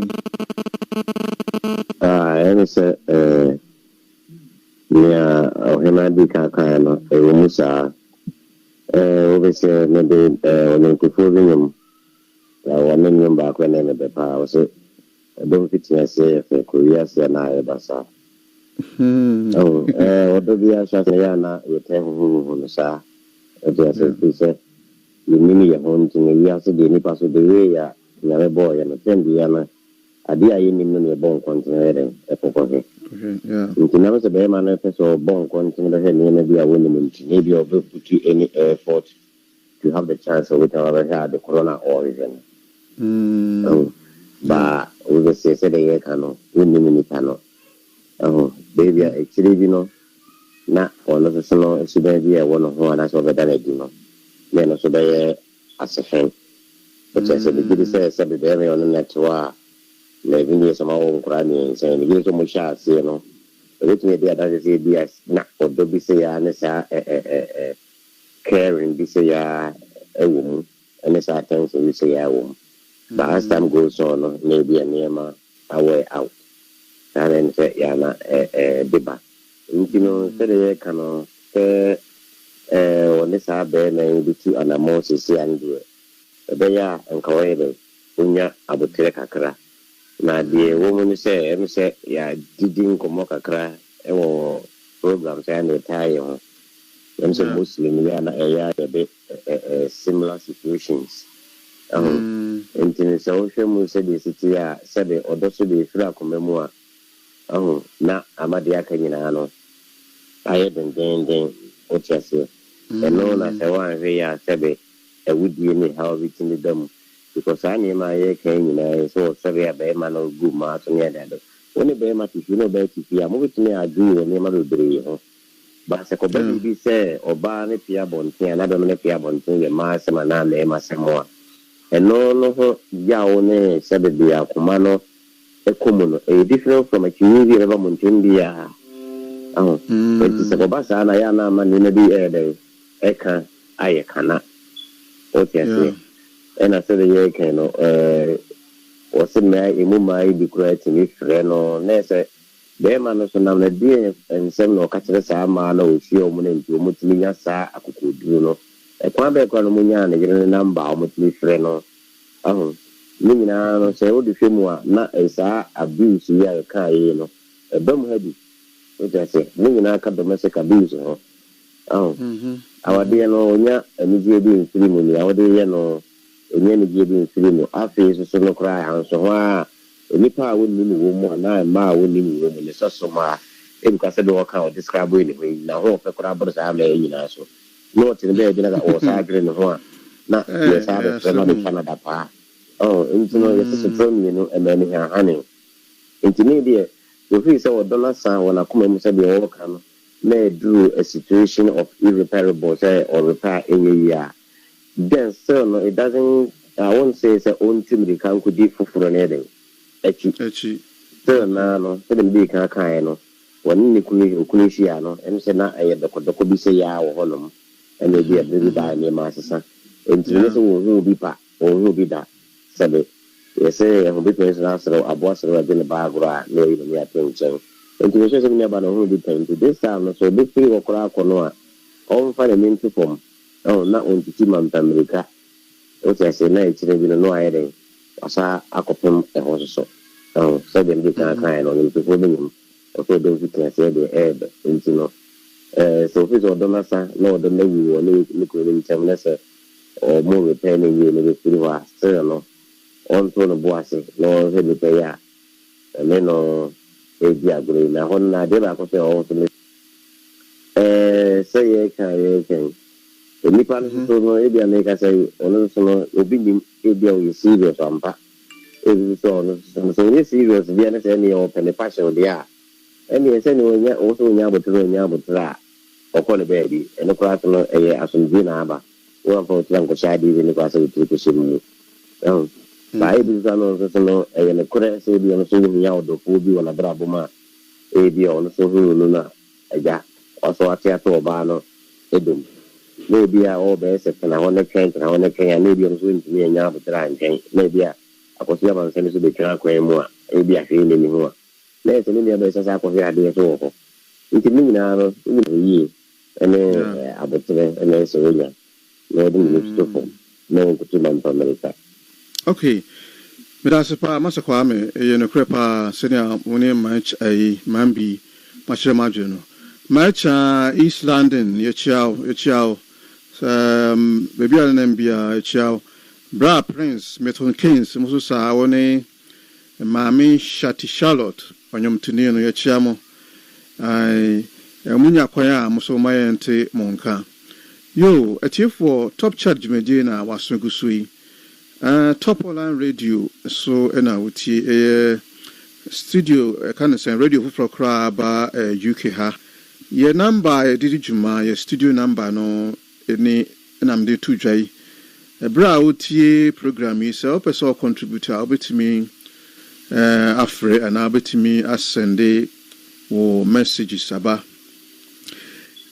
ene say nya ohena di ka no musa obese ne de ne ko fo binyum la wona nyum ba ko ne be pa o se do fitia say fe ko ya se na e basa what do you say na we tell who sa it say you mean your home to me ya se de ni paso de we ya na boy ya na tendi ya na adi ayi ni no bon continue e ko he nti na se be ma na so bon continue he ni na bia woni minti ni bia obe put any effort to have the chance of it over here the corona origin ba we say de ye kano woni minita no baby actually no na ono so no so baby e wono ho na so be dana di no me no so be asefen but I said the say be be on net wa le vini so ma o nkura ni say ni gbe so mo sha se no e to me dia that say dia na odo bi say ya na sa caring bi say ya e wo mu and sa attention bi say ya wo but as time goes on maybe a near away out and say yana deba ntino se de kano oni sa be na bitu anamo sisi ande be ya nkawe be unya abotere kakra na de wo mu ni se ya didi nkomo kakra wo program say na taye ho em so muslim ya na ya be similar situations ntino se wo hwe mu se de siti ya se de odoso de fira komemu a na amadi aka nyina no aye den otiase eno na se wan hwe ya sebe ewudie ni how within them because ani ma ye kan nyina so sebe ya be ma no gu ma so ne da do oni be ma tifi no be tifi ya mo bitini adu ni ma do bere ho ba se ko bi se oba ne pia bonten na be ne pia bonten ye ma se ma na me ma se mo eno no ho ya one sebe bi akoma no common a different from a community ever Montendia. It's a Bobasa, I am a man in a be eka, I cannot. What you say? And I said, yeah, can was in my imuma be great to me, friend or Nessa. There man was another dear and some no catches a man or she or money to Mutilia sa a could do no. A quabe economian again a number of Mutili friend. Mina no say what the film na esa abuse ya ka yi no e bam hadi o ja say mina ka domestic abuse no awade no onya anije bi mfiri mu ni awade ye no onya ni bi mfiri mu afi so no kra han so ho a nipa wonni ni wo mu na ma wonni ni wo mu ne so ma e bi ka se do ka o describe ni ho na ho pe kra bro sa le yi na so no tin be bi na o sa gre no ho na ye sa be na be Canada pa into no yes from you know and then honey into me there you feel so dollar san when I come and say the work may do a situation of irreparable say or repair in a year then so no it doesn't I won't say it's own team the can could be for anything. Echi. Still no, so the big kind. One Nikunisiano, and said not a the could be say ya or Holland, and maybe a little by near Master. And to this will be back, or will be that. Said yes, who be present after a boss or in the bagra, no even the attention. And to the social media about who be painted this time, so big thing or crack or no, all find a mean to form. Oh, not on to Team America. What I say, night, you know, I didn't. I saw a couple of horses. Oh, so then we can kind on into women. Okay, those who can say the air, and you know. So if it's all done, no, the name you will look within 10 minutes or more repairing you in the pretty was still on to the boss, no, head the payer. And then, no, if you agree, now, when I did, I could say also, say, can. The Nippon is so maybe I make us say, on the obedient, you serious on back. So this serious, the honest, any open the passion they are. And yes, anyway, also in Yabutra, or call a baby, and the class of a Asunjina, one for Uncle Shadi in the class of the Tikushimu. By this, I know, and the correct say, be on the out of Fubi on a Brabuma, a be on the Luna, a jack, also a theatre bano, Edum. Maybe I all best and I want to change and I want to change and maybe I'm going to be a young and change. Maybe I could never send to the track way more. Maybe I feel anymore. There's an India base as I could have the over. It's a minute, even and then I would say, and then so yeah. Maybe no to Team America. Okay. But as a Masakwame, a crepa, senior, one match a Mambi, Machamajuno. Match East London, Yachao. Baby Alnambia, Chow, Bra Prince, Meton Kings, Musa, One, Mammy Shati Charlotte, on Yom Tunino, Yachamo, I Munya Quaya, Musomaya and Te Monka. Yo, a chief for top charge Medina was Gusui, top online radio, so and I would see a studio, a kind of radio for crab, UK ha. Your number, did you my studio number no. Any and I'm there to jay a brow TA program is a person contributor. I'll be to me afraid and I'll be to me as Sunday or messages about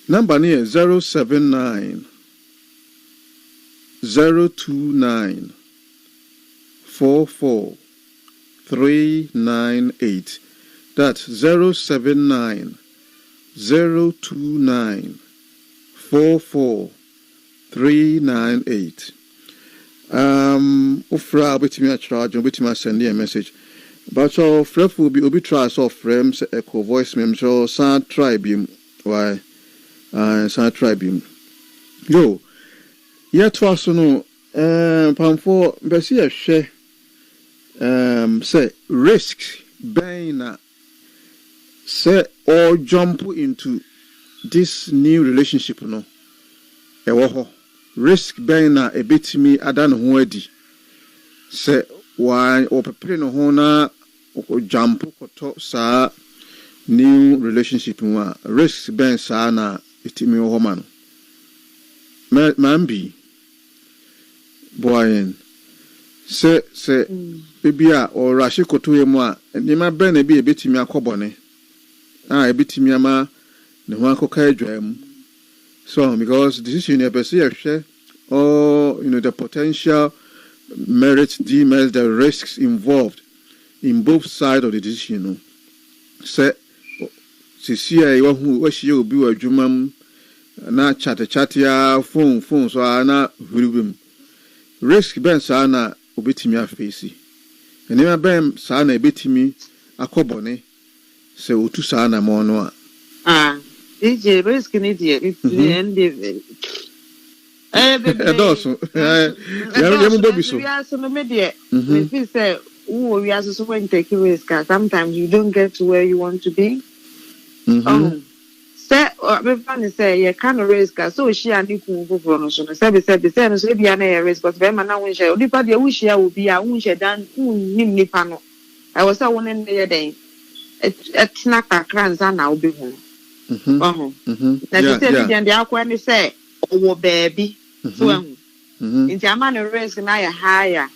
number near 079 029 44 398. That's 079 029 44 398. Ufra betimi a charge, betimi send a message. But your friend will be try so frames echo voice mem so sound tribe why sound tribe. Yo, yet was no pamfo besi a share say risk bena say or jump into this new relationship no. Ewoho risk bena a bit me adan hoadi say why or prepare no hona or jump koto sa new relationship wa risk ben sa na itimi ho ma no mambi boyen say bibia or rashi koto yemu a ni ma ben na bi e betimi akobone e betimi ama ne ho akoka adwaem. So, because decision you share or the potential merits, demerits, the risks involved in both sides of the decision. Say, Cecilia, who she will be a Jumam, na chatia, phone, so Anna Rubim. Risk Ben Sana, Obitimia Facey. And never Ben Sana, Bitimi, a cobone, say Utu Sana Monoa. DJ risk in idiot. It's the end of it. We are so media. If you say, oh, we are so going to take risk, sometimes you don't get to where you want to be. Say, or maybe say, you can't risk, so she and you can go for no sooner. Say, so be an air risk, but when I wish I would be, I wish I would be, I wish I done, Nipano. I was a one in the day. A snack a crans and I'll be home. Now, you say, and the aqua say, oh, baby. So, Nti ama no risk na ya higher.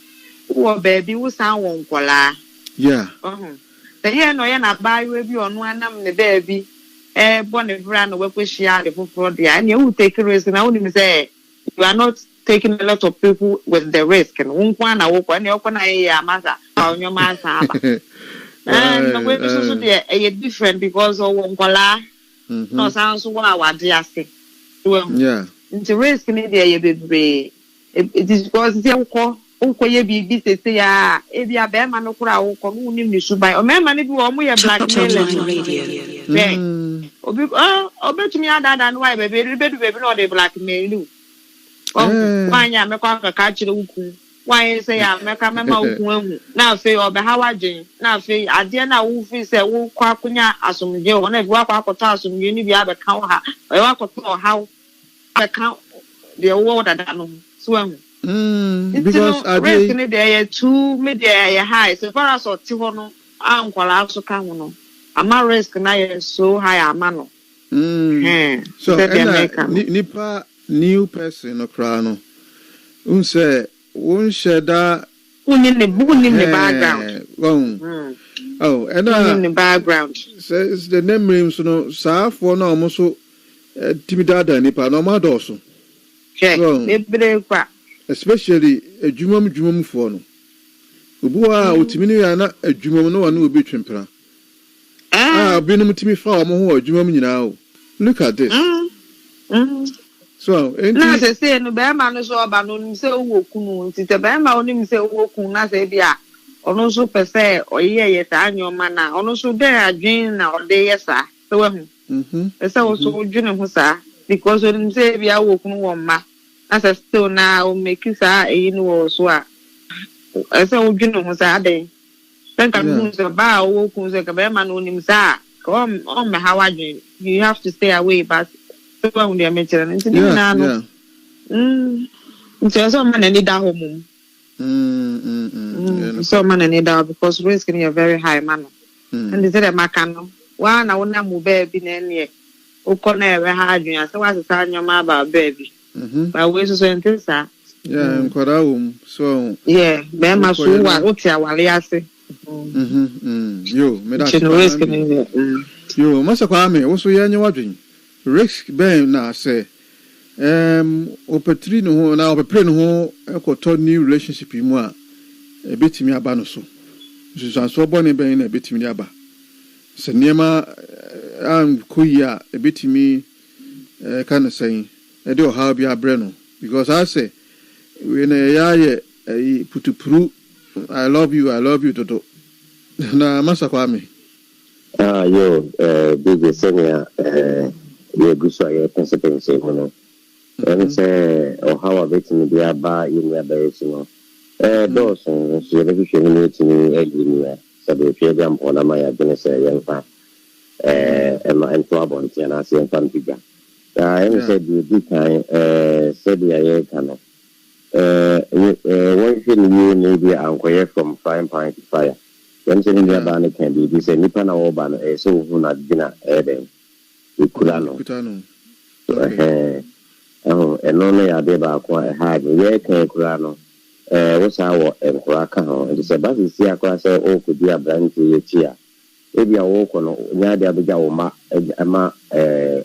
Wo baby wo san won kwala. Yeah. The here no ya na buy we bi onu anam ne baby. Born a brand no we kweshia the for there. And you take risk na woni say you are not taking a lot of people with the risk and unkwa na wo kwa ne okwa na ya masa. Onyo masa aba. And the way so there a different because of wonkwala. No sounds wa wa dia se. Yeah. Into risk ni there ye be. It is because they unko ye bibi sese ya e bia be ma no kura wo ko no nim ni subai o me ma ni bi wo mo ye blackmail obetumi adada no why be no de blackmail you wanya me kwa ka chire wuku why say ya me ka me ma wuku ahu na fe o be hawajen na fe ade na wo fi se wo kwa kunya asomje wo na bi wa kwa akota asomje ni bia be ka wo ha o wa akota ha be ka de wo dada no so because risk in there too media high so far as no ankwala so ka ho no ama risk na so high amano so nipa new person no kra no unse won sheda unim the background oh and in the background says the name names no sa for no mo so timidada nipa no ma do so especially adwumam for no obuwa otimi ya na adwumam no wana obi twempra binum timi fa o mo ho adwumam nyina o look at this so na say no be ma no so oba no nim say owo kunu nti te be ma onim say owo kunu na say bia ono so pese oye ye ta anyoma na ono so de adwin na ode yesa so wa hu ese wo so odwene ho sa because onim say bia owo kunu wo ma as a still now make you say no so as a udwino ho sa dey then can so ba wo kun so ka be ma no nim sa come on me how you have to stay away but so when they mention it na no so man need that home so man need that because risk is very high man and they say that makano wa na wona mu baby na ne o ko na e ha adwun so wa sa nyoma ba baby but we so intesa yeah nkwara so yeah be ma so wa o ti awale ase yo me da yo masa kwa me wo so yenye wadwen risk ben na say opetri no ho na opepre no ho ekoto new relationship mu a ebetimi aba no so so bone ben na ebetimi aba se niema am kuya ebetimi kan say e do how be abre no because I say we na ya putupuru I love you toto na masa kwa me yo big senior ye guso ye consequence no and say o how abetimi be aba yin aba yesu no do so the vision ni tini egini sabe fie ga mpo na ma ya gene say yen fa ma ento abonti na se fan piga and said the kind said ya kana one thing you need be ankoye from frying pan to fire when say India ban can be this nipa na oba no so hu na gina den ikula no eno no ya de ba ko ha ye kan ikula no wo sa wo enkura ka ho and say ba si akwa say o ko di abranti ye tia ebi awo ko no nya de abega wo ma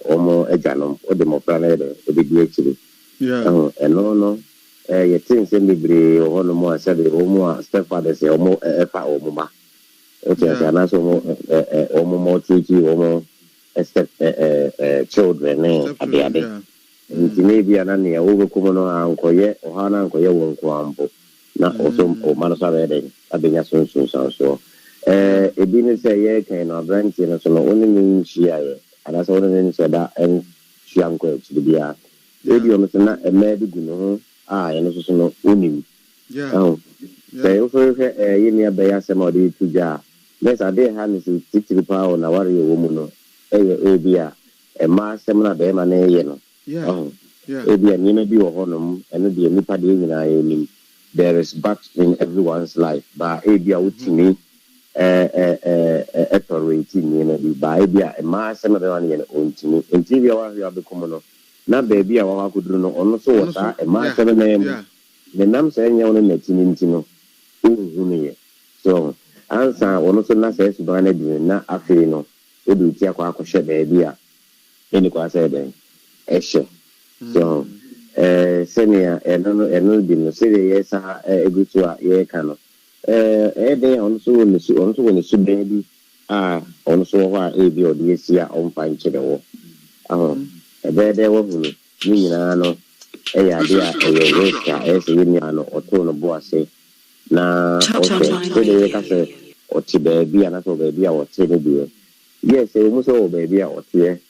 omo ejanom o de mo plan de obi di ekiri eno no ye tin se libre o no mo asa de o mo stepfather se o mo efa o mo ma o ti asa na so mo o mo tuji o mo step children ade nti maybe anani ya wo ko mo no ankoye o ha na ankoye wo nko ambo na o so o ma no sa de abenya so so ebi ne say ye kan na branch no so no oni ni shia ye ana so oni ni so da en shia nko e ti bia ebi o no na e medi gu no ye no so no oni say o so ye ni aba ya se ma de tuja let's ade ha ni si titiri pa o na wari wo mu no ebi a e ma se na be ma na ye no ebi ani na bi wo ho no eno de nipa de nyina ye ni there is back in everyone's life but ebi a utimi authority ni na bi ba bia ma se na be wan ye ontimi ntibia wa ya be komo no na baby a wa kuduru no ono so wota e ma sebe na em ne nam se nya wono na tinti no uhunu ye so ansa ono so na se suban na di na afiri no edu ti akwa akohye baby a eni kwa se den ehye so senior eno di no se ye sa egutu a ye ka no den ono so woni su baby ono so wa ebi odi esi a on fa nchede wo ebede wo hunu ni nyina no ya dia weka ese ni ano oto no boase na ote de ka se oti baby ana so baby a ote ne bi yes e mu so baby a ote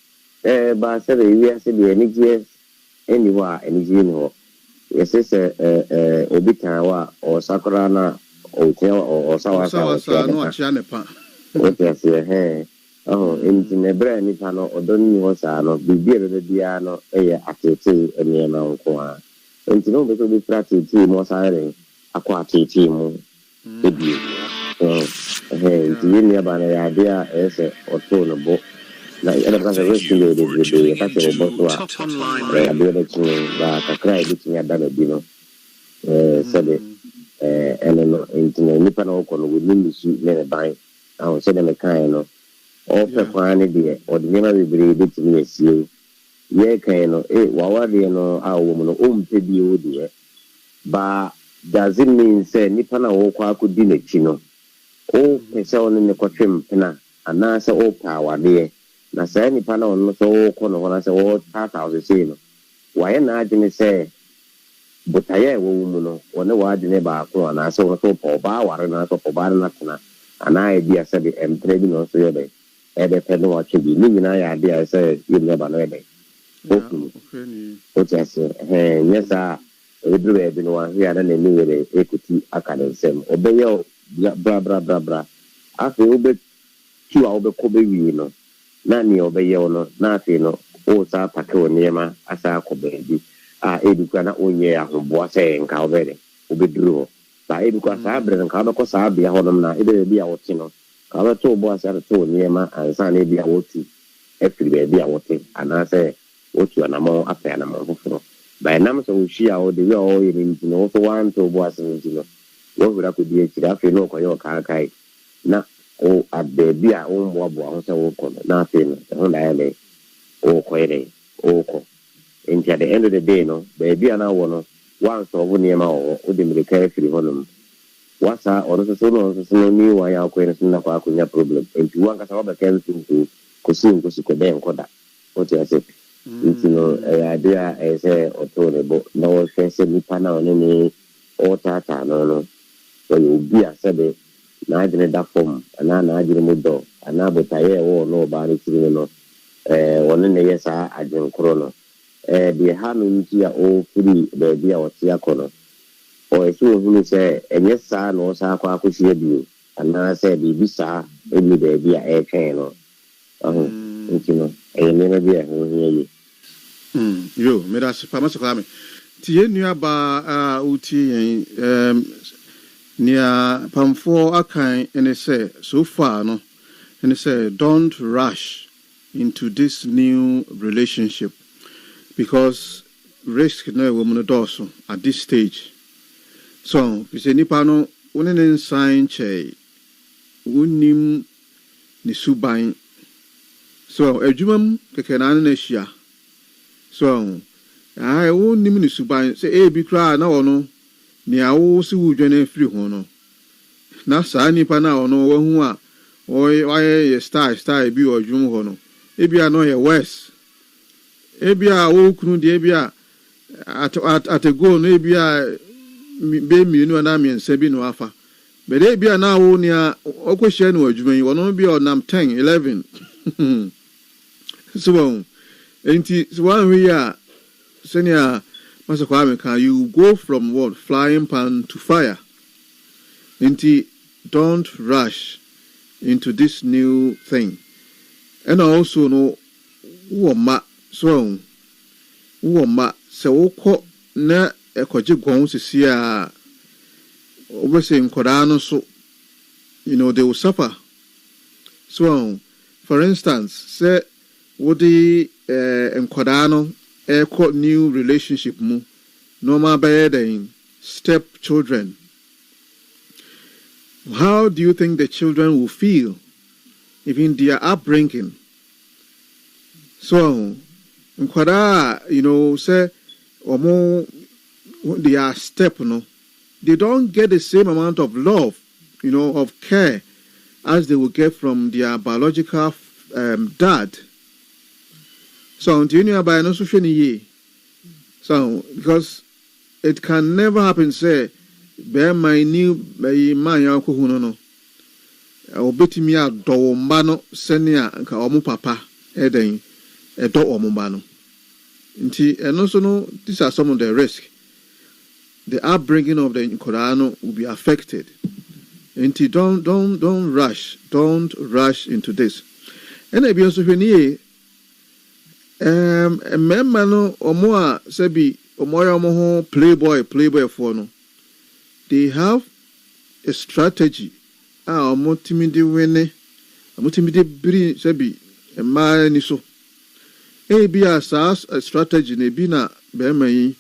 ba se be wi ase bi eni je eni wa eni je ni ho yes se obi kan wa o sakura na o te o sawa no achia ne pa what you say enti nebra ni pa no odon ni ho sa no bibie be bia no atete eni na nko a enti no be so be practice mo sa re akwa atete mu ebi enti ni aba na ya dia ese oto no bo na ene ba se rest de ka se bo to a ya be de tu ba ka krai bi tinya da bi no sabe ene no enti ni pa no ko no we ni su ne ban ahụ sị na mekan no ofe kwani de odinema bibiri de timi esie ye kan no wawa de no awo mu no ompe bi o de ba doesn't mean say nipa na wo kwa akudi na chi no o pese on ne kwatwem na ana se o pa wade na say nipa na on so wo ko no na se wo 3000 sei no waye na adine say botaye wo mu no wone wa adine ba ko na se wo so pa ba ware na so pa ba na tena ana idea said the emtrade no so yebe ebe pe no watch bi ni na ya idea say you never know ebe o just nyesa edru ebe no wa here na ni were ekuti akade nsem obeyo bra afi obe tu a obe ko be wi no na ni obeyo no na afi no o sa pake oniema asa ko be bi eduka na onye ahombo ase nka obere obedru ba ebi kwa sabre nka ba ko sabe ya honom na ebe bi a wote no ka ba to bo asa to niema ansa na ebi a wote efiri be bi a wote ana se otu anamo afa anamo foforo ba nam so hia o de o yiri ntino so wan to bo asa ntino wo hura ko die kira afi no ko yo ka kai na o ade bi a o mbo abo ho se wo ko na afi no ho na ele o ko ere o ko enti at the end of the day no be bi ana wo no once of niema o de mirika efiri honum wasa ono so ni wa ya ko ene na kwa akunya problem enti wanka sa ba kan tu ko den koda o ti ase enti no ya dia ese oto ne bo na o fese ni pana one ni o tata no so you bi asebe na adine da form na adine mo do ana botaye wo no ba ni tiri no wonu ne yesa adin kro no the hanu ntia o free the dia o tia kono o esu hunu se enye sa no sa kwa akohie bi ana se bi bisa ebi the dia e twen no ntino ne na bia ho hie yo me da se pa ma so kame tie nua ba uti yen nia pamfo akan ene se so far no ene se don't rush into this new relationship because risk no woman also at this stage. So, we say nipano unen sign che unim ni subain. So, ejumam kekenan nesia. So, I unim ni subain say bi kra na ono ni awo si wudwene free ho no. Na sa nipa na ono wahu a oye star bi odwum ho no. Ebia no ye west. Ebia wo kunu de ebia at a go no ebia be mienu na miensa bi no afa be de ebia na wo ni a okwehye no adwuman wono bia onam 10 11 so enti so one we are senior Master Kwame can you go from what flying pan to fire enti don't rush into this new thing and also no wo so wo se wokọ na ekoje gwon sisi a obese nkoda no so they will suffer. So for instance say wodi nkoda no air new relationship mu normal by step children. How do you think the children will feel even their upbringing? So, say they are step, they don't get the same amount of love, of care as they will get from their biological dad. So, because it can never happen, say, bear my new man, no. Obeti mi a do mbano senia nka omu papa eden edo omu mbano. Nti eno so no, these are some of the risks. The upbringing of the Korano will be affected. Nti don't rush into this. And ebi also hwenie memma no omo a sebi omo ya omo ho playboy for no. They have a strategy. Motimidi wene, motimidi bri sebi, ma ni so. Be a strategy ne be na be mai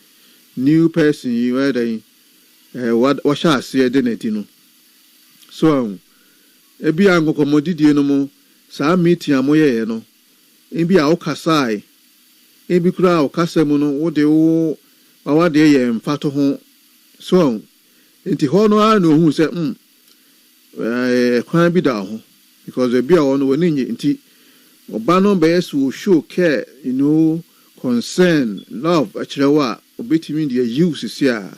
new person you are what shall say denetino. So be a comodity no mo, sa meeting a moye no. Be a okasai, be kra okasemono, what they all our day and fato home. So inti hono I know who said, can't be down because the beer on when inti Obano bears will show care, concern, love, achrewa, obeti the use is here.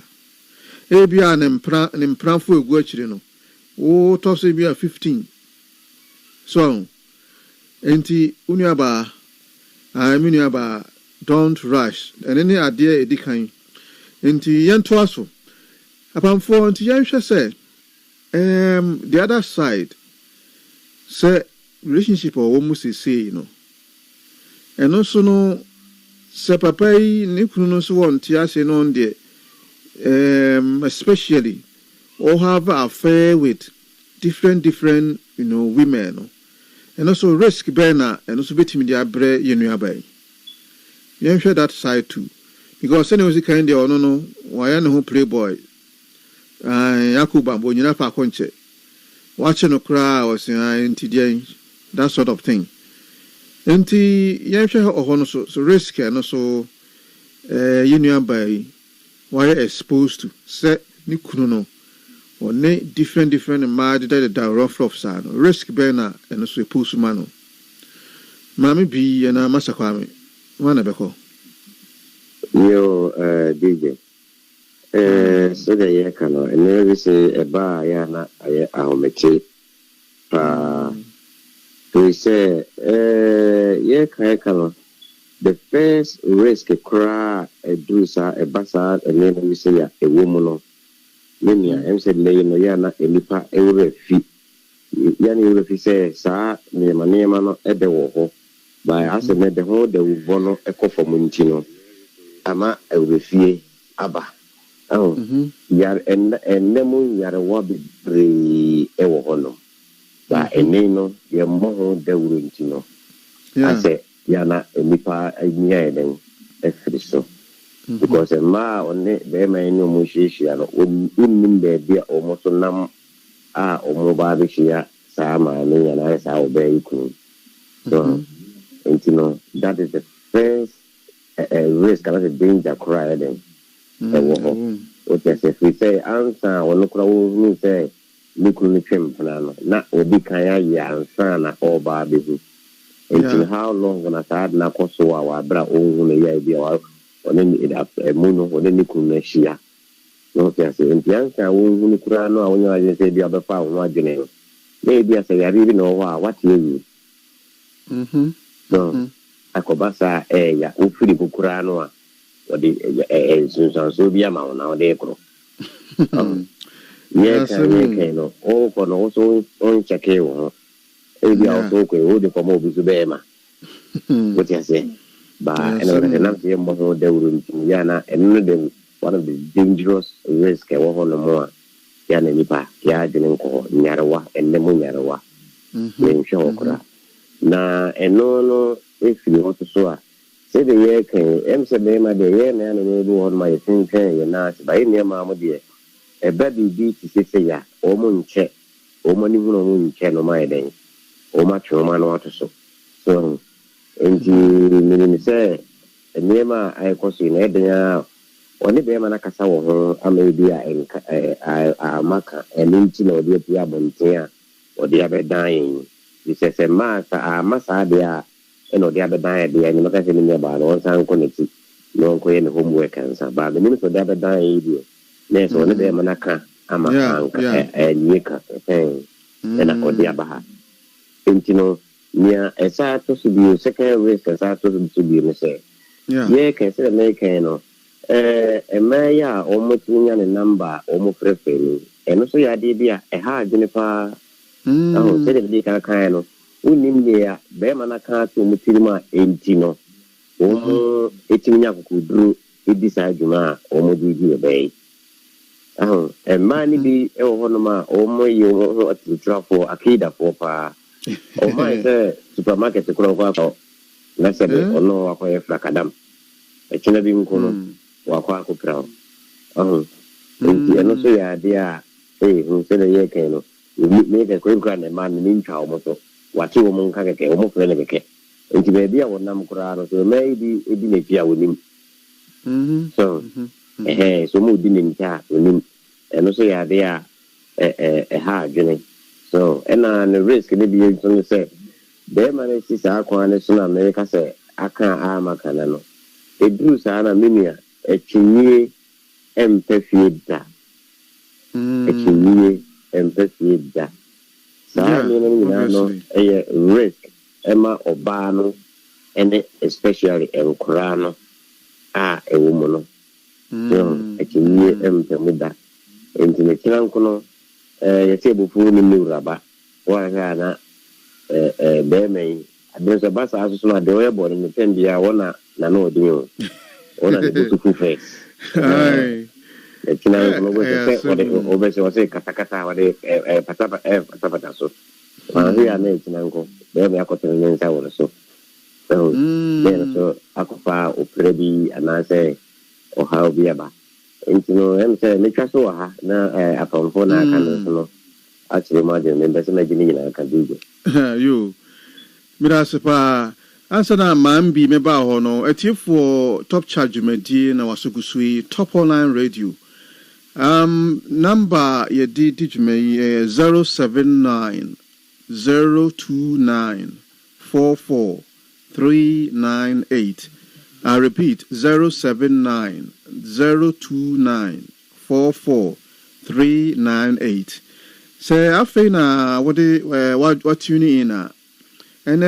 Ebia and impran for a guachino. Oh, toss a beer 15. So, enti uniaba, I mean, about don't rush, and any idea a decline. Enti yen twasso. Upon 4 anti Yansha said. The other side, say relationship or almost say, and also no, say papa Nikunus want Tias on there, especially, or have an affair with different, women, and also risk burner, and also betting their bread, by. You share that side too, because any was the kind of no, why no playboy. Yakuba Bonyina pa konche. Watching a crowd was that sort of thing. Enti yamsha ohono so risk and also union by why exposed to set ni kuno or ne different mad that rough side risk burner and also post mano. Mami bi na masakwame. Wana beko. Yo DJ. So the year cano, and never say a bar, yana, ahomete. We say, yeah, cano. The first risk a cry, a drusa, a bastard, and then we say a woman. Linia, and said, lay no yana, a lipa, a refi. Yani, if he says, sir, near my name, at the war. By us, and the whole, the woman, a coffer muntino. Ama, a refi, abba. Oh, yar and nemu yar wabi bre ewo hono. Ba eneno ye moho de urintino. I say yana enipa enya eden efriso. Because a ma on ne be ma eno mo hihia no unnim be bia omoso nam a omo ba be hia sa ma ne yana sa obe ikunu. So intino that is the first risk and the danger cry then. Okay, so if we say answer or look around, say look on the trim plan, not or be kaya answer na all baby. Until how long gonna start na koso our bra own idea or then it up a mono or then you could share. Okay, so in the answer, when you could know when you say the other power, what you know. Maybe I say I really know what you use. So I could pass a ya, Ufri Bukurano. So be a man now, they grow. Yes, no. Oh, for also on Chakeo. Maybe also could come over to Bema. What you say? But another enough here more they will Yana and one of the dangerous risks I walk on the more. Yana Nipa, Yadinko, Yarawa, and Nemu Yarawa. Then show. Na and no, if you want to show say the year can say Bema the year man and on my thing can you not by near Mamma dear. A baby beat to say ya, or moon check, or money moon check no my day, or much Roman water so. And you say, near my I was in Edna. Only be man akasa wo ho amedi a maka eninti na odi apia bontia odi abedan yi se masa masa de a eno odi abedan de ani maka se ni ba no san koneti no ko ye ne homework ansa ba de ni so de abedan yi bi ne so ne be man aka amaka nyeka na odi abaha intino nia esa to su bi second risk esa to su bi ne se ye can say American no Maya almost the number almost preferring, and also your idea a hard Jennifer. Oh, said the kind of Unim there, Bemanaka to Mutima 18. Oh, 18 years could drew it decide you are almost you obey. Oh, and money be a honoma, almost you to drop for Akida for far. Oh, my supermarket to grow up. Let's say, oh no, a flacadam. A chinabim kono. Wakwa kupra and also ya dia who said ye can make a quick grand man in chow moto what you won't kake almost renegade and to maybe I will nam kurano so maybe it didn't appear with him so so mood didn't chat with him and also ya dia a hard journey so and the risk maybe you can say there man is our cornerstone America say I can't amakanano it drew sana minia a chini empefida. A chini empefida. Sa a risk Emma Obano and especially Encorano a woman. So a chini empefida. Into the Chilancono, a table full in Nuraba, Wagana, Beme. There's a bus as soon as they were born in the 10 year one, Nano Dio. On a beautiful face. Aye. The Chilean was a katakata or a patapataso. We are making uncle. There we are cotton and sour so. So, then so Akupa or Prebi and I say, or how be about. And you know, I'm saying, make us so now upon phone. I can actually imagine, and that's imagining I can do it. You, Mirasapa. Answer na mambi meba hono for top charge medi na wasugusui top online radio number ye di digime 079 029 44 398 I repeat 079 029 44 398 say afei na what tune in and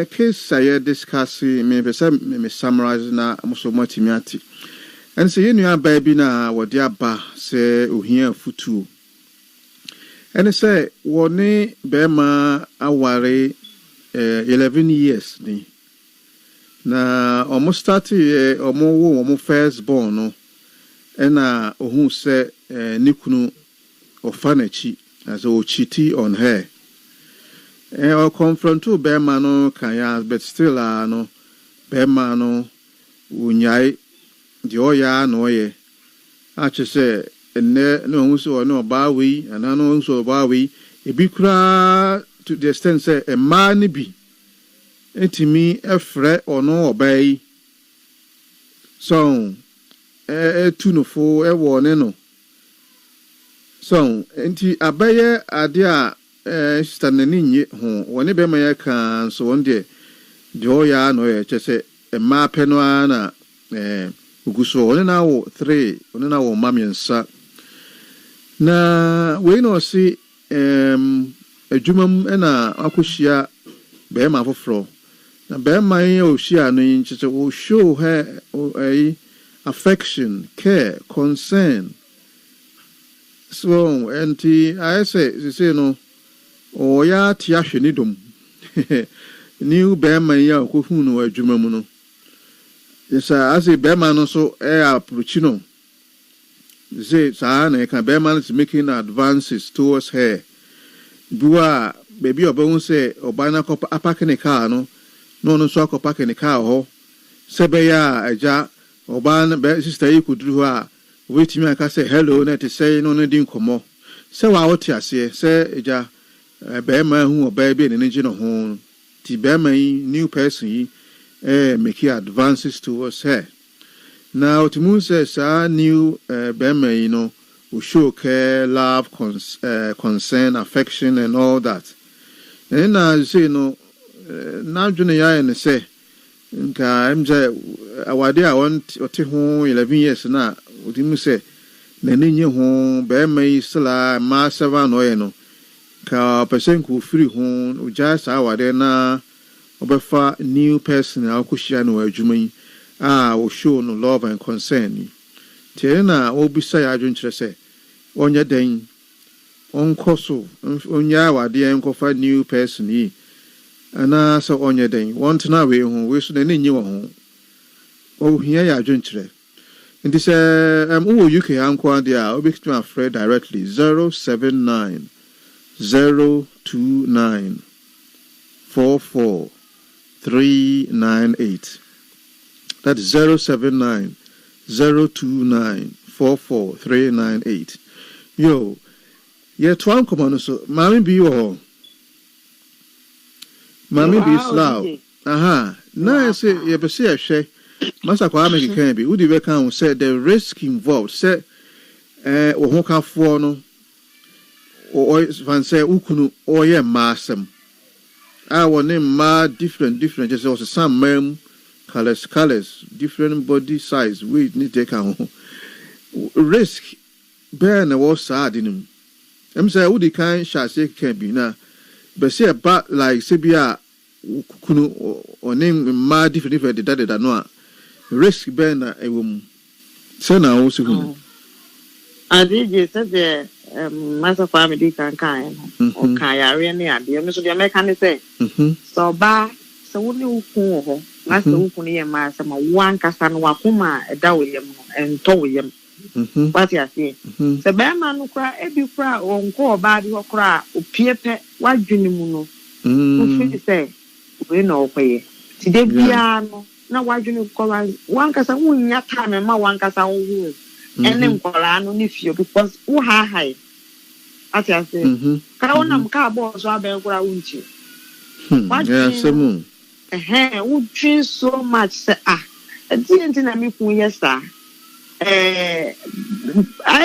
case I discuss maybe some summarize na most of matimiati and say you know baby na what dia ba say uhia futu and say woni bema aware 11 years ni na almost started almost first born no and ohun say nikunu ofanachi as o chiti on her. Or confront to Bermano Kayas, but still no Bermano Unyai, the Oya Noye. I just say, and no so no Bawi, and I know so Bawi, a big cry to the extent say a man be. And to me, a fret or no obey. So, a tuno for a warning. So, and to obey idea. Standing home, when a bema can so one day, the Oya no just say a ma penuana, Uguso, one hour 3, 1 hour mammy and sa. Na we no see a jumum and a akushia bema for fro. Na bema o shia no inches will show her a affection, care, concern. So, and I say, no. O ya tiahwe ni dom new bema ya okuhu no adwuma mu no yesa as bema no so approach no say sa na ka bema is making advances towards her bua baby obehun say obana ko apake ne car no so akopake ne car ho Sebeya Aja Oban be sister Ikudru a wait me aka say hello na te say no no din komo. Se wa woti ase se Aja be ma hu oba bi ne ngi no ho ti be ma new person yi make advances towards her. Now Timun says new be ma you know will show care, love, concern, affection and all that. And I say no now junior and say I'm awade I want oti ho 11 years na Timun say na nenye ho be ma isla ma 7 no ye no ka person ku free ho uja sa awade na obefa new person akohia no adwuma yi will show no love and concern. Tena obisa ya adwonkyere say onye den onkoso onya awade enkofa new person yi ana so onye den want na we ho we so na nenye wo ho o hia ya adwonkyere nti say wo UK anko ade a obekito afred directly 079 029 44 398. That's 079 029 44 398. Yo, yeah, 12 command so Mammy be your Mammy be slow. Aha, now I say, yeah, but see, I say, Master Kwame can be. Would you reckon said the risk involved? Said, or who can for no, or fan say, Ukunu, or yeah, massam. Our name ma different, just also some men. Colors, different body size. We need to take on risk. Bear na was sad in him. I'm saying, who the kind shall say can be now, but say about like Sebia Kunu or name ma different that no risk bear na a woman. So now also, I did just say Master Family can kind or Kaya really are the Mr. American say so bad. So only who Master Ukuni Master one Casan Wakuma a William and To William. What you say? The Bearman who cry every cry or call body or cry or peer what Junimuno. Who say, we know pay. Today, piano, now why you call one Casa Unya time and my one Casa woo. And then Colano Nifio because who high. As I say, Karonam cardboard so I bear ground you. What? Would change so much, sir. I didn't know me for yes, sir. I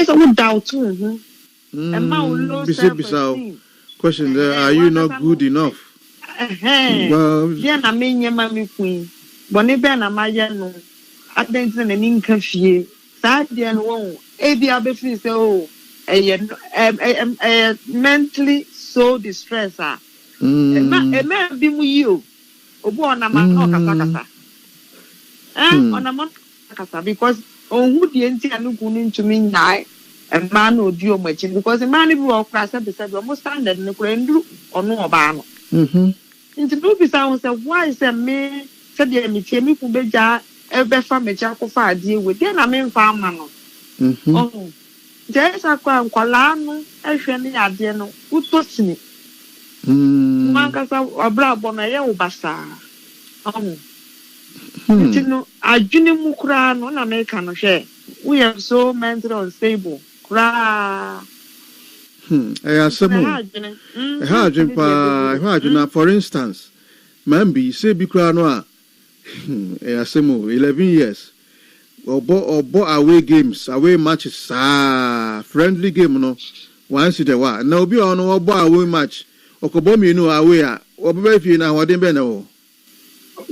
would doubt too. And my question there, are you not good enough? Well, then I mean, your mammy queen. Bonnie my young, I didn't send an income fee. Sad, then won't. Maybe I'll be so mentally so distressed. A man be with you. On a man on a month because who the NT and to me die a man would do much because a man who walk across the said almost standard in the Quendru or no Obama. Into Ruby sounds a wise and me said the Mitchell who be jar ever from a jack of fire deal with then I mean farmer. Oh, there's a crown colano, a friendly adiano, who touched me. Mancasa or Brabona Bassa. You know, I junior mukra non American share. We are so mentally unstable. Cry. For instance, Mambi say Bicranoa 11 years. Or away games, away matches, friendly game no once in a while. Now be on away match. Okobomi no away or baby now what they know.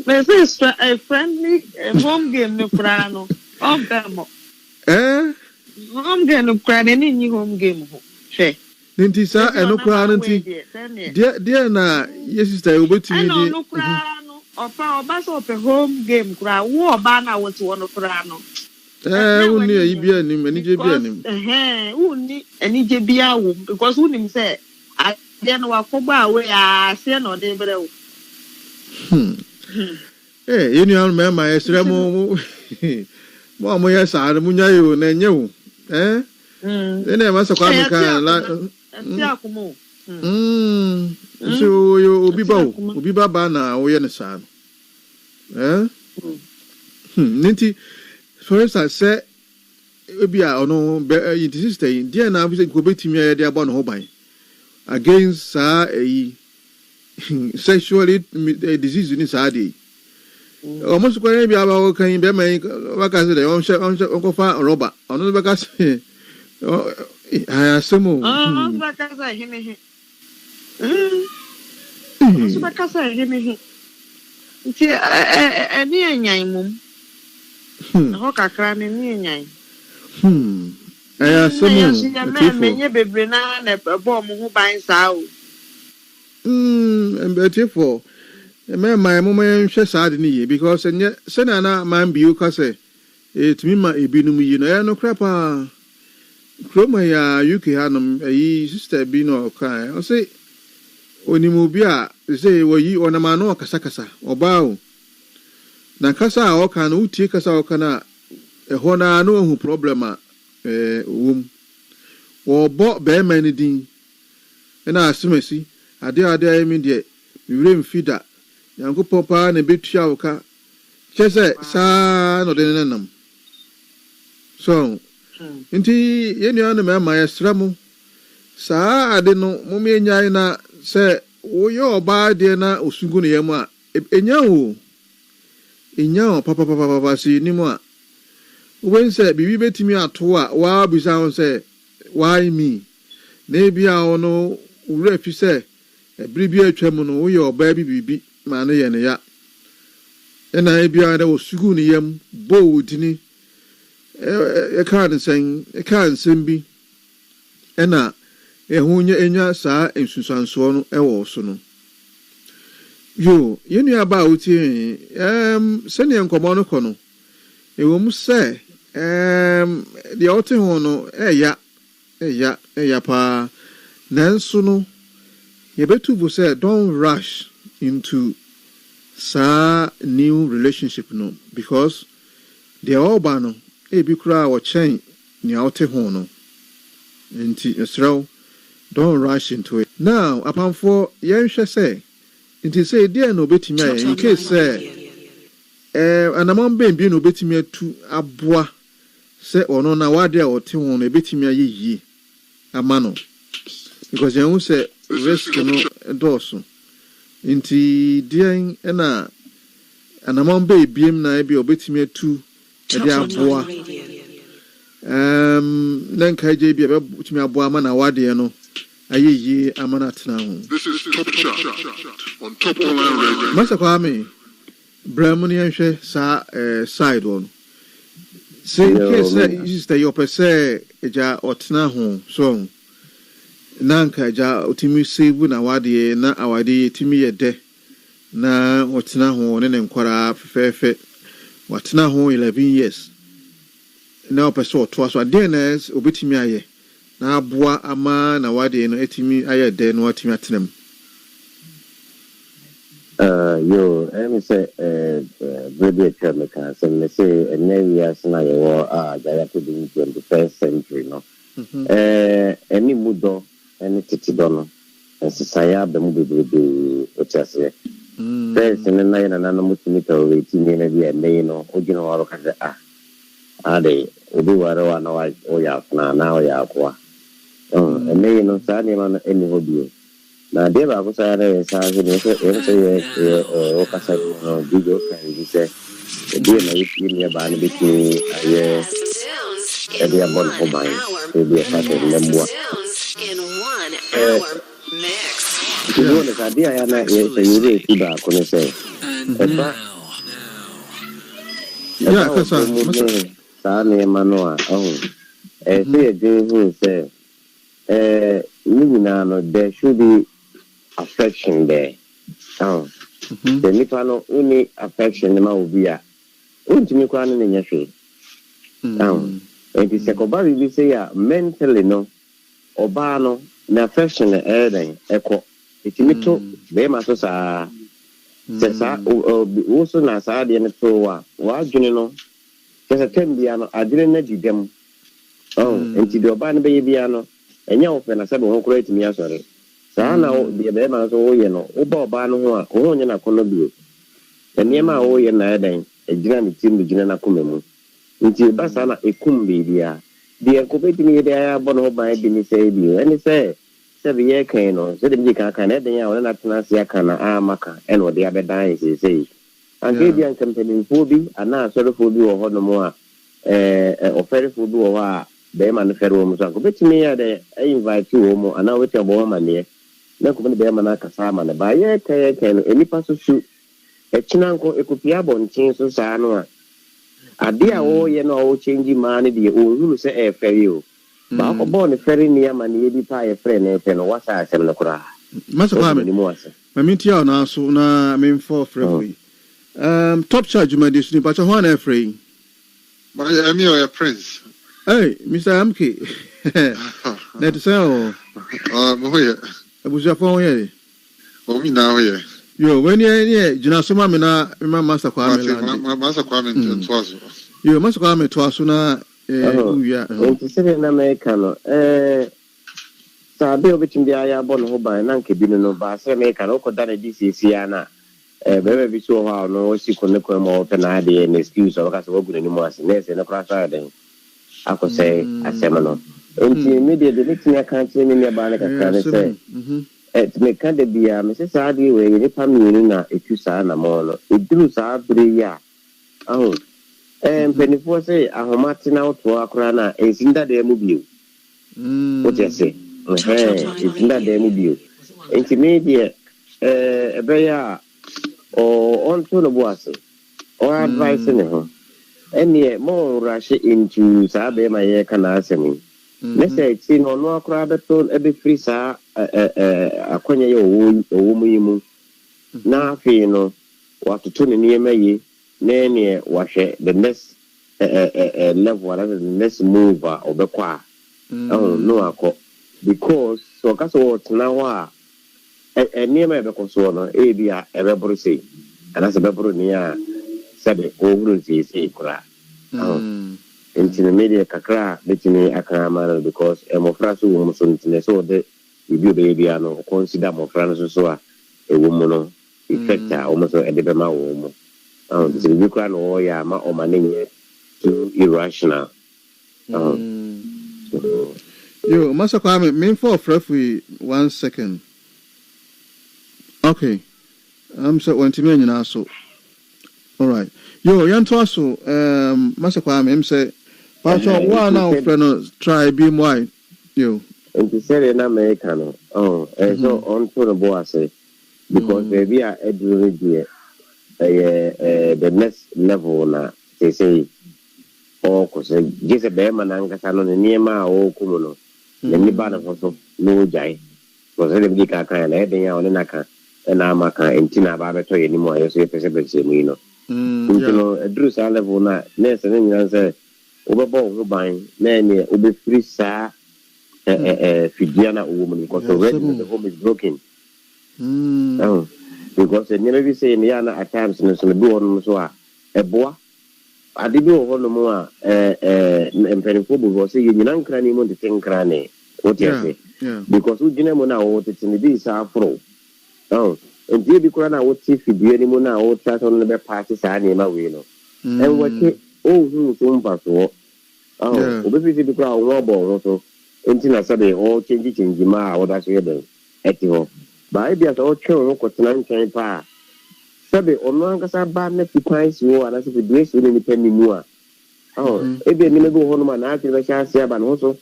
This is a friendly home game no crano. Of them. Home game no cran any home game. Say. Nintisa and no crown. Dear na, yes, sister, over to you. No crano or power bass of a home game cry. War banner was one of crano. Only a Ibianim and Ijabianim. Only an Ijabia because who him say. Then what for away I say no de bro. You know, remember, I said, Mamma, yes, I don't know, and you, eh? Then I must have come. So you will be Baba now, we understand. Eh? Ninti, for instance, say, Ebia or no, it is staying. Dear now, we go back to me, they are born hobby against a sexually disease in his ID. Almost quite be about can be made, like I said, Uncle Far or Robert, or no, like I say, I assume. Like I say, him. Like I say, him. Near Yamum. Hoka cram in near Yam. I assume a man may be brennan a bomb who binds out. And beautiful. A man, my moment, she sad in because and yet, Senana, man, be you case. It's me, my binum, you know, no crapper. Chroma, Yuki Hanum, a sister be no cry. I'll say, Onimubia, say, were you on a man or Casacasa or bow? Nakasa or can who take us our cana a hona no who problema womb or bought bear many ding. And I assume, see, I dare immediate. We will feed that. Yango Papa and a bit shawka. Chese, sa no denenum. So, inti yeni on the man my stramu. Sa I didn't know Mummy Yana say, oh, you're bad, dear, na Usuguni Yama. Inyao, papa, see, Nima. When said, be bet me at what, while be sound say, why me? Maybe I know, ref, you say, a bribia tremono, your baby be money and ya. And I be either Usuguni Yam, bold, didn't a card saying, a card simbi. And a hunya enya sa ensusanso no e wo so no yo yenu about sene enkomo no kono e wo mu se de ote ho no eya pa nanso no ye betu bo say don't rush into sa new relationship no because they all ba no e bi kura wo chen ni ote ho no enti esraw. Don't rush into it. Now, upon for Yansha say, it is a dear no betting me in case say, and among being no betting me to a bois, say or no, now what there or two on a betting me ye, a mano. Because you say, rest no dorsum. Inti dearing and among baby, na be or betting me to a dear bois. Then KJ be about me a bois man, a wadiano. Aye, Amanat now. This is Top Chat on Top Online Radio. Master Kwame, Bramonian sa side one. Say, sister, your per se, ja otna home, so Nanka ja otimi save na wadi na awadi timi de na otna home and enquire fefe watna home 11 years. Now, per so twas what DNS obitimi aye. Na boa ama na wade no etimi aye de no atimi atenam me say brother chemical so me say years na yo jaya to the 21st century no any mudo any titido no ensaya be mu bebrebe otiase first na na mutimi ka we timi na bi ene no ogino waro ka ade obi waro wa na wa oya na oya kwa ene no sa ni man eni hobie na de ba ko sa re sa ni o ka sa no video kan di se de na yi ba ni bi ki aye e dia bon ko bai e dia fa te lemwa in 1 hour mix yo le ka dia ya na e se yure ti ba ko ne se e ba ya ka sa ni manoa e se de hu se there should be affection there. The Nipano only affection ma ubia. Untimi kwa no nyahwe. And the secondary we say mentally no oba no na affection den eko. Itimito be ma so sa sesa wo so na sa de ne to wa adwene no. Kesa tembia no adwene na jidem. Enti de oba no be bia no enya wo na sabe ho kura etimi asore saa na de be ma so wo ye no wo ba oba no ho a wo nya na kono bio Niema o ye na eden ejina ne tim ejina na komemu nti basa na ekum bibia de enkopeti mi de ya bo no ban bi ni say bi eni say be ye kan no so de bi kan kan eden ya wona na tena sia kan na amaka en wo de abedan say anke bi an company fobi ana so fobi wo ho no mo a ofere fobi wo a be ma no fere wo mo so enkopeti mi ya de invite wo mo ana weti abo ma ne na ko be ma na kasa ma ne ba ye kan no eni pa so su echinanko ekupia bonchin so saa no a ade a wo ye no wo change man de o hulu se e feri o ba ko bo ne feri ni ama ne bi pa ye fere ne pe no wasa asem no kura maso kwa me mamiti ya na so na me for free top charge my this ni pa cho ho na free but am your prince hey Mr. MK net say o mo ye abuja fo ye o mi na ye yo when ye jina so ma me na me master kwa me master kwa me twaso yo master kwa me twaso na uya nti sebe na me kano sabe obitim bia ya bo no ho ban na nke bi no ba sebe me kano ko da na DCC ana bebe bi so ha no o si ko ne ko mo pe na de na excuse o ka so ogu ni mo ase na ese na kra sa den akose asema no nti media de bitim aka nti ni ba na ka ne se me kind of be Mrs. Adi, where you pay na etu saa na mo no eduru saa bere ya ahụ penifo say ahomati na oto akora na ezinda de mu bio what you say ezinda de mu bio enti media ebe ya o onto no boase o advice ne ho enie mo rush into saa be ma ye kana asemi let's say it's no no akora beto ebe free saa akwanya ye owo muyimu na afi no watoto ne niema yi na ne wahwe the next level or the next move obekwa no akọ because so kaso what na wa niema ebekọ so no e bia ebeburu sei ana se beburu ni a sabe ohuru sei kura into the media kakra betini akama because emofra so wo so ntine so de you baby ano consider more friends so a woman no effect almost edebema wo mo this is the kran o ya ma o maninye too irrational yo masa kwa me for free 1 second okay so want to me nyina so all right yo yanto so masa kwa me say pacho wa na o friend try be more yo nti sere na America no so on to the boss because baby are eduru die the next level na say o ko se gese be ma na ngasa no ne niema o kumu no ne ni ba na so no jai ko se be ka kan na eden ya one na kan na ma kan enti na ba beto ye ni mo ayo so ye pese be se mu no nti no eduru sa level na ne se ne nyan se obebo ho ban na ne obe free sa Fidiana woman because already the home is broken. Because the never say in Yana at times in the blue on Muswa, a boy. I did know one more and Penfobu was saying, you don't cranny on the thing cranny. What you say? Because we didn't know what it's in the days afro. And dear Bicrana would see Fidiana Mona or chat on the parties I name away. And what who's own password? Obviously, the crowd wobble also. Until I said, all change ma or that's the etio. By ideas all children got 9 pa. Sabe, or no longer some bad next price you are as if it grace within the penny more. If they never go home and after the chance here, but also.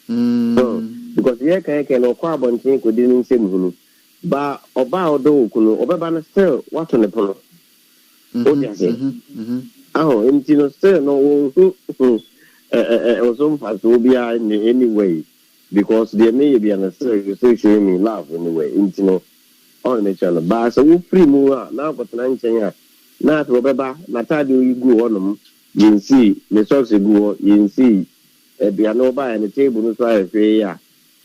Because here can or carbon change within Sim. But about do Kulu, Obaban still what on the polo. What you say? Until still no. Also fast will be in any way because there may be an association me love anyway into on the channel but so we free move now but na to beba na tadi you go on you see the socks go you see be no buy and the table no try fe ya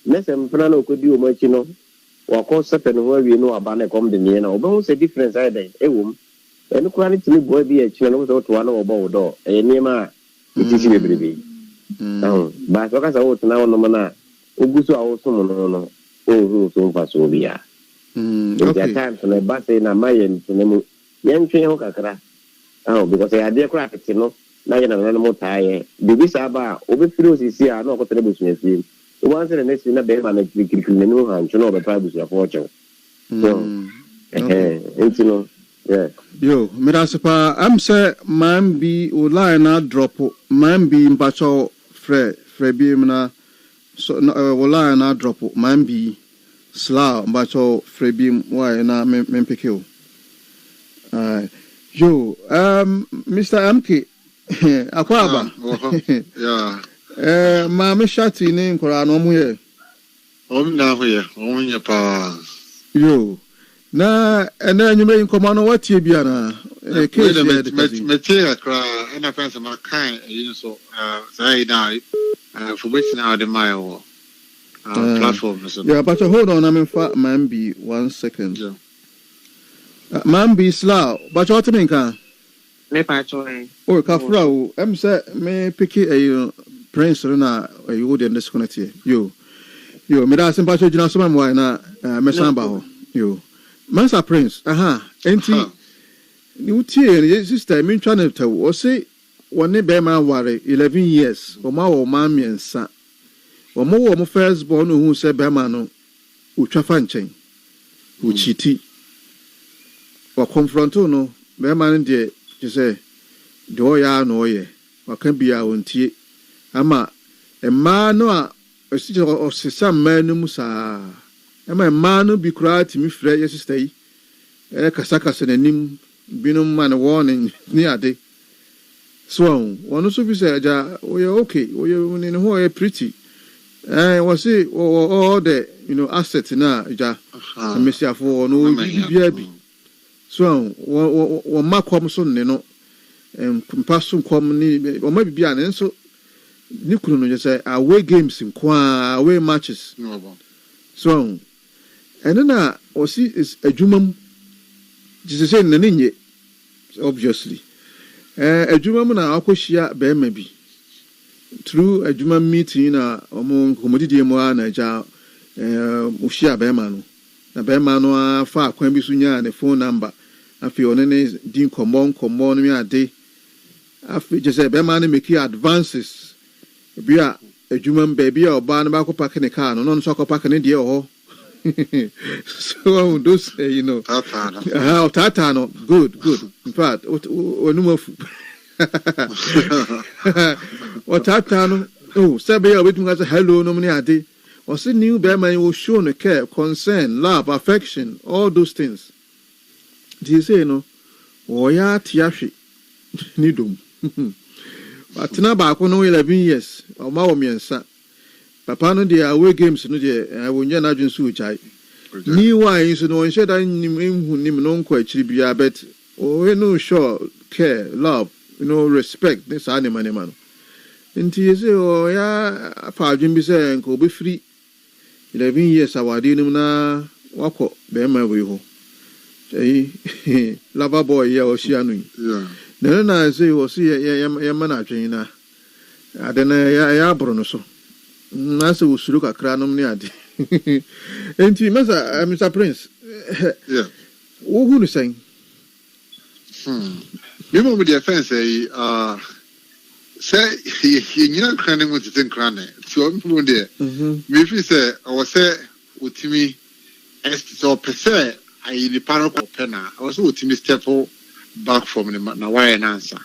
na sem plan no ko di o machi no wa ko sepen ho awie no aba na kom de ne na obo say difference I dey ewom eno kwa ni timi boy bi e chire no so to wa na obo wodo e niema it is baby. But so as I was now no mana, Uguso also no, who so fast will be. There are times when I bass in a Mayan to name yɛntwe ho kakra because I did crack it, you know. Now you're not more tired. The Visaba, Obifiro is here, no contribution to him. Once the next in a bear man, you know, and you know the privacy of fortune. So, you know, yeah. Yo, Mirasapa, I'm say, man be Ulina drop, man be in Bacho, Frebimna, so Ulina drop, man be Slough, Bacho, Frebim, why not Mempekil. Yo, Mr. MK, Akwaba. Yeah. Mama Shati name Korano Muye. Now here, on your pa. Yo, na, and then you may come on what you be on a case. Material cry, and I fancy my kind, you so, say now, for which now the mile platform. Yeah, but hold on, I'm in fact, man, be 1 second. Yeah. Man be slow, but what do you mean? Me patrol. Oh, Kafra, I'm say me pick a prince or not, you wouldn't disconnect here. You, me that's in Pacho Jina Suman, why not, Messamba, you. Master Prince, ain't he? You tear, sister, I mean, trying to tell, or say, one neighbor man worry 11 years, or my old mammy and son, or more first born who said Bamano, Uchafanching, Uchiti. Or confronto no, Beman dear, you say, Joya no ye, or can be our own tea. Ama, a man no, a sister or some man no musa. Am a man who be cried to me, Fred, yes, stay. Casakas and a nim, binum man a warning near day. So, one also be said, we are okay, we are in a way pretty. Was it all the, assets now, Ja, and Mr. For no baby. So, one mark Comson, and Compassum Commonly, or maybe be an answer. Nicola just say, away games in Qua, away matches. So, and then was see is a Jumam, just saying, Nanin, obviously. A Jumam na Akoshia Bear maybe. Through a Jumam meeting among Commodity Moana, Ushia Bearmano. The Bearmano far Quambisunya and the phone number. I feel any Dean Common me a day. I feel just a Bearman make advances. Be a Jumam baby or Barnabaco pack in a car, no non soccer pack in India or so those how Tatano. Good. In fact, what Tatano? Oh, Sabia waiting as a hello nominati. Or see new Bearman will show no care, concern, love, affection, all those things. Do you say no? Oh, yeah, Tiashi. Nidum. But now back on 11 years, or Maomi and son. Papa no dear away games no dear, I will not imagine suicide. New wines no one said I him no quite tribute, but oh, no sure care, love, respect this animal man. And you say, oh, yeah, Father Jimmy said, go be free. 11 years, our dinner na walk up, bear my way home. Lover boy, yeah, or she annoying. Then I say, oh, see, yeah, manager, I don't know, Bruno. So, Nasa was look at Cranum Niadi. And he Mr. Prince. Yeah. Who is saying? You know, with the offense, say, you're not cranning with the thing cranny. So I'm from there. Maybe say, I was say, with me, as so per se, I in the panel of penna. I was with me step back from the Nawai and answer.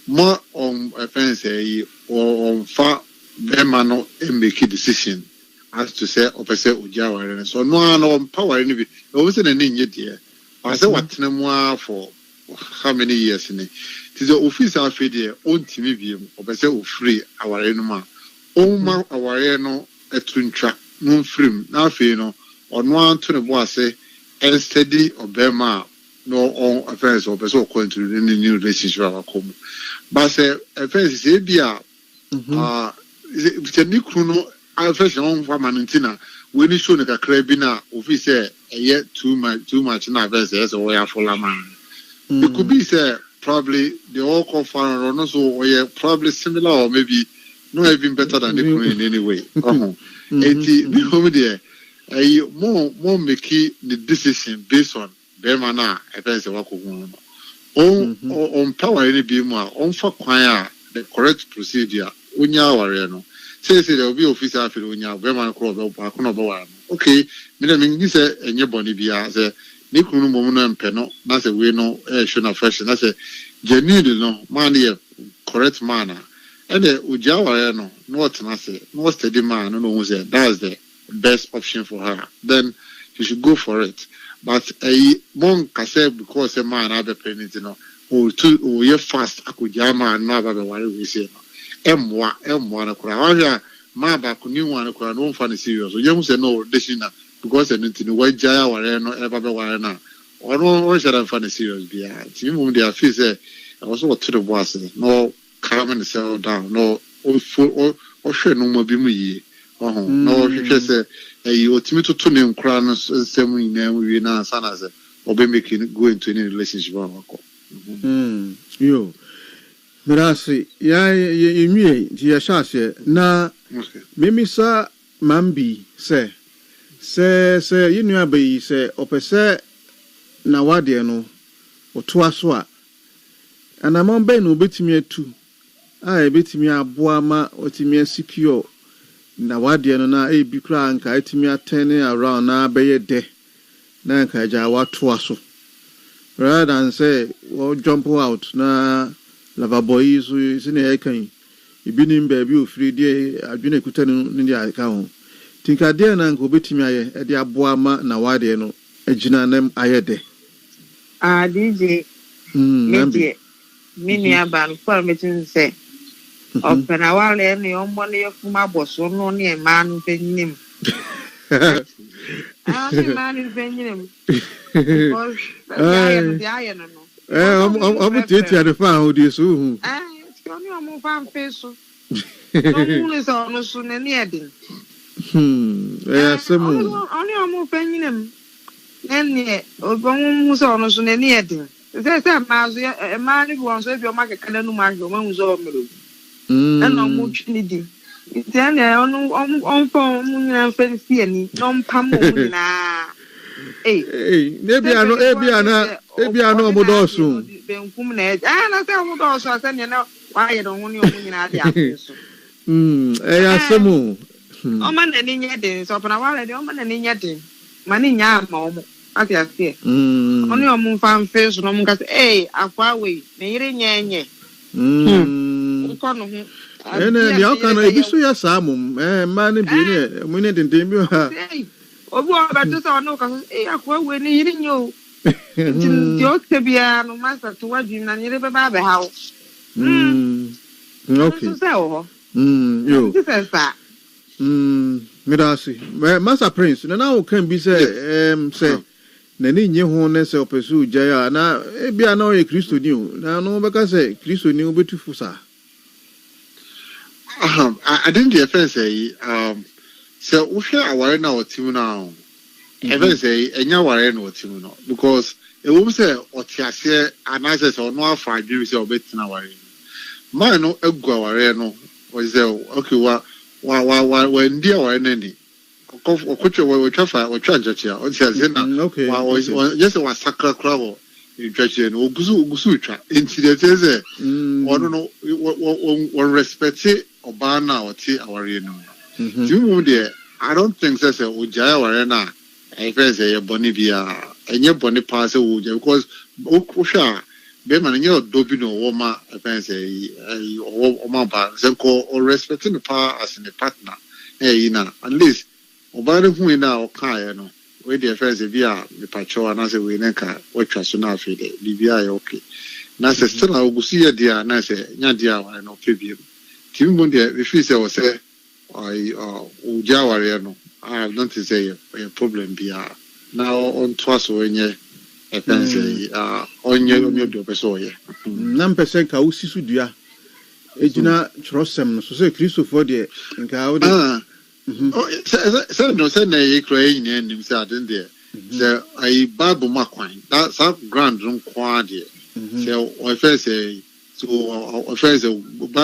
More on offense, or on far. Bemano and make a decision as to say, or say, Ujawa, so no power any. There wasn't an in yet, dear. I said, what more for how many years in it? Tis the official figure, own Timibium, or say, free our enema. Oh, our no, a twin track, no frame, now fino, or one to the boy say, and steady or Bema, no on affairs or so going to any new relationship. But say, affairs is a it's new chrono. I first on for Manantina. When you show the crabina, officer, a year too much in our vessels or we are for Laman. It could be, say, probably the all call for or so, or probably similar, or maybe no even better than the queen in any way. 80 home there. More make the decision based on Bemana, a person walk home. on power any be more on for choir the correct procedure unya wareno say there will be officer for unya beman crop okay me say enye boni bia say ni kunu mo no mpeno na say we no show na fresh na say genuine no man here correct manner and the uja wareno no na say no steady man no say that's the best option for her, then you should go for it. But a monk said because a man have a penny, or you fast, I could yama and never be worried we say. M1 a crowd, my back new one a crowd, no funny serious. You say no, this is not because I need to know why Jaya or no ever be warna. Or no, should I funny serious be at you? When they are fees, I was what to the boss, no come and settle down, no full or sure no more be me. No, just you ultimate to name crowns, same name we now, son as or be making go into any relationship. You, Mirasi, you mean, Giashashe, na Mimisa Mambi, say, you know, be say, opese Nawadiano or Tuaswa, and I'm on Ben who bit me too. I bit me a boama or Timia secure. Na wadi na ebi kra nka etimi atene around na beye de na nka ja watoa so rather than say we jump out na lava boys so ne ekan ibi nim ba bi ofiri de adwene kutanu ne de aka ho tinka de na nka obetimi aye e de aboa ma na wadi no agina nam aye de DJ mini aban for metin say Opena wale ni ombole yofuma boso no ni manu penyim. Ani manu penyim. Because I no. I'm tete the fan who dis who. It's only omo fan face. No mule so no so ne ni edin. Semu. Only omo penyim. Enne ogbon mu so no so ne ni edin. Say mazu e manu bi won so bi o ma kekale nu ma jo ma mu so melo. And no much needy. Then on phone fancy any non pamo na. Hey, maybe I know Modosu. I say Modosu, I said, you know, why you don't want your Semu. Oh, man, and in your days, open a while, the woman and in your day. Money, yam, as I say. Only a moon found face, no one got, hey, a far away, maybe nye. And the can I be so ya samum, man, be minute in Demi. Oh, but just our no, when eating you. Your no master to what you and you never have a house. Okay. You says that. Midasi, Master Prince, and now can be say. Nani nye hone se opesu jaya na ebi ana o Kristo ni o na no beka se Kristo ni obetufu sa I didn't the offense say so we share aware na otimu na even say enya aware na otimu no because e wo say otiase anase se ono afa adwi say obetina aware man no egu aware no o say okay wa ndi aware na ni okocho we twafa we twanjacha o say na okay just one sacred crowd in twache no ogusu twa enti dey say ono no we respect oba na oti aware no timu dey I don't think say ojaya aware na I feel say boni bia enye boni pass oja because okosha be man nye odobi no woma I feel say oma ba say ko respecting the power as a partner na at least Obare hu na oka no we dey first bia me pacho na say we nka watwa so na afide bibia ya okay na say still ogusi ye dia na say nya dia wa no pebiem tim mo dey we feel say we say uja ware no I don't say a problem bia na on twaso enye e kan say onye omi obi opeso ye na mpese ka usisu dua ejina trosem no so say Christopher dey nka o dey no say na ye cry in nim say aden there the I Bible makwan that grand room kwa there so we first say so first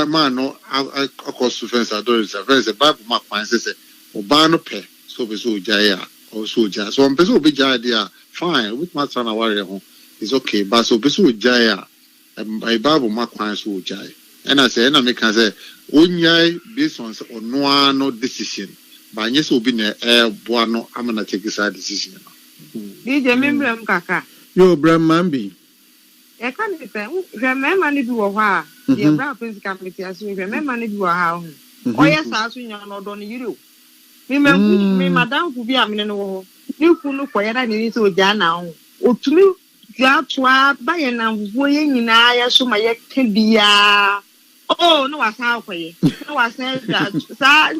man no across fence adore say first Bible makwan say oba no pe so be so jaya or so jaya so person be jaya there fine with my son aware ho it's okay. But so Besu Jaya, my Bible Makwan so Jai. And I say, and I make say, Unyai based on no decision. But yes, will be ne Buano, I'm gonna take this decision. DJ Membrem Kaka. Yo, Bram Mambi. I can't say, remember if you were her, the Brown Prince Committee, as you remember if you were how. Oh, yes, I see you're not on you. Remember, me, Madame, who be a minute. You could look for I need to now. Or to me, you are to buy an unwilling in I assume my can be oh, no, I saw for you. No, I said that. I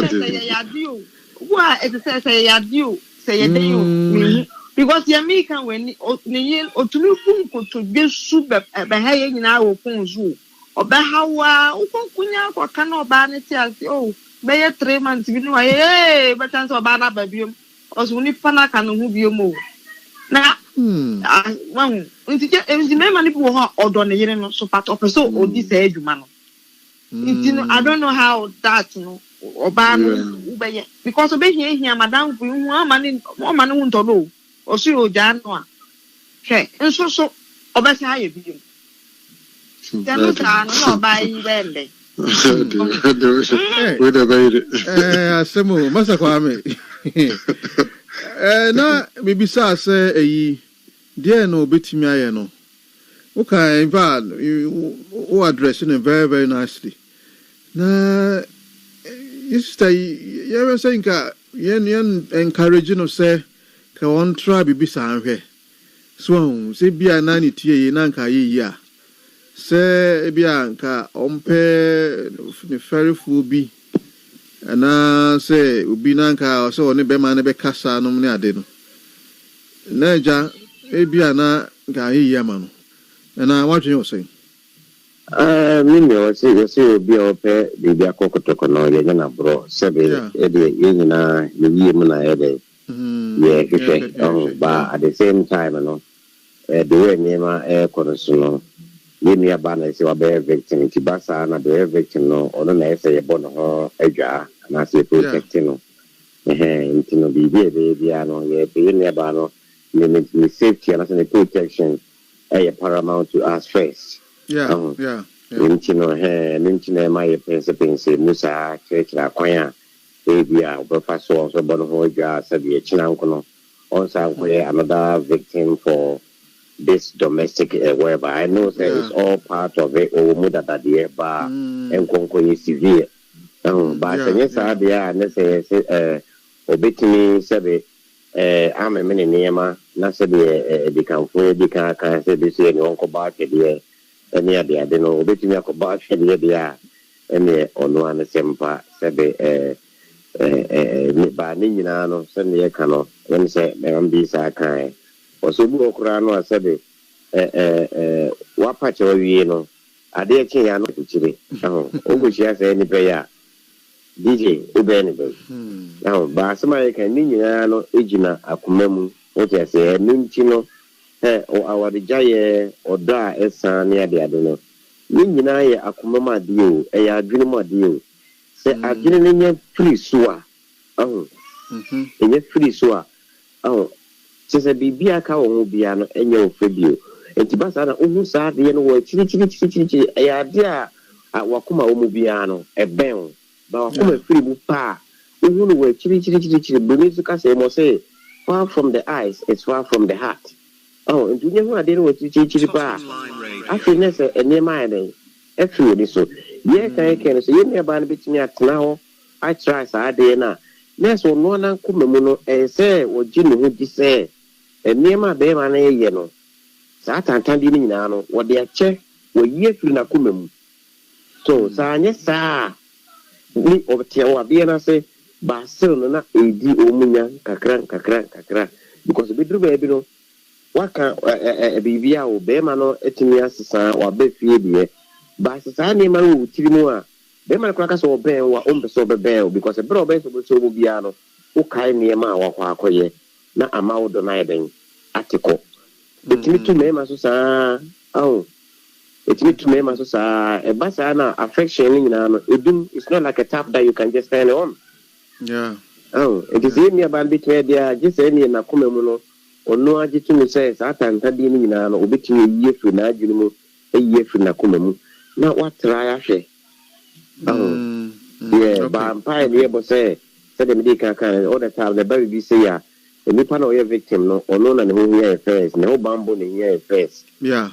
say, I do. Why, it says, I do. Say, you. Because the American when or to look to be super behaving in our phones, or by how or cannot ban it as oh, by 3 months, you know, but answer about baby, or only Pana can move you more. Now, one, the memory or done a year so part of a so or this age, man. I don't know how that, you know, or ban because of being here, Madame, more money won't know. Or see you, Jan. Okay, and so, obviously, I be. Then no buy Wendy. Wait a minute. Samu, Master Kwame. Na, maybe say, dear no, bit me, no. Okay, Val, you addressing him very, very nicely. Na, you say, you ever saying, yen encouraging or say, ka on try be sanhwe so se bia na ne tie na nka ye se bia nka ompe ne ferifo bi ana se obi na nka so ne be ma ne be kasa no ne ade no na ja e bia na nka ye ma no na watwe you say me no se obi ope bi bia kokotoko no ye na bro se be e de ye na ye mu na e de but at the same time, you know, the way Nema Corsono, Linia Banner, so a victim, Tibasa, and a victim, no, or the say a bono, a jar, and I say protecting, into the baby, ye pay bano, limit safety and protection, a paramount to us first. Yeah. Nintino, my principal, say Musa, Church, La Quaya. But so also Bonohoja said the Chinankono also another victim for this domestic whereby I know that it's all part of it or mother that the bar and Conco is severe. But yes, I be and say obitimi said I'm a mini nema, not said the camphor, the can say this year, Uncle Barker, dear, and near the I don't know, obitimi Uncle Barker, dear, and on one semper said ba ni nyina no se ne ka no when say am bi sa kan o so bu okura no asebe wa pa che wi no ade kin ya no chire o go shia say ni pe ya DJ ube ni be ba sama ye kan ni nyina no ejina akomamu o te say ni nti no o awade jaye o da esa ne ade no ni nyina ye akomamu ade o e ya adwene mu ade o se adwene ne nya free so a enye free so a se bibia ka wo bia no enye ofebio enti basa na ohu sa de no wo chiri e ya de a wakoma wo mu bia no eben ba wakoma free bu pa ohu no wo chiri believe ka say mo say far from the eyes it's far from the heart enti nye hu ade no wo chiri pa afiness enye ma den efiri ni so ye kan so ye ne ba no bitimi atena ho I try sa ade na neso no na nkomemu no say wo gi ne ho di say enema be ma na ye no sa tantan di ni nyina no wo de ache wo ye firi na komemu so sa anye sa ni obtia wa bi na say ba sel no na edi omunya kakra because be dru be bi no waka bibia wo be ma no etimi asesa wa be fie bi ba sa ni ma wo tiri mu a be man kwaka so be wa ombe so be because bro be so bia no wo kai niema wa kwa akoye na amawo do na eden atiko etimi tu me ma so sa etimi tu me ma so sa e ba sa na affection ni na no edum it's not like a tap that you can just turn on Oh, it is in your band between their just any and a common or no agitun says, I can't tell you now, or between a year for Najumu, a year for Nakumamu. Now what try I say? Oh, yeah, but pioneer was say, said the medical kind all the time, the baby say, yeah, a new panel your victim, no, or none and who here first, no bamboo in here first. Yeah,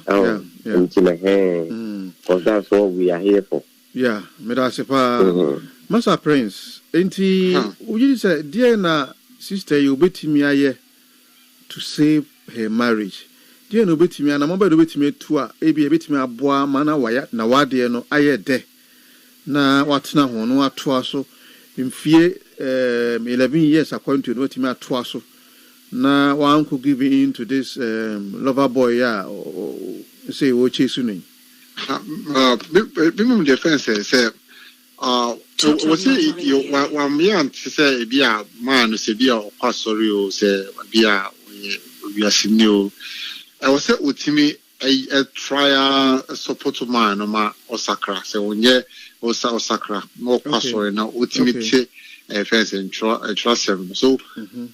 into my hand, because that's all we are here for. Yeah, Medasipa, Master Prince, Auntie, you say, dear na sister, you bet me aye to save her marriage. Dear no bet me, and I'm about to bet me to a bit me a boa mana wire, na wadi no aye de. Na what na one or twasso in fear 11 years according to what me a twasso. Na one could give in to this lover boy, yeah, or say, what chasing. Bimum defense say, was it you 1 million to say, be a man who say, be a pastor, say, be a new. I was said with me a trial support man or sacra, so when ye or sacra, more pastor, now ultimate fence and trust him. So,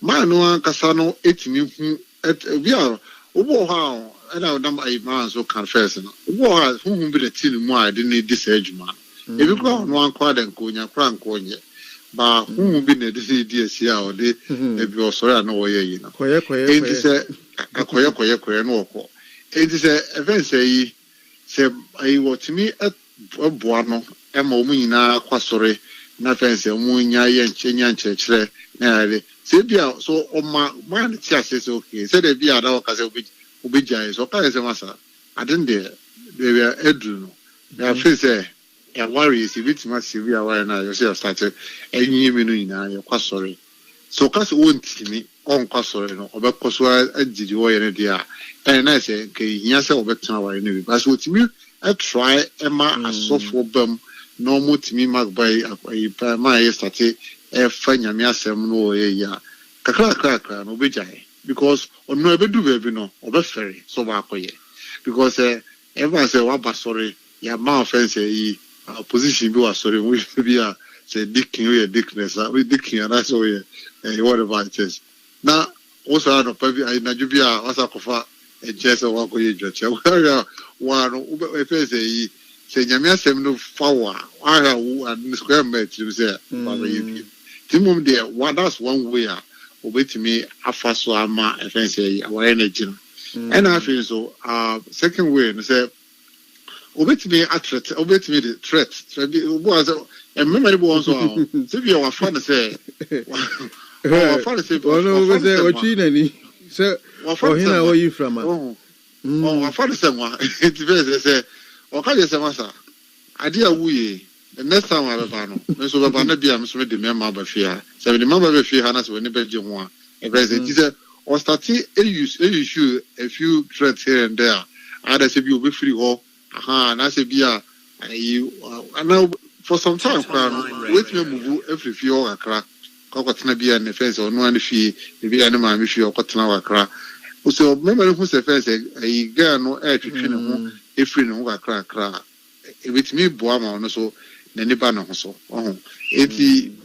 man, no one Casano 8 million at we are over how. And I number 8 months so confessing. Who be the team more I didn't need this age man. If you go on one quad and conya, crank conya, but who be the DSC or they if you're sorry, I know where you know. It is a queer no. It is a event say I want to me at Buano, a momina, quasore, nothing say Munya and Chenyan church. Sebia so on my man chest is okay. Said if you are our castle. Ubija so ka masa adin de they were edru no they feel say e worry is bit ma severe worry na you say start enyi mi no ina ye kwasori so ka so wontimi on kwasori no obekoso agidi wo ye ne dia and na say ke hia say obetena worry no because wotimi try ema asofo bam no mutimi magbai akwai ma ye start e fanya mi asem no ye ya kakra no ubija because on no ebedu baby no obefere so ba koye because everyone say wa basori ya ma offense yi position bi wa sorry we be a say dicking we dickness we dicking and so we whatever it is na also no pabi na jubia wasa kofa just wa koye joche wa no offense yi say nyamia sem no fawa wa and square match you say timum there what that's one way obetimi afaso ama offense yi our energy and I feel so second way no say obetimi atret obetimi the threat was a memory was so if you are fan say oh fan say what you nani so where are you from oh fan say one it say o ka say masa ade awuye the next time I ever no so baba na bia me so de me ma ba fia so the ma ba fia na so ni be je ho a e be say ti say or start issue a few threats here and there other say be obi free ho na say bia you now for some time wait me move every few or akra kokotena bia na fence or no an fie bia na ma me fie okotena akra so remember who say fence e girl no e twetwe ne ho e free ne ho akra with me boama no so naniba no so eti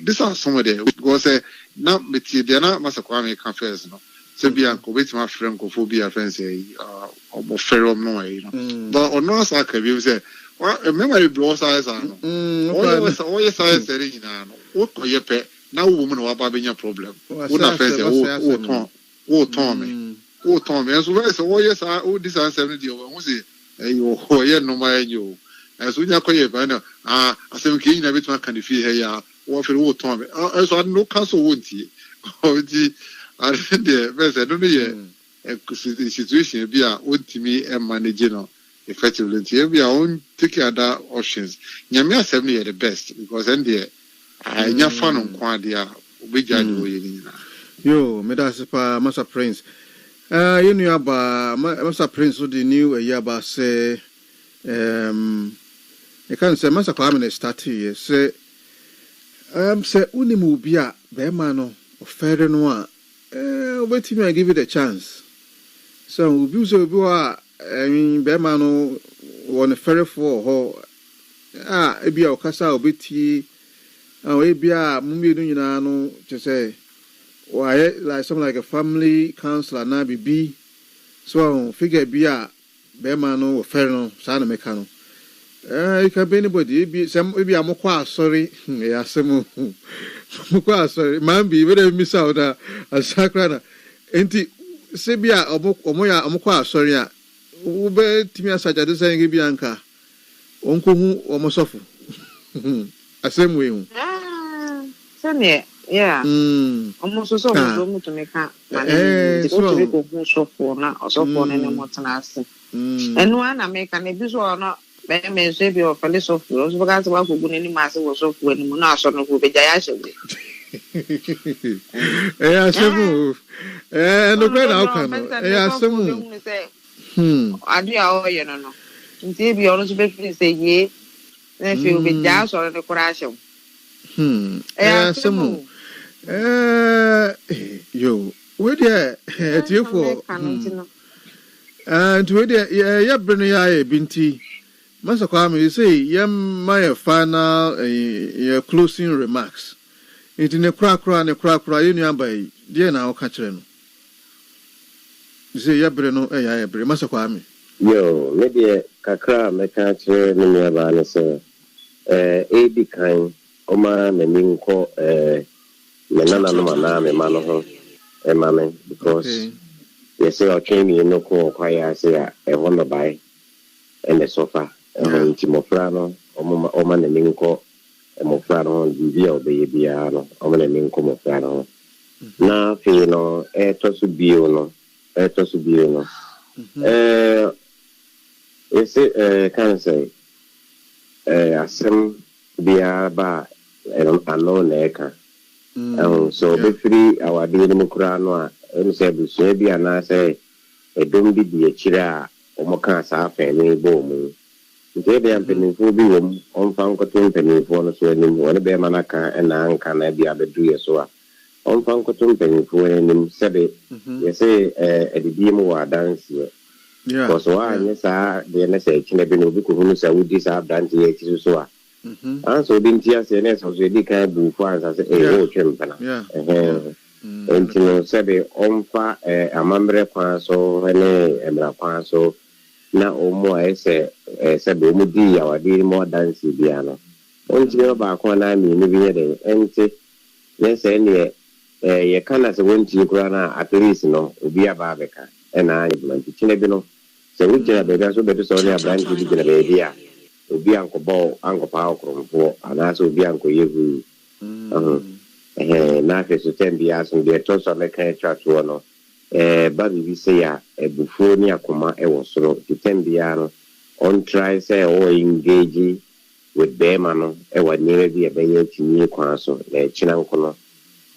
this are some of the because na meti de na masakwa me confess no so bia ko beti ma friend ko phobia friends obo ferom no no but ono asa ka bi say memory blow size no o ye size seri ina no o ko ye pe na wo mu no wa ba benya problem wo na friends o ton me so very so o ye sa o this answer no dey o say o ye no ma enyo so nya ko ye ba na asem ke ina bituma kan fi he ya wo fe wo ton me so no cancel wonti o di the best I don't know situation be a ultimate manage no effectively be our own take other options nyame asem no the best because then there nya fan on kwa dia obija do ye ni na yo me da sepa Master Prince you know about Master Prince so the new year about say I can say Master Kwame start here say say unimu bia be ma no ofere no a wait me give it a chance so we be so be ma no won fere for ho e bia okasa obeti we be a mummy doing no to say, why like something like a family counselor now be so figure be a Bemano or Ferno, Sana Mecano. It can be anybody, be some maybe I'm quite sorry, yeah, some quite sorry, man be very miss out a sacrana. Ain't it Sebia or Moya, I'm quite sorry. Ube Timia such a saying Bianca, Uncle or Mosofu. A same way. Yeah. Almost so much to make up. So for now, also for any more than us. And one I make an abuse or not. Ben may save your fellow software, because what would any master was off when Munason will be Jayashi. Yeah, some and the great outcome. Yeah, some. I do all you know. Until be honest with me, say, yea, then she will be down or the crash. Yeah, some. Yo, where there, at you for. And where there, yeah, Brenia Binti. Master Kwame, you say, my final closing remarks. It in a crack and a crack, you by dear now catching. You say, Yabreno, Master Kwame. Yo, maybe Kakra, me catch me about say, be kind, Oma, me minko, Menana no maname, manoho, mammy, because you say, I came in no call, quiet, say, a wonder by, and the sofa. Timofrano, Oma Minko, and Mofrano, Via Babyano, Oma Minko Mofrano. Now, Fino, Etosubiono, Etosubiono. Is it, can say, Assem Biaba, and unknown Eka. So, be free our dear Mukrano, and said, Sebi, and I say, a don't be a chira, Omoka Safa, and a boom. Today, I'm penny for being on Fancoton penny for so any one of them Manaka and Anka and the other 2 years so. On Fancoton penny for any Sabe, you say a demo dance here. Yeah, because one, yes, the NSH never know because I would disappoint dance here so. And so didn't hear say, yes, I was really kind of before as I say, oh, champion. Yeah, and you Sabe on fa a member so any Emra Panso. Na omo ese sebe mu di ya wadi mo dance bia no onti ba ko na mi ni bi de enti ne se ne ye kana se wonti kura na at least no obi aba beka e na implement chine bi no se wujira be ga so be so ne brand bi gina be dia obi anko bo anko pa okromfo ana so obi anko yevu na fe so tembia so de to so me kan twa to no baby we say ya before ni akoma e wo soro to tembia on try say o engage with them no e wa ni bi e be ye tini kwa so na china nkono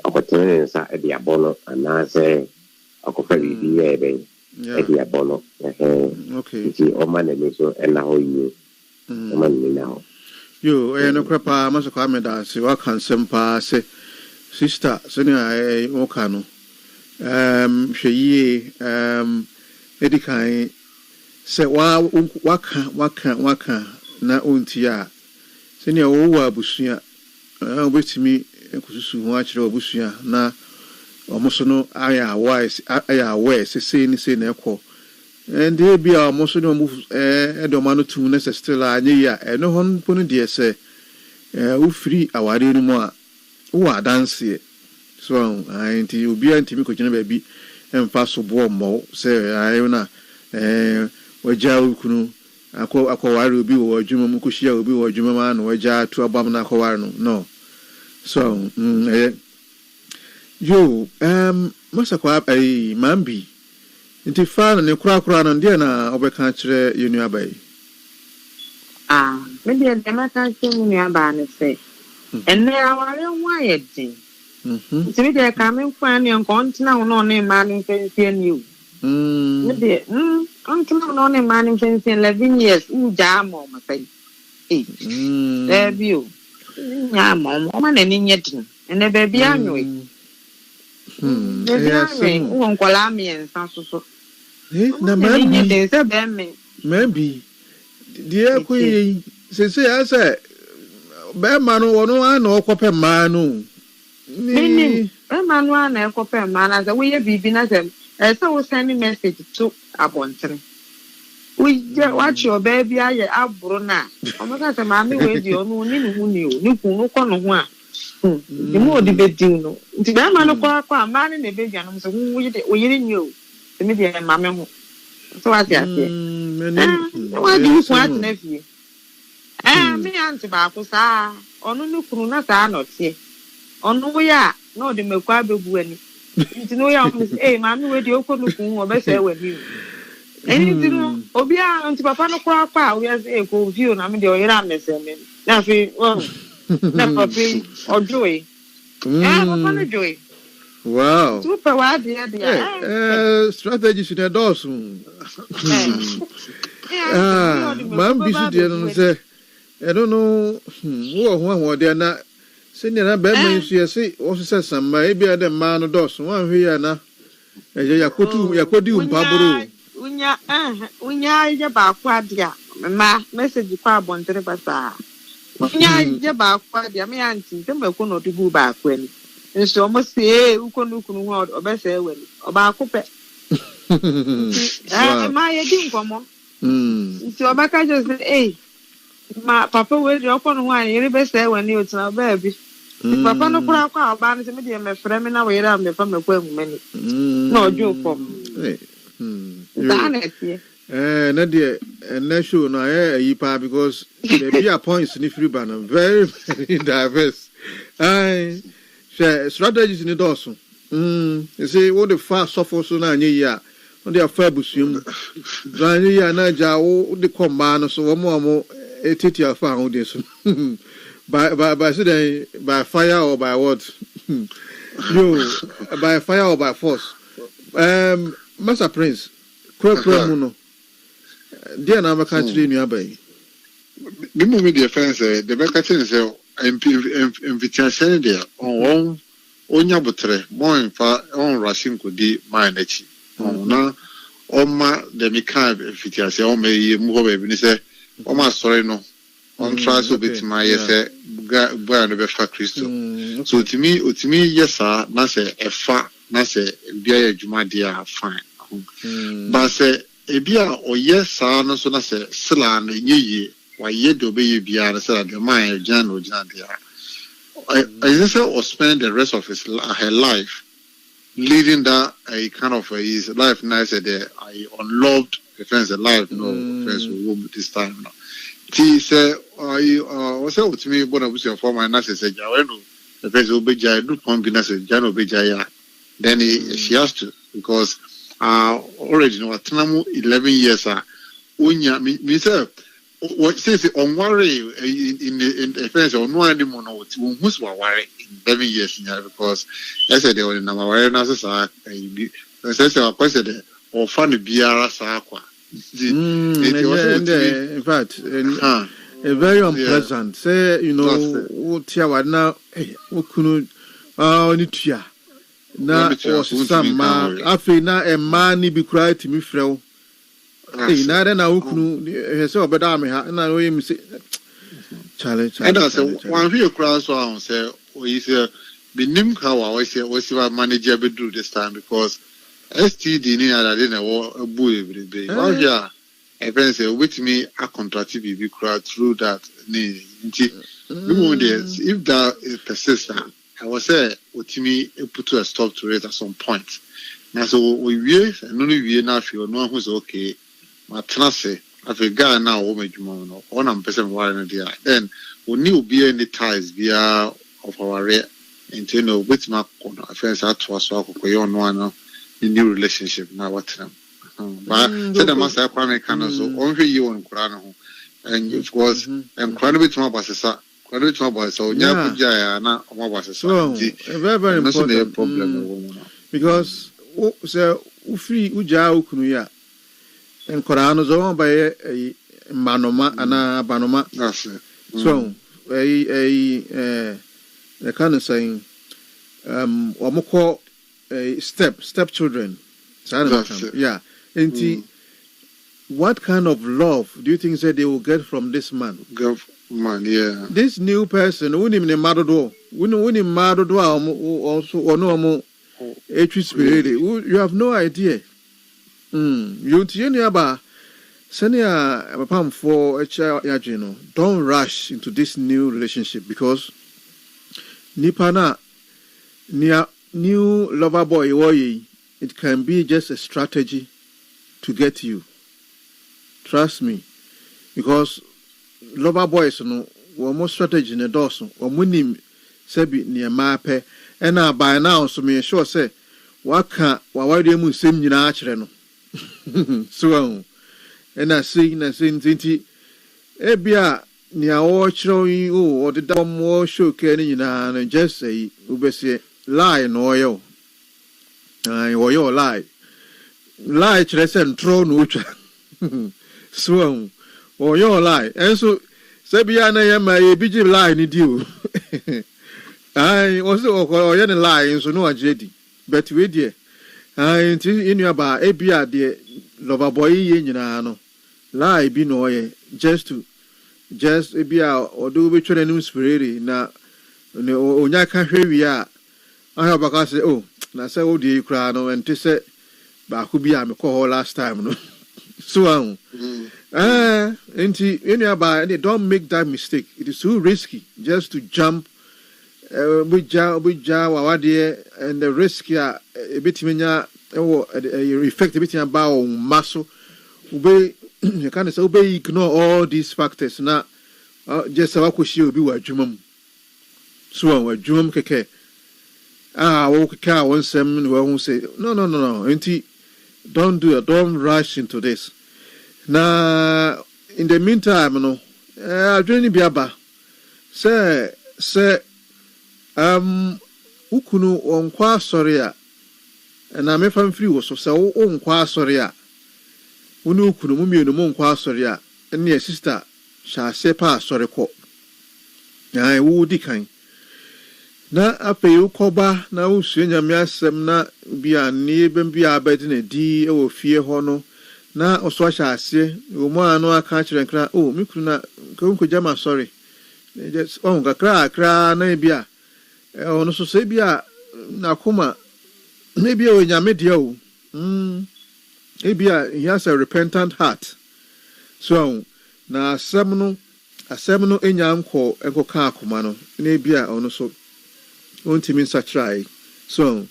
akotene nsa e dia bono ana say akofa bi e be e dia bono okay ti o man e so e na ho yi o man ni na yo e no krapa maso kwa me da se wa kan sempa se sister so ni ai o kanu hweye edikan se waka na onti a se ne wo wa busua obetimi ekususu ho a kire obusua na omoso no aya wise se ni se na ekọ and e bia omoso no mu edoma no tum na se still anye ya eno hon ponu de se wo free aware no mu a wo adanse so anti obi antimi ko gina ba bi emfa so bo mo se ayo na waja ukunu akọwara obi wo adwuma mu kohia obi wo adwuma ma na waja to abam na akọwara no so yo masakwa mambi nti fa na ne kura no de na obeka kire yenu abai me de demata kemu ni aba ne se enne aware nwa yedin nti me de ka me kwa ne nkontina wo no ne ma ne fensie ni o me de until no ne man since 11 years uja mo masai there you nya mo man ni nyetin ene baby anwe baby anwe won kola mi ensa so na maybe de se be me maybe dia ko yi se asa bɛrima no wɔn ano ɔkɔpɛ mmaa no. Meaning, bɛrima no ana ɛkɔpɛ mmaa na sɛ woyɛ biribi na sɛ ɛsɛ wo send message to abɔnten. Watch your baby ayɛ aboro na. Ɔmo ka sɛ maame wei di ɔno ni ne ho ni o ne kun no kɔ no ho a. The more the bedi no. Nti bɛrima no kɔ akɔ a mmaa ne na ebe dwa no sɛ woyere ni o. Emi deɛ maame ho. So what you say? Why do you want to fie? Me auntie baako saa. Ono ne kunu na saa na ɔte. Ono wo ya na ɔde makwa abegu ani. Nti no ya ɔmo sɛ, maame we de okɔ no kun ɔbɛsɛ wani. Ɛni ti no obi a nti papa no kɔ akɔ a wo ya sɛ ko fie na me de ɔyera amesɛ me. Na fi na papi ɔjoy. Papa no joy. Wow. Super wide idea. Strategy should endorse. Man, busy dear, say, I don't know who they are not. Senior, I bet me, she say, also says some maybe other man or dos, one here now. As you could do, Pablo. Unya Baquadia, ma message carbon terepasa. Unya Baquadia, me auntie, them will go to go back when. And so almost say, who can look on or best say, well, about Cooper. My idea, come on. So Baka just said, hey, my papa will drop on one, you best say when you're a baby. Papa no crack out, bands and medium, my friend, and away around the family many. No joke for me. Nadia, and Nashu, no, Yipa, because there be a point in the free banner, very, very diverse. Strategies in the Dawson. You see, what the fast suffer so now, yeah, on their fabusum. Zania Naja, all the command, so one more, a titty found this. By fire or by what? You, by fire or by force. Master Prince, Muno. Dear Nama country nearby. The moment the offense, the Becca invitation there on Onyabutre, more in far on Russian could be my nature. Now, Oma the Mika invitation, or may move a say, Oma sorry no, on tries to be my yes, Brand of Christo. So to me, yes, sir, Nasa a fat, Nasa, Bia Jumadia, fine. But say, a beer or yes, sir, no so Nasa, Silan, ye. Why ye do be beyond the mind, Jan or Jandia. I just or spend the rest of her life leading that a kind of his life nice there. I unloved friends alive, no friends with this time. He said, what's up to me? What I was your former nurse said, Jaweno, the friends will be Jay, do combination, Jano Bijaya. Then she has to, because already know 11 years, Unya, me, sir. What says on worry in the offense or no anymore who's worry in 11 years because I said they were in our awareness are a question or funny BR Sakwa. In fact, a very unpleasant. Say, you know, what Tiawa now, what could Nitia now was some man after now a man be cried to me, Frau. Hey, now then I will say, but I'm here, and I know him say, challenge. And I said, one of your crowds on say, we say, be Nimka, I say, what's your manager be do this time because STD near that didn't a boy every day. Oh, yeah, a friend say, with me, a contractive be crowd through that. If that persists, I was say, with me, put to a stop to it at some point. Now, so we and only we now feel no one who's okay. My tenase, if a guy now will make you know, 100% warranty there. Then we need be any ties via of our rare into no which my friends are to us or one new relationship now. What them? But said the master Kwame Kano so only you on Kurano and of course and Kranobit Mabasa, Kranobit Mabasa, so Yakuja na Mabasa. Very important problem because so free Uja Ukunuya. And Korano's owned by a Manoma and a Banoma. So, a kind of saying, Wamoko stepchildren. Yeah. And what kind of love do you think they will get from this man? Man, yeah. This new person, unim ne madodo, unim madodo also or no spirit. You have no idea. You ba senia pam for yajino. Don't rush into this new relationship because nipana new lover boy it can be just a strategy to get you. Trust me, because lover boys no one more strategy in the dorsal or munim sebi near mape and by now so me sure say what can't why do you same you know so and I sing tinti ebia near all showing or the dumb more show kenny and just say ubesi lie no oil or your lie chess and throw no so or your lie and so Sabiana yama a big lie in you. I also or any lie so no jedi. But we dear. I in your bar abia dear lover boy no lie be no just abia or do we try new spirit na onya ka hwe a I have a say oh na say o dey kra no and to say ba ku bia me call last time no. So don't make that mistake. It is too risky just to jump with Jawa and the risk a bit effect a bit about muscle. You can't say ignore all these factors. Now just a kushi will be what jumum. So a jumum keke. Okay, one seven won't say no. Don't do it. Don't rush into this. Now, in the meantime, no, I'll join Biaba. Say, ukunu on kwa soria, and I'm if I'm free, so say, on kwa soria. Unu ukunu mummy no mon kwa soria, and your sister shall say pa sorry ko. I would decline. Na ape you koba na usuenya miasem na bia ni bia bedin edi e wo fie ho no na oso ahya ase wo mo anu aka kire nkra oh mikru na ko jama sorry just on kra na bia ono so se bia na koma na bia o nyame de o e bia he has a repentant heart so na asem no enya nko ka akoma no na bia ono so won't mean such try. So,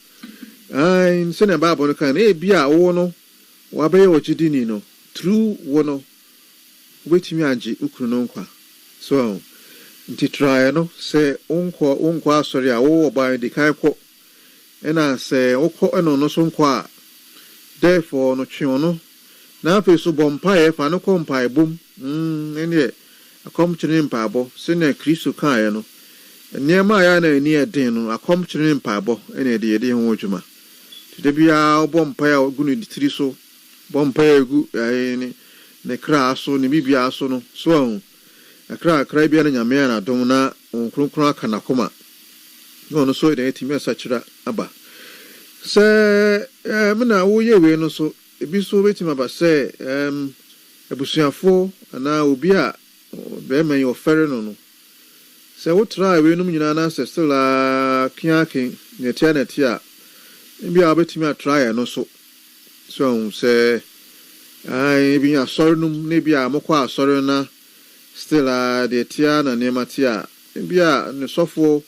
I send a Bible can be a wono, wabe or chidinino, true wono, which me anji ukrononqua. So, nti try no, say, unqua, sorry, I by the kaiko, and I say, oko and no son qua. Therefore, no chiono, now if so bompire, if I no compire boom, and yet, a company pabo, send a criso cayano. Near my ana near den, a company pabo, and a dear Wojuma. To be our bompire good triso, bompire good, ne crasso, Nibia sono, so a crabian and Yamana dona on Cruncra Canacoma. No, so the 80 such abba. Say, Mena, oh, ye no so, it be so waiting about say, a bushia 4, and now will be a bear your ferry no. So what try we no nyina say still kiakin ne tianet ya bi abetimi try no so say ai bi asori num ne bi amokwa asori na still the tia na ne matia bi ne sofo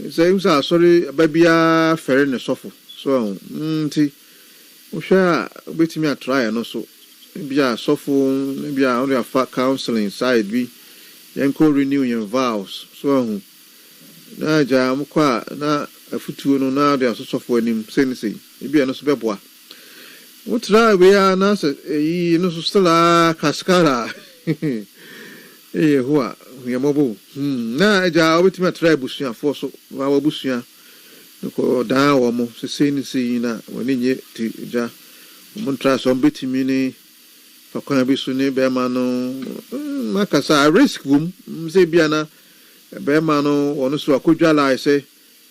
say usa asori ba bia fere ne sofo so nti wo hwa abetimi try no so bi sofo ne bi on the counseling side bi yanko renew your vows so na ja mkwa na afutuo no na de asosofo anim sense bia no so beboa utra we ya na yi no so stala kaskara hoa yamobo na ja obitima try busua so wa busua ko da wo mo se sense na woni nye ti ja mo tra so betimi ni fakona bisu ni be ma no makasa risk boom say bia na be ma no ono so akodwa la say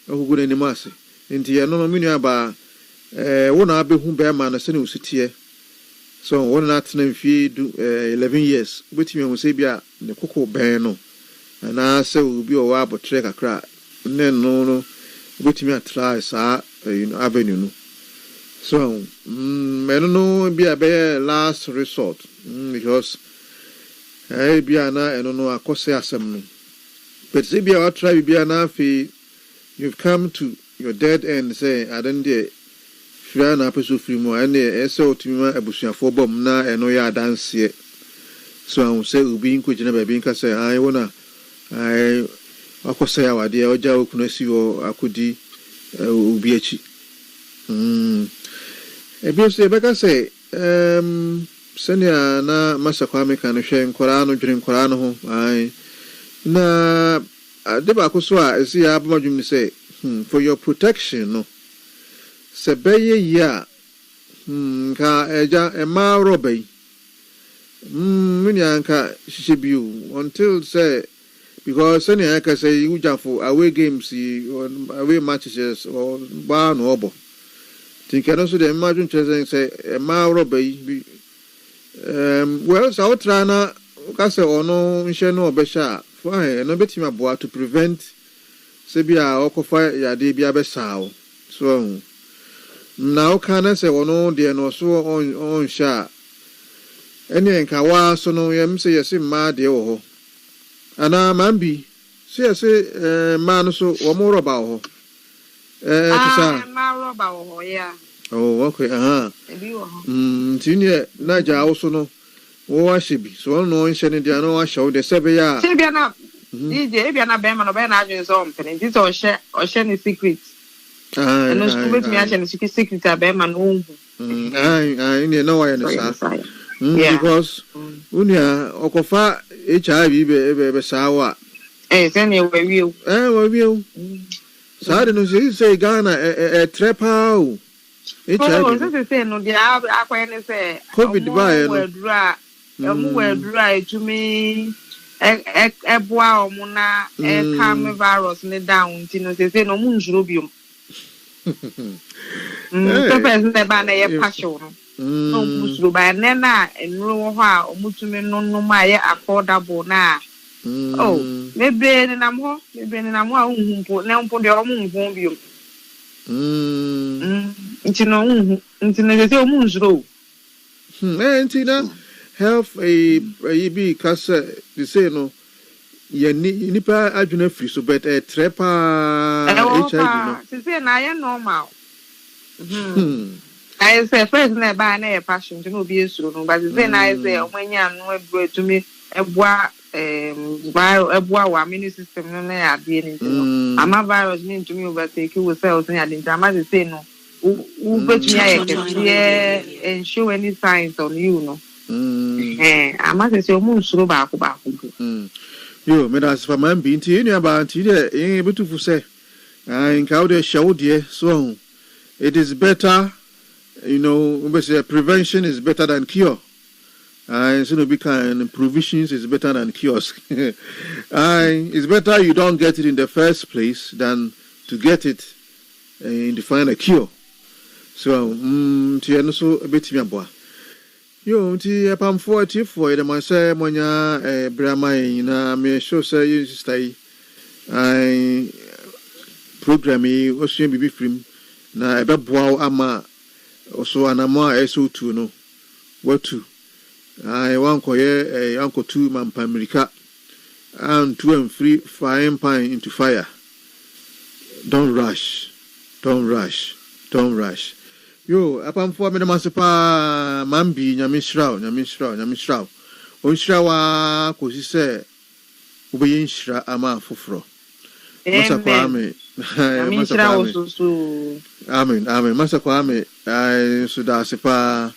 ogugu ni mase nti ye no minu aba wo na abehu be ma na se ne usitie So one not na fi do 11 years wetimi o say bia ne koko ben no na say obi o wa botre kakra ne no wetimi atry sa avenue no so me no bia be last resort because bia na eno no akose asem no but say bia wa try bia na fi you've come to your dead end say I don't dey Fira na peso free mo ene ese otimi abusuafo bom na eno ya danse so I say ubi nko gina ba bi nka say ai wona ai akosa ya wade oja okunu si o akodi ubi achi ebi so beka say senia na masakwa me kan hwe nkora no dwere nkora no ho ai na deba ko so a esi ya abamdwum ni say for your protection no sebeye ya ka eja ema robai munyanka shibiu until say because any aka say you for away games away matches or ba no obo think I also the imagine say ema robai well so try na ka say ono nhye no obesha fine no betima boa to prevent say bia okofa yade bia besaw so now can I say no de no so on sha any enka wa so no yem say yes ma de wo ho ana mambi say man so wo mo roba ho tisa ma roba ho ya oh okay ebi wo ho tinie na ja wo so no wo wa shebi so no nhye ne de no wa show de sebe ya shebi na DJ ebi na be ma no be na adwen so mpene ti so ohye ni secret and no school with me and secret about man home. I know why because unia okofa HIV be sawa. Send you where you. Where you. Sad no say Ghana a trepa. HIV. So say no dia akwa say COVID by no. We dry to me eboa omuna come virus ne down ti no say no mu njuro biom. So person ba na ye passion no musuru ba na na enro ho a omutumi no ma ye affordable na oh mebe ni nam ho a unhumpo na mpo de omunhum biom ntino se omunzuro ntina health a be kasa they say no ye nipa adwuna free so but trepa HIV no say na ye normal I say first na ba na passion to no be esuro no but say na I say omanya no ebro etumi eboa eboa wa immune system no na ade ni no ama virus ni ntumi overtake we cells ni ade ama say no u betumi aye and show any signs on you no ama say omu nsuro ba ko yo me das fa man bi nti enu aba nti de betufu se in ka de show de so it is better prevention is better than cure so no be kind provisions is better than cures it's better you don't get it in the first place than to get it and find a cure so nti eno so betimi aboa yo nti apam 44 de man say monya brama na me show say you stay program yi osun bibi film na ebeboa ama oso anamo eso tu no watu wan koye anko tu mampa America and to and free frying pan into fire. Don't rush yo apam for me ma sepa mambi nyame shraw onshra wa kosi se obeyin shra ama foforo masa kwa me amen masa kwa me so da sepa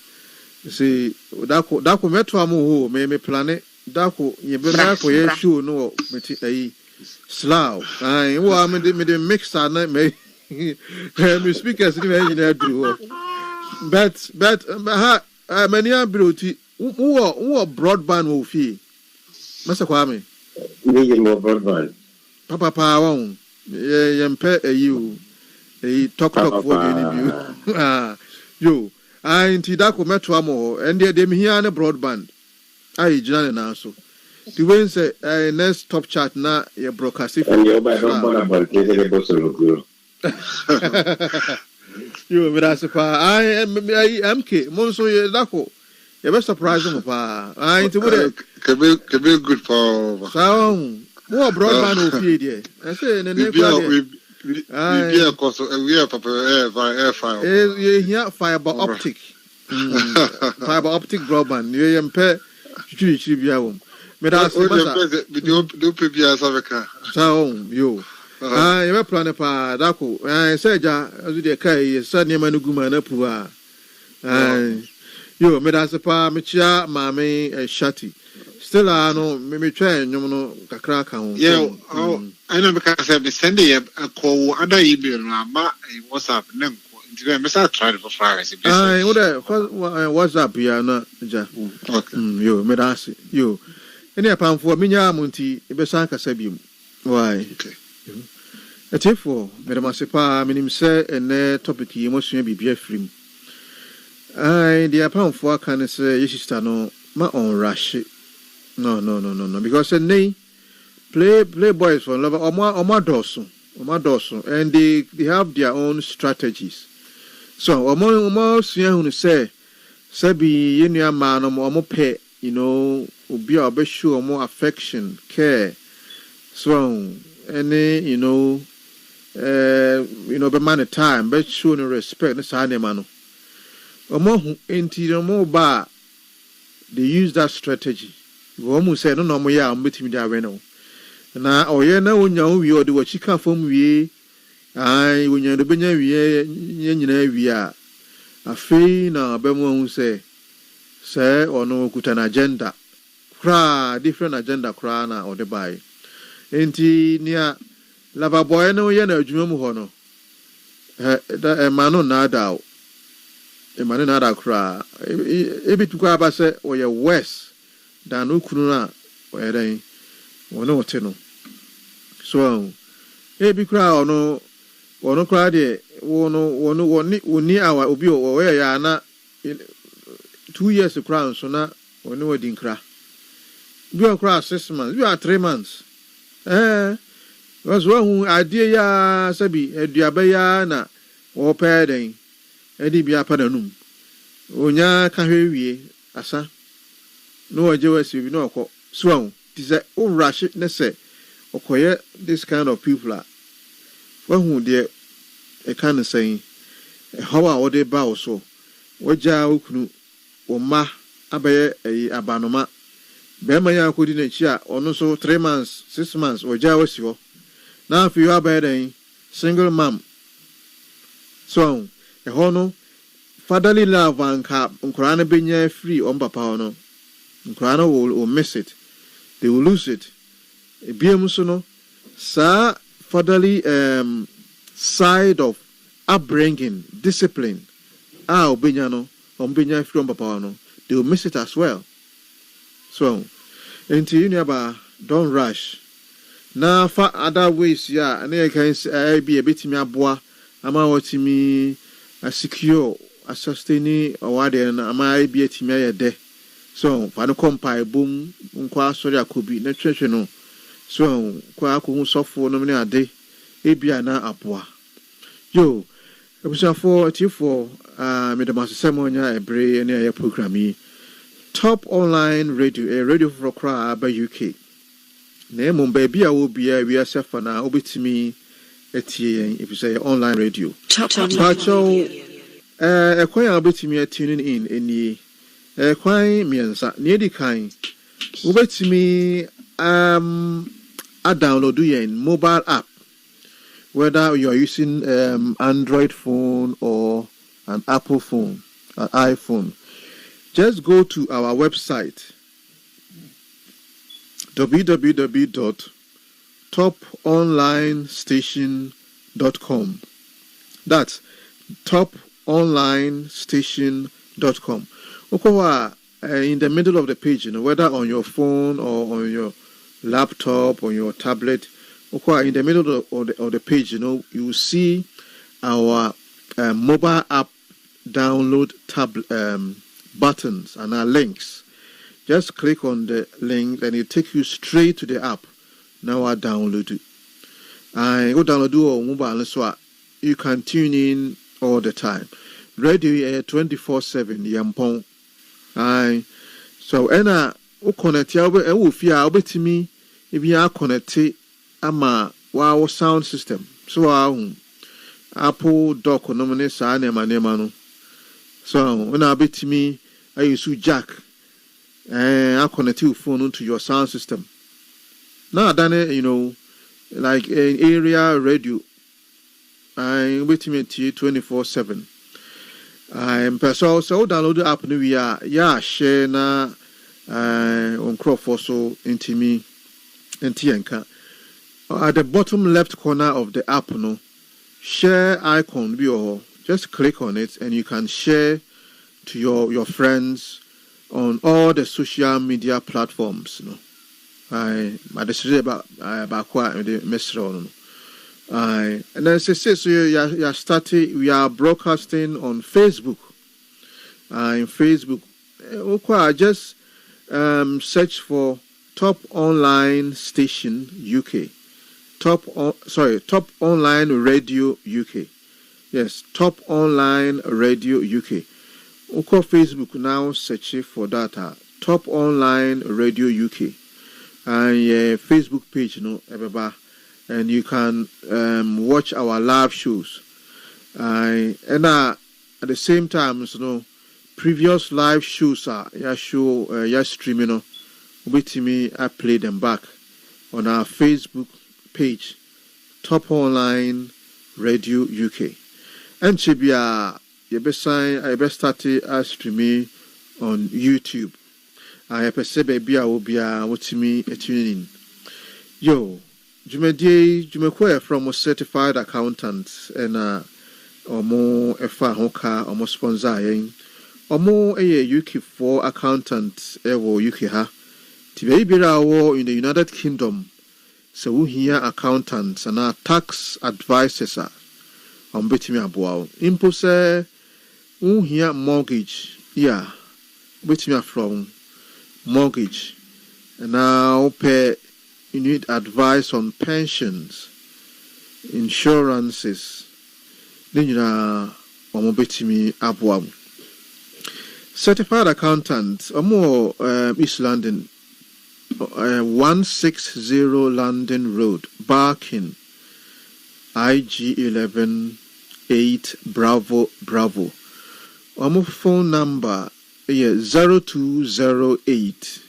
see dako meto amu ho me plane dako ye be na ko ye show no meti ayi slaw wo me de mix na me me speakers ni me nyina duru but many abruti wo broadband wo fi masa kwa me we mo broadband papa pa won ye mpe ayi talk for any view yo nti da ko metro amo and they dem here na broadband ai gina na so the way say next top chat na your broadcast and you buy don't bother about the boss of you you me that's pa I MK mo so ye da ko you be surprise me pa nti wo de can be good for so mo broadband o fie there I say ne ne kwa we are fire. Yeah, fiber optic. Fiber optic broadband. You mpe chichi bia wo. Me da se masa. Do PBS Africa. So yo. You plan pa da ko. Say ja azu de kai sa ne ma nugu ma na pu a. Yo me da se pa me chia ma me shati. Still no me try nyom no kakra ka ho. Yeah, I know because I send a call other email number WhatsApp name. Did I try for Fridays? WhatsApp ya na ja. Okay. Yo me da se. Yo. Any apam for minya munti e be san kasa biem. Why? Okay. Etifo me da masepa minim se ene topic yi mo sua bibia frim. The apam for kan say yesister no ma on rush. No. Because they play boys for love Oma Dawson, and they have their own strategies. So Oma who say Sebi yenya man omo pay, obi obe show more affection, care. So any be man time, but show no respect. That's how they man. Omo enti omo ba. They use that strategy. Woman said, no, ya, I'm betting me there. Na oye na wonya wi ode wo chika fom wie ai wonya do benya wie nyina wie a afei na bemu hu se ono kuta na agenda kra different agenda kra na ode bai enti nia lava boy no ye na adwuma mu ho no da emano na da kra ebitu kwa ba se oye west dan okunu na oye dan wono wote no so ebi kra ono kra de woni awa obi o ya na 2 years kra so na woni wodi nkra bi o kra 6 months bi 3 months was hu adie ya sabi eduaba ya na wo peden edi bia padanum onya ka hwewie asa no waje wasi bi no okọ so is a rush ne say okoye this kind of people are when they a kind of saying how are they bow so waja ukunu oma abaye abanoma bema ya kodi na chi a ono so 3 months 6 months waja wasi ho na if you abaye den single mom so e hono fatherly love anka nkura na benya free on papa no nkura na will miss it. They will lose it. Biamusono, sa fatherly side of upbringing, discipline. Obinyano, ombenya from papa, they will miss it as well. So, into you never don't rush. Now, for other ways, yeah, and I can say be a bit me aboa, ama watimi a secure, a sustaining, or what then am I be a timia de. So, for no compile boom, unkwa sorry akubi na twetwe no. So, kwa akun sofo no me ade ebia na apoa. Yo, ebusafo tifo me de masemonya ebre ne aye program yi. Top online radio, a radio for Accra by UK. Na emom ba bia wo bia wi asefa na obetimi etie if you say online radio. Top radio. Ekwan obetimi tuning in eni kwan miensa niedi kan ubetimi a download your mobile app, whether you are using Android phone or an Apple phone, an iPhone. Just go to our website www.toponlinestation.com. That's toponlinestation.com. In the middle of the page, whether on your phone or on your laptop or your tablet, in the middle of the page, you will see our mobile app download buttons and our links. Just click on the link and it takes you straight to the app. Now I download it. I go download on mobile so you can tune in all the time. Radio 24/7 yampon. So ena o connect ya e wo fia obetimi e bia connect ama wow sound system. So Apple dock no mane sa na no. So when I betimi I use jack I connect your phone to your sound system. Now done you know like an area radio. I wait me 24/7. I'm so download the app we are share na on Crawford so into me and at the bottom left corner of the app no share icon be or just click on it and you can share to your friends on all the social media platforms no. I decided about the message and then so you started. We are broadcasting on Facebook. In Facebook, just search for Top Online Station UK. Top Online Radio UK. Yes, Top Online Radio UK. Okay, Facebook now search for that. Top Online Radio UK. And Facebook page, and you can watch our live shows. And at the same time, previous live shows are streaming. With me, I play them back on our Facebook page, Top Online Radio UK. And Chibia, I best started streaming on YouTube. I have said, baby, I will be with me tuning in. Yo, Jumekwe from a certified accountant and or more Efa Hoka or more sponsor or more a UK 4 accountant ever UK ha. Tibebira war in the United Kingdom. So we hear accountants and our tax advisors on betimi aboa. Impose we hear mortgage. Yeah. Betimi from mortgage. And now pay you need advice on pensions, insurances. Then you are betimi aboa. Certified accountant more East London 160 London Road, Barking, IG11 8 Bravo. Phone number 0208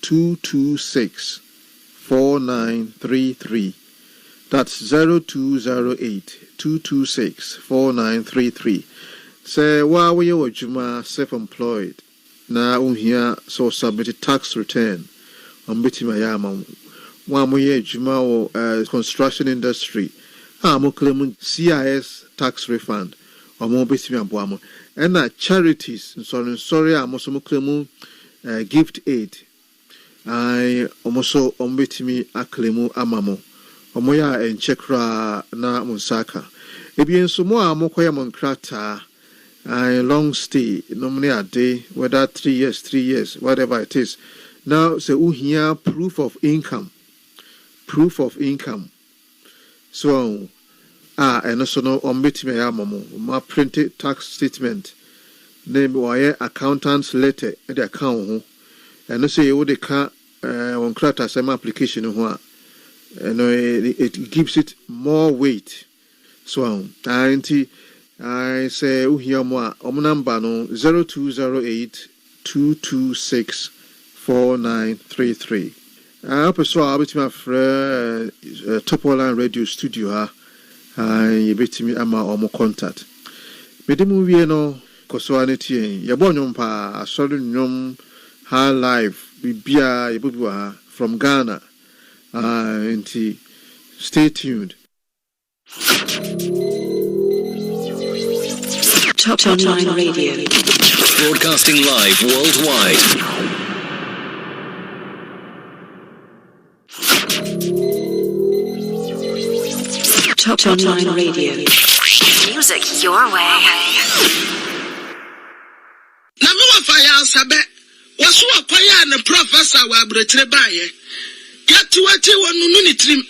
226 4933. That's 0208 226 4933. Say why we are Juma self-employed. Now here so submitted tax return. Mayama, one way Juma or construction industry. I'm claiming CIS tax refund or more betimi aboamo. And charities, sorry, I'm also claiming gift aid. I almost betimi aklemu amamo. Omoya and chekra na musaka. Ebien so more amokoya monkrata. Long stay, normally a day, whether 3 years, whatever it is. Now, say, we hear proof of income. So, and also no my printed tax statement. Name why accountant's letter at the account. And also, you would can't on craft some application. And it gives it more weight. So, I say, we hear more. Number no 0208 226 4933. I hope so. I'll be my friend Top Online Radio Studio. I bet me ama omo contact. Me de movie no kosoanity. Ya bonyo mpa asori nyom high life bibia yebuwa from Ghana. Stay tuned. Top Online Radio. Broadcasting live worldwide. Top Online Radio. Music your way. Asabe was so a quiet and professor were Bretre Get to what you want to trim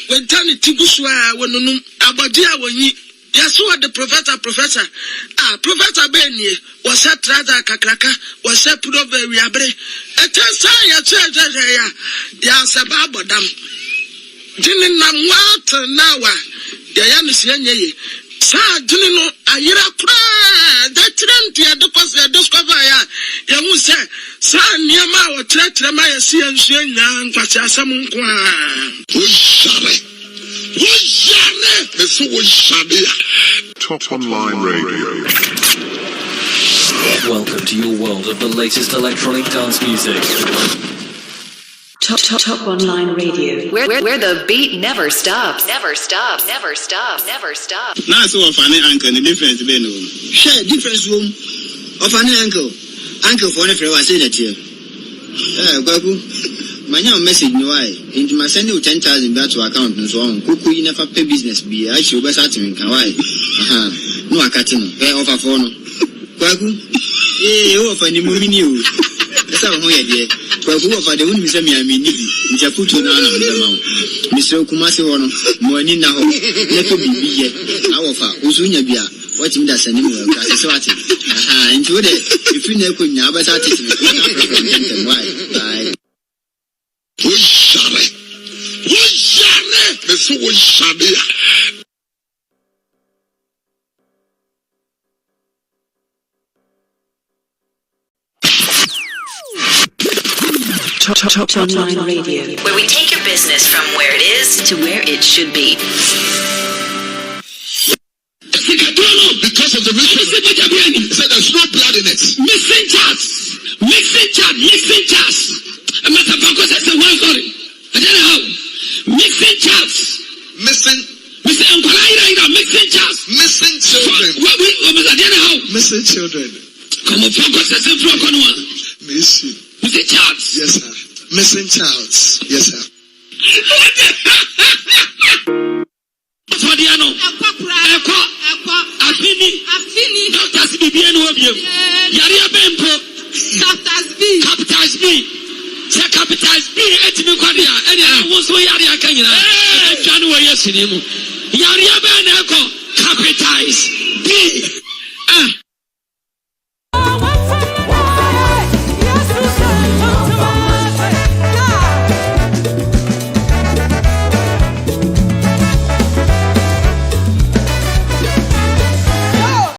when Tani Tibuswa when Abadia when ye. Yes, what the professor. Professor Benny was a Trada Kakraka, was a Pudove Riabre. A Tessaya, yes, a Babadam. Dinin Namwat Nawa, Yanis Yenye. Sa Dunino, Ayira Pra, that Trentia, the Costa Discover, Yamu said, San Yama or Tretramaya Sian Shen, Pachasamunqua. Top Online Radio. Welcome to your world of the latest electronic dance music. Top Online Radio, where the beat never stops. Never stops. Never stops. Never stops. Now, so of an uncle, the difference between them. Share difference room of an uncle. Uncle for anything was in it here. Babu. My message no I into my sending 10,000 back to account and so on. Kuku you never pay business be I should be starting Kawai. No akatino. Offer for no. Kwaku. Offer the movie new. That's how we are. Kwaku offer the only semi I mean Nija put on Mr. Kumasi Wono, Moani Naho, let me be yet. I offer Usunya Bia. What in that sending me into it. If you never could never start it, why? Bye. Top Online Radio, where we take your business from where it is to where it should be. Because of the mission, said there's no blood in it. Missing charts. I'm not a focus as a one story. I don't know how. Missing charts. Missing charts. Missing children. What I don't know how. Missing children. Come on, focus as a flock on one. Missing charts. Yes, sir. Missing charts. Yes, sir. For the ano. Afini. Doctors BBN Wobio. Yaria Bempo. Capitals B. Capitals B. Etimi Kwadia. And was we Yaria Kenya. January, yes, in him. Yaria Beneko. Capitals B.